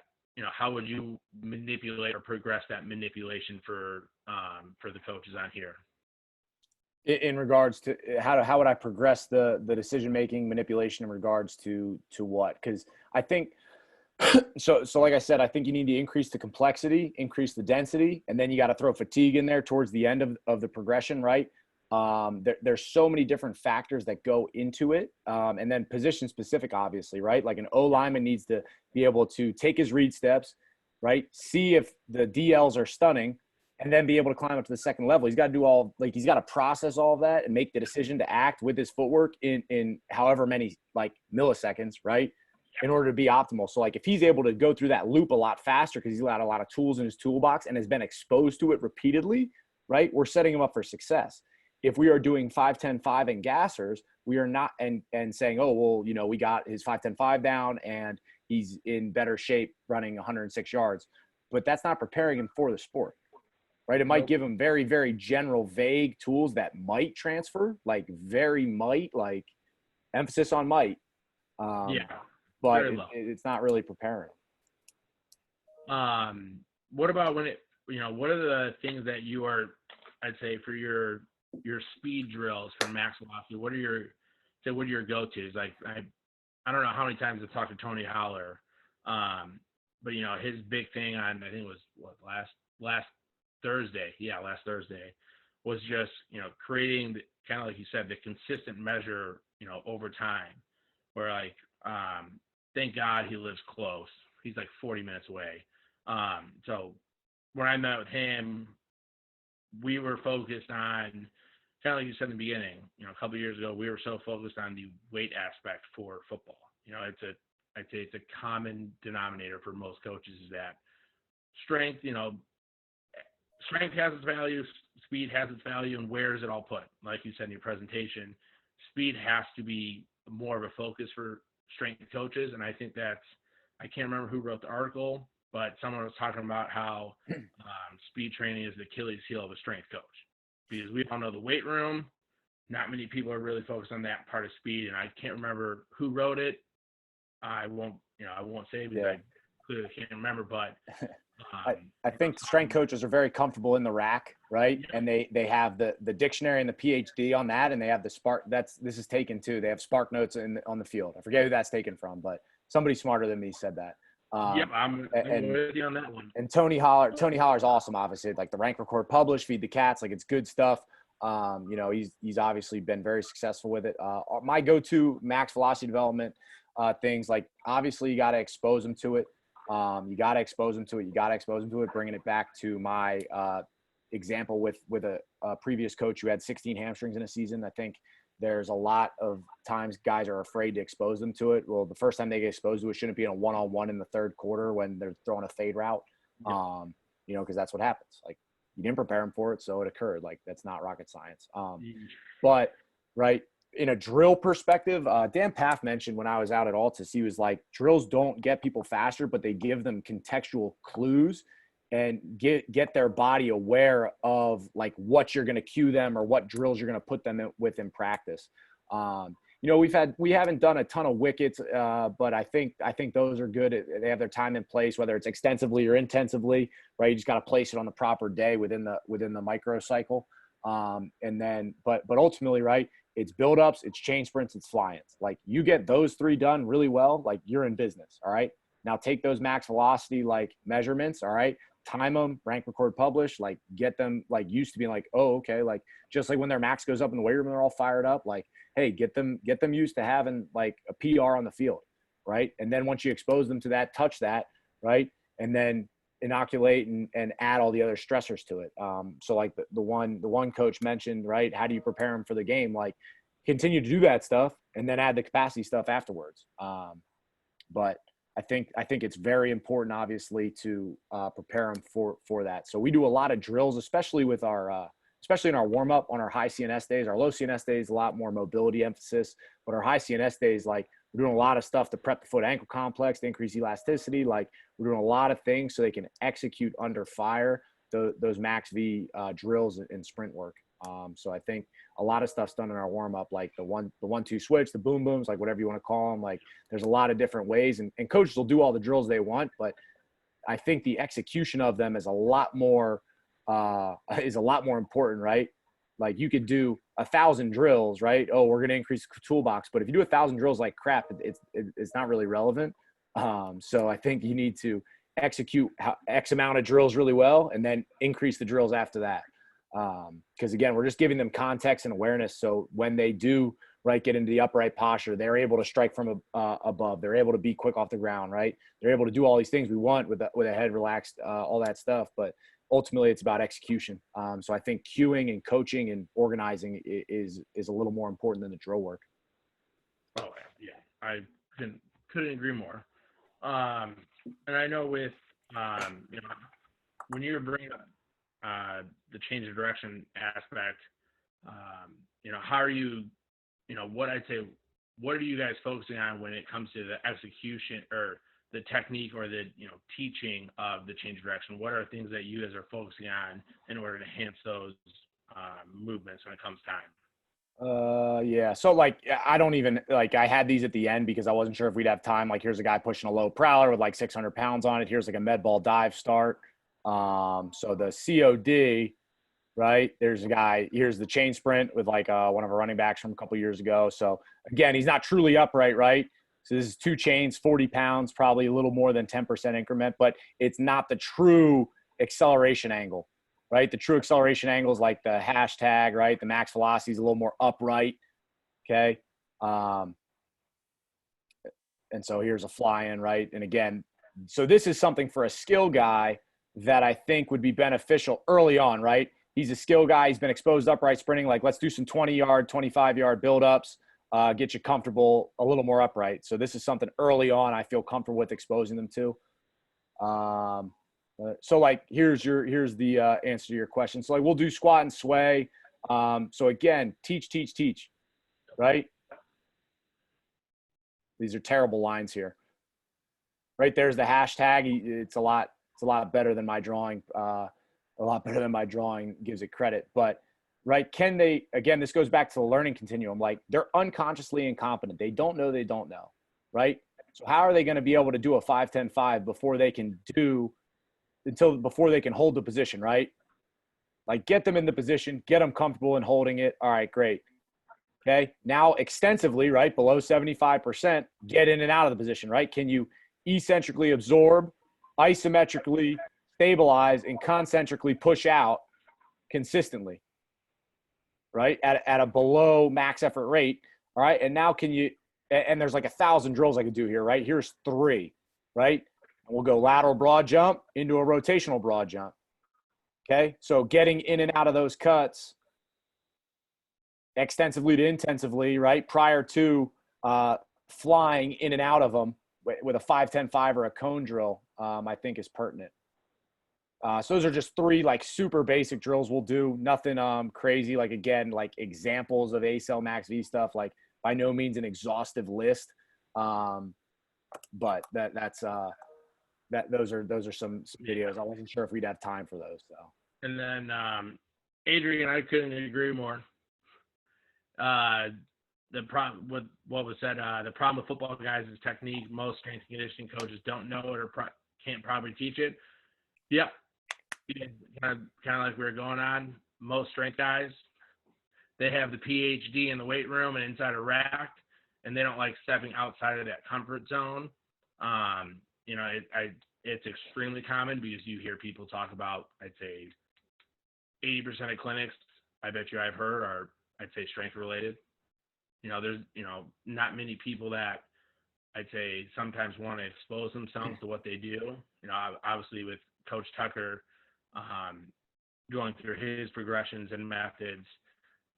how would you manipulate or progress that manipulation for the coaches on here? In regards to how would I progress the decision-making manipulation in regards to what? Because I think, so like I said, I think you need to increase the complexity, increase the density, and then you got to throw fatigue in there towards the end of the progression, right? There's so many different factors that go into it. And then position specific, obviously, right? Like an O lineman needs to be able to take his read steps, right? See if the DLs are stunning, and then be able to climb up to the second level. He's got to he's got to process all of that and make the decision to act with his footwork in however many like milliseconds, right? In order to be optimal. So like if he's able to go through that loop a lot faster because he's got a lot of tools in his toolbox and has been exposed to it repeatedly, right? We're setting him up for success. If we are doing 5-10-5 and gassers, we are not and saying, oh, well, we got his 5-10-5 down and he's in better shape running 106 yards. But that's not preparing him for the sport, right? It might give him very, very general, vague tools that might transfer, like very might, like emphasis on might. But it's not really preparing. What about when what are the things that you are, I'd say, for your speed drills for max velocity? What are your go-tos? Like I don't know how many times I've talked to Tony Holler, but his big thing on, I think it was last Thursday. Yeah, last Thursday was just creating kind of like you said, the consistent measure over time. Where like thank God he lives close. He's like 40 minutes away. So when I met with him, we were focused on, kind of like you said in the beginning, a couple of years ago, we were so focused on the weight aspect for football. I'd say it's a common denominator for most coaches is that strength, strength has its value, speed has its value, and where is it all put? Like you said in your presentation, speed has to be more of a focus for strength coaches. And I think I can't remember who wrote the article, but someone was talking about how speed training is the Achilles heel of a strength coach. Because we all know the weight room, not many people are really focused on that part of speed. And I can't remember who wrote it. I won't say because I clearly can't remember, but I think strength coaches are very comfortable in the rack, right? Yeah. And they have the dictionary and the PhD on that, and they have the Spark. This is taken too. They have Spark notes on the field. I forget who that's taken from, but somebody smarter than me said that. I'm with you on that one. And Tony Holler's awesome, obviously. Like the rank, record, publish, feed the cats. Like it's good stuff. He's obviously been very successful with it. My go-to max velocity development things, like obviously you got to expose them to it. You got to expose them to it. Bringing it back to my example with a previous coach who had 16 hamstrings in a season. I think there's a lot of times guys are afraid to expose them to it. Well, the first time they get exposed to it shouldn't be in a one-on-one in the third quarter when they're throwing a fade route, because that's what happens. Like you didn't prepare them for it, so it occurred. Like that's not rocket science. But right, in a drill perspective, Dan Paff mentioned when I was out at Altus, he was like, drills don't get people faster, but they give them contextual clues and get their body aware of like what you're going to cue them or what drills you're going to put them with in practice. You know, we haven't done a ton of wickets, but I think those are good. They have their time in place, whether it's extensively or intensively, right? You just got to place it on the proper day within the microcycle. And then, but ultimately, right, it's build-ups, it's chain sprints, it's fly-ins. Like you get those 3 done really well, like you're in business. All right. Now take those max velocity, like measurements. All right. Time them, rank, record, publish, like get them like used to being like, oh, okay. Like just like when their max goes up in the weight room, they're all fired up. Like, hey, get them used to having like a PR on the field. Right. And then once you expose them to that, touch that, right. And then inoculate and add all the other stressors to it. So like the one coach mentioned, right. How do you prepare them for the game? Like continue to do that stuff and then add the capacity stuff afterwards. But I think it's very important, obviously, to prepare them for that. So we do a lot of drills, especially with especially in our warm up on our high CNS days. Our low CNS days, a lot more mobility emphasis, but our high CNS days, like we're doing a lot of stuff to prep the foot ankle complex, to increase elasticity. Like we're doing a lot of things so they can execute under fire those max V drills and sprint work. So I think a lot of stuff's done in our warm up, like the 1-2 switch, the boom booms, like whatever you want to call them. Like there's a lot of different ways, and coaches will do all the drills they want, but I think the execution of them is a lot more important, right? Like you could do 1,000 drills, right? Oh, we're going to increase the toolbox, but if you do 1,000 drills like crap, it's not really relevant. So I think you need to execute X amount of drills really well, and then increase the drills after that. Because again, we're just giving them context and awareness. So when they do, right, get into the upright posture, they're able to strike from above. They're able to be quick off the ground, right? They're able to do all these things we want with a head relaxed, all that stuff. But ultimately, it's about execution. So I think cueing and coaching and organizing is a little more important than the drill work. Oh yeah, I couldn't agree more. And I know with you know, when you're bringing up the change of direction aspect, you know, how are you, you know, what I'd say, what are you guys focusing on when it comes to the execution or the technique or the, you know, teaching of the change of direction? What are things that you guys are focusing on in order to enhance those movements when it comes time? Yeah. So like, I don't even like, I had these at the end because I wasn't sure if we'd have time. Like here's a guy pushing a low prowler with like 600 pounds on it. Here's like a med ball dive start. So the COD, right? There's a guy, here's the chain sprint with like one of our running backs from a couple years ago. So again, he's not truly upright, right? So this is 2 chains, 40 pounds, probably a little more than 10% increment, but it's not the true acceleration angle, right? The true acceleration angle is like the hashtag, right? The max velocity is a little more upright. Okay. And so here's a fly in, right? And again, so this is something for a skill guy that I think would be beneficial early on, right? He's a skill guy. He's been exposed to upright sprinting. Like, let's do some 20-yard, 25-yard buildups, get you comfortable, a little more upright. So this is something early on I feel comfortable with exposing them to. So like, here's the answer to your question. So like, we'll do squat and sway. So again, teach, right? These are terrible lines here. Right there's the hashtag. It's a lot better than my drawing. A lot better than my drawing gives it credit. But right, can they, again, this goes back to the learning continuum. Like they're unconsciously incompetent. They don't know, right? So how are they going to be able to do a 5-10-5 before they can hold the position, right? Like get them in the position, get them comfortable in holding it. All right, great. Okay. Now extensively, right, below 75%, get in and out of the position, right? Can you eccentrically absorb, isometrically stabilize, and concentrically push out consistently, right? At a below max effort rate. All right. And now can you, and there's like 1,000 drills I could do here, right? Here's 3, right? And we'll go lateral broad jump into a rotational broad jump. Okay. So getting in and out of those cuts extensively to intensively, right? Prior to flying in and out of them with a 5-10-5 or a cone drill, I think is pertinent. So those are just 3 like super basic drills we'll do. Nothing crazy. Like again, like examples of ACell Max V stuff. Like by no means an exhaustive list, but that's those are some videos. I wasn't sure if we'd have time for those though. And then Adrian, I couldn't agree more. The problem with what was said, the problem with football guys is technique. Most strength and conditioning coaches don't know it or can't probably teach it. Yep. Kind of like we were going on. Most strength guys, they have the PhD in the weight room and inside a rack, and they don't like stepping outside of that comfort zone. You know, it's extremely common because you hear people talk about, I'd say 80% of clinics, I bet you I've heard, are, I'd say, strength related. You know, there's, you know, not many people that I'd say sometimes want to expose themselves to what they do. You know, obviously with Coach Tucker going through his progressions and methods,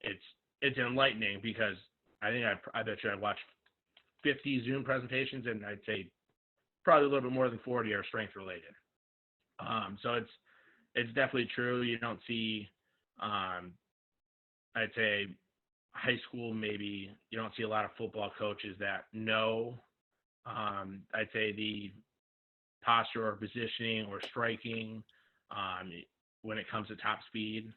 it's enlightening because I think I bet you I've watched 50 Zoom presentations, and I'd say probably a little bit more than 40 are strength related. So it's definitely true. You don't see, I'd say high school, maybe you don't see a lot of football coaches that know, I'd say the posture or positioning or striking when it comes to top speed.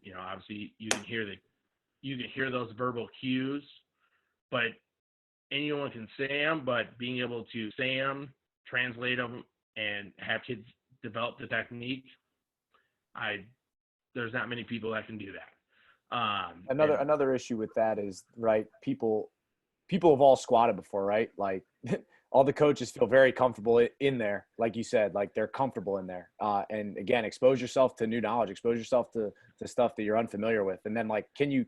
You know, obviously you can hear those verbal cues, but anyone can say them, but being able to say them, translate them, and have kids develop the technique, there's not many people that can do that. Another issue with that is, right, people have all squatted before, right? Like all the coaches feel very comfortable in there. Like you said, like they're comfortable in there. And again, expose yourself to new knowledge, expose yourself to stuff that you're unfamiliar with. And then like, can you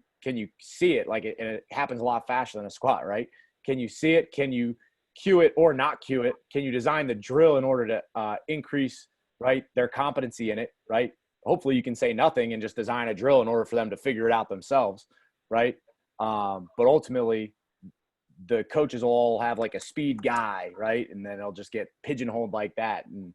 see it? Like and it happens a lot faster than a squat, right? Can you see it? Can you cue it or not cue it? Can you design the drill in order to increase, right, their competency in it, right? Hopefully you can say nothing and just design a drill in order for them to figure it out themselves, right? But ultimately, the coaches will all have like a speed guy, right? And then they'll just get pigeonholed like that. And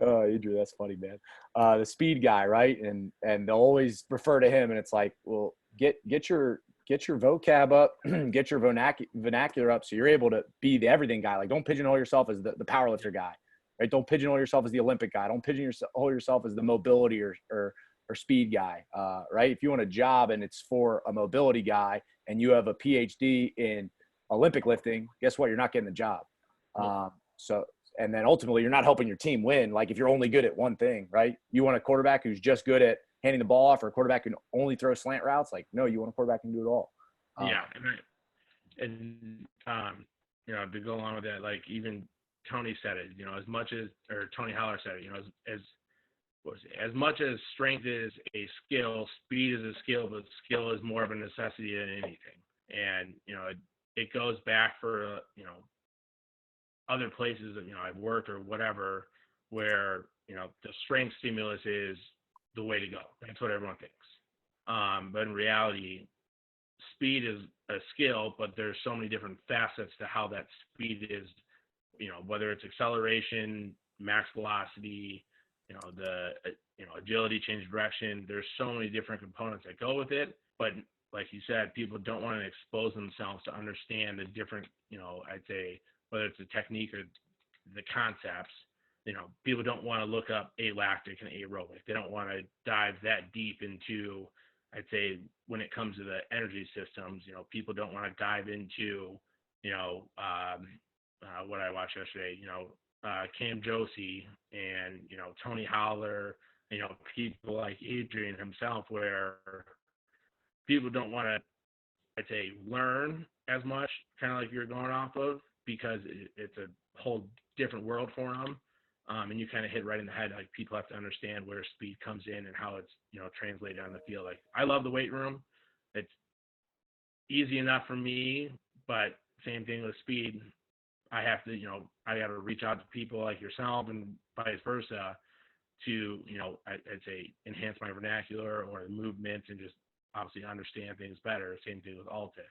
oh, Adrian, that's funny, man. The speed guy, right? And they'll always refer to him, and it's like, well, get your vocab up, get your vernacular up, so you're able to be the everything guy. Like, don't pigeonhole yourself as the powerlifter guy, right? Don't pigeonhole yourself as the Olympic guy. Don't pigeonhole yourself as the mobility or speed guy, right? If you want a job and it's for a mobility guy and you have a PhD in Olympic lifting, guess what? You're not getting the job. And then ultimately you're not helping your team win. Like if you're only good at one thing, right? You want a quarterback who's just good at handing the ball off, or a quarterback who can only throw slant routes. Like, no, you want a quarterback who can do it all. Yeah. And you know, to go along with that, like even Tony said it, you know, or Tony Holler said it, you know, as much as strength is a skill, speed is a skill, but skill is more of a necessity than anything. And, you know, it goes back for, you know, other places that, you know, I've worked or whatever, where, you know, the strength stimulus is the way to go. That's what everyone thinks. But in reality, speed is a skill, but there's so many different facets to how that speed is, you know, whether it's acceleration, max velocity, you know, agility, change of direction. There's so many different components that go with it. But like you said, people don't want to expose themselves to understand the different, you know, I'd say, whether it's the technique or the concepts. You know, people don't want to look up alactic and aerobic. They don't want to dive that deep into, I'd say, when it comes to the energy systems. You know, people don't want to dive into, you know, what I watched yesterday, you know, Cam Josie and, you know, Tony Holler, you know, people like Adrian himself, where people don't want to, I'd say, learn as much, kind of like you're going off of, because it's a whole different world for them. And you kind of hit right in the head. Like, people have to understand where speed comes in and how it's, you know, translated on the field. Like, I love the weight room. It's easy enough for me, but same thing with speed. I have to, you know, I got to reach out to people like yourself and vice versa to, you know, I'd say enhance my vernacular or movements and just obviously understand things better. Same thing with Altis.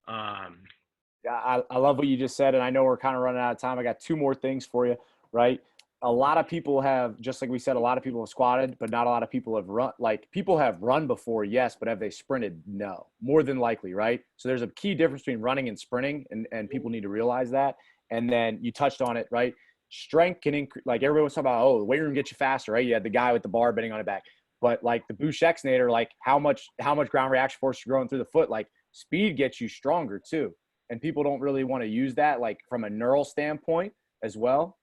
Yeah, I love what you just said, and I know we're kind of running out of time. I got two more things for you, right? A lot of people have, just like we said, a lot of people have squatted, but not a lot of people have run. Like, people have run before, yes, but have they sprinted? No, more than likely, right? So there's a key difference between running and sprinting, and people need to realize that. And then you touched on it, right? Strength can increase. Like everyone was talking about, oh, the weight room gets you faster, right? You had the guy with the bar bending on the back. But like the Bushexnator, like how much ground reaction force you're going through the foot, like speed gets you stronger too. And people don't really want to use that like from a neural standpoint as well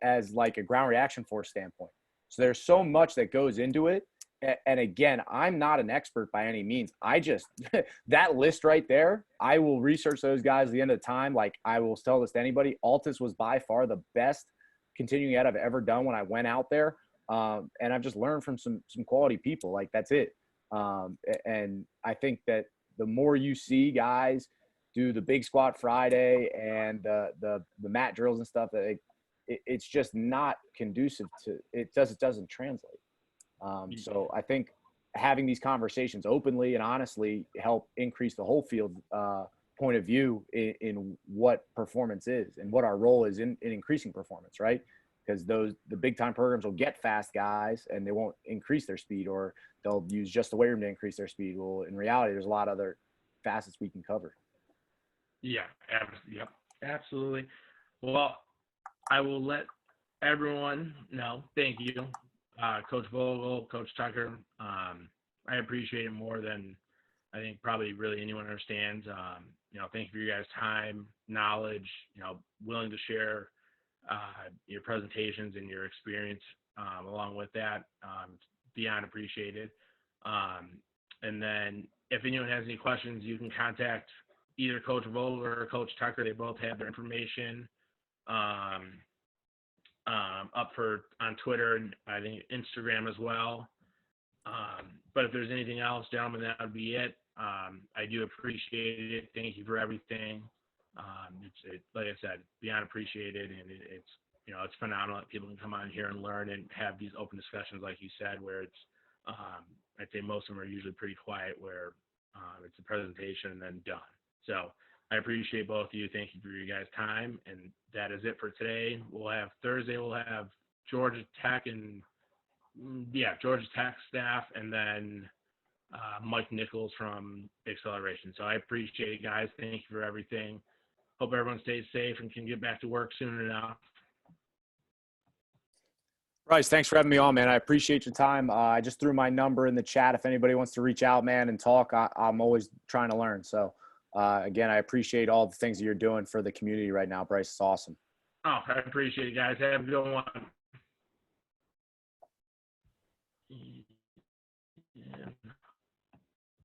as like a ground reaction force standpoint. So there's so much that goes into it. And again, I'm not an expert by any means. I just, that list right there, I will research those guys at the end of the time. Like I will tell this to anybody. Altus was by far the best continuing ed I've ever done when I went out there. And I've just learned from some quality people. Like that's it. And I think that the more you see guys do the big squat Friday and the mat drills and stuff, that it's just not conducive to it. Doesn't translate. So I think having these conversations openly and honestly help increase the whole field point of view in what performance is and what our role is in increasing performance, right? Because the big time programs will get fast guys and they won't increase their speed, or they'll use just the weight room to increase their speed. Well, in reality, there's a lot of other facets we can cover. Yeah, absolutely. Well, I will let everyone know. Thank you, Coach Vogel, Coach Tucker. I appreciate it more than I think probably really anyone understands. Thank you for your guys' time, knowledge, willing to share your presentations and your experience along with that. Beyond appreciated. And then if anyone has any questions, you can contact either Coach Vogel or Coach Tucker. They both have their information up on Twitter and I think Instagram as well. But if there's anything else, gentlemen, that would be it. I do appreciate it. Thank you for everything. It's like I said, beyond appreciated, and it's phenomenal that people can come on here and learn and have these open discussions, like you said, where it's I'd say most of them are usually pretty quiet, where it's a presentation and then done. So I appreciate both of you. Thank you for your guys' time, and that is it for today. Thursday we'll have Georgia Tech staff, and then Mike Nichols from Acceleration. So I appreciate it, guys. Thank you for everything. Hope everyone stays safe and can get back to work soon enough. Bryce, thanks for having me on, man. I appreciate your time. I just threw my number in the chat. If anybody wants to reach out, man, and talk, I'm always trying to learn. So, again, I appreciate all the things that you're doing for the community right now, Bryce. It's awesome. Oh, I appreciate it, guys. Have a good one. Yeah.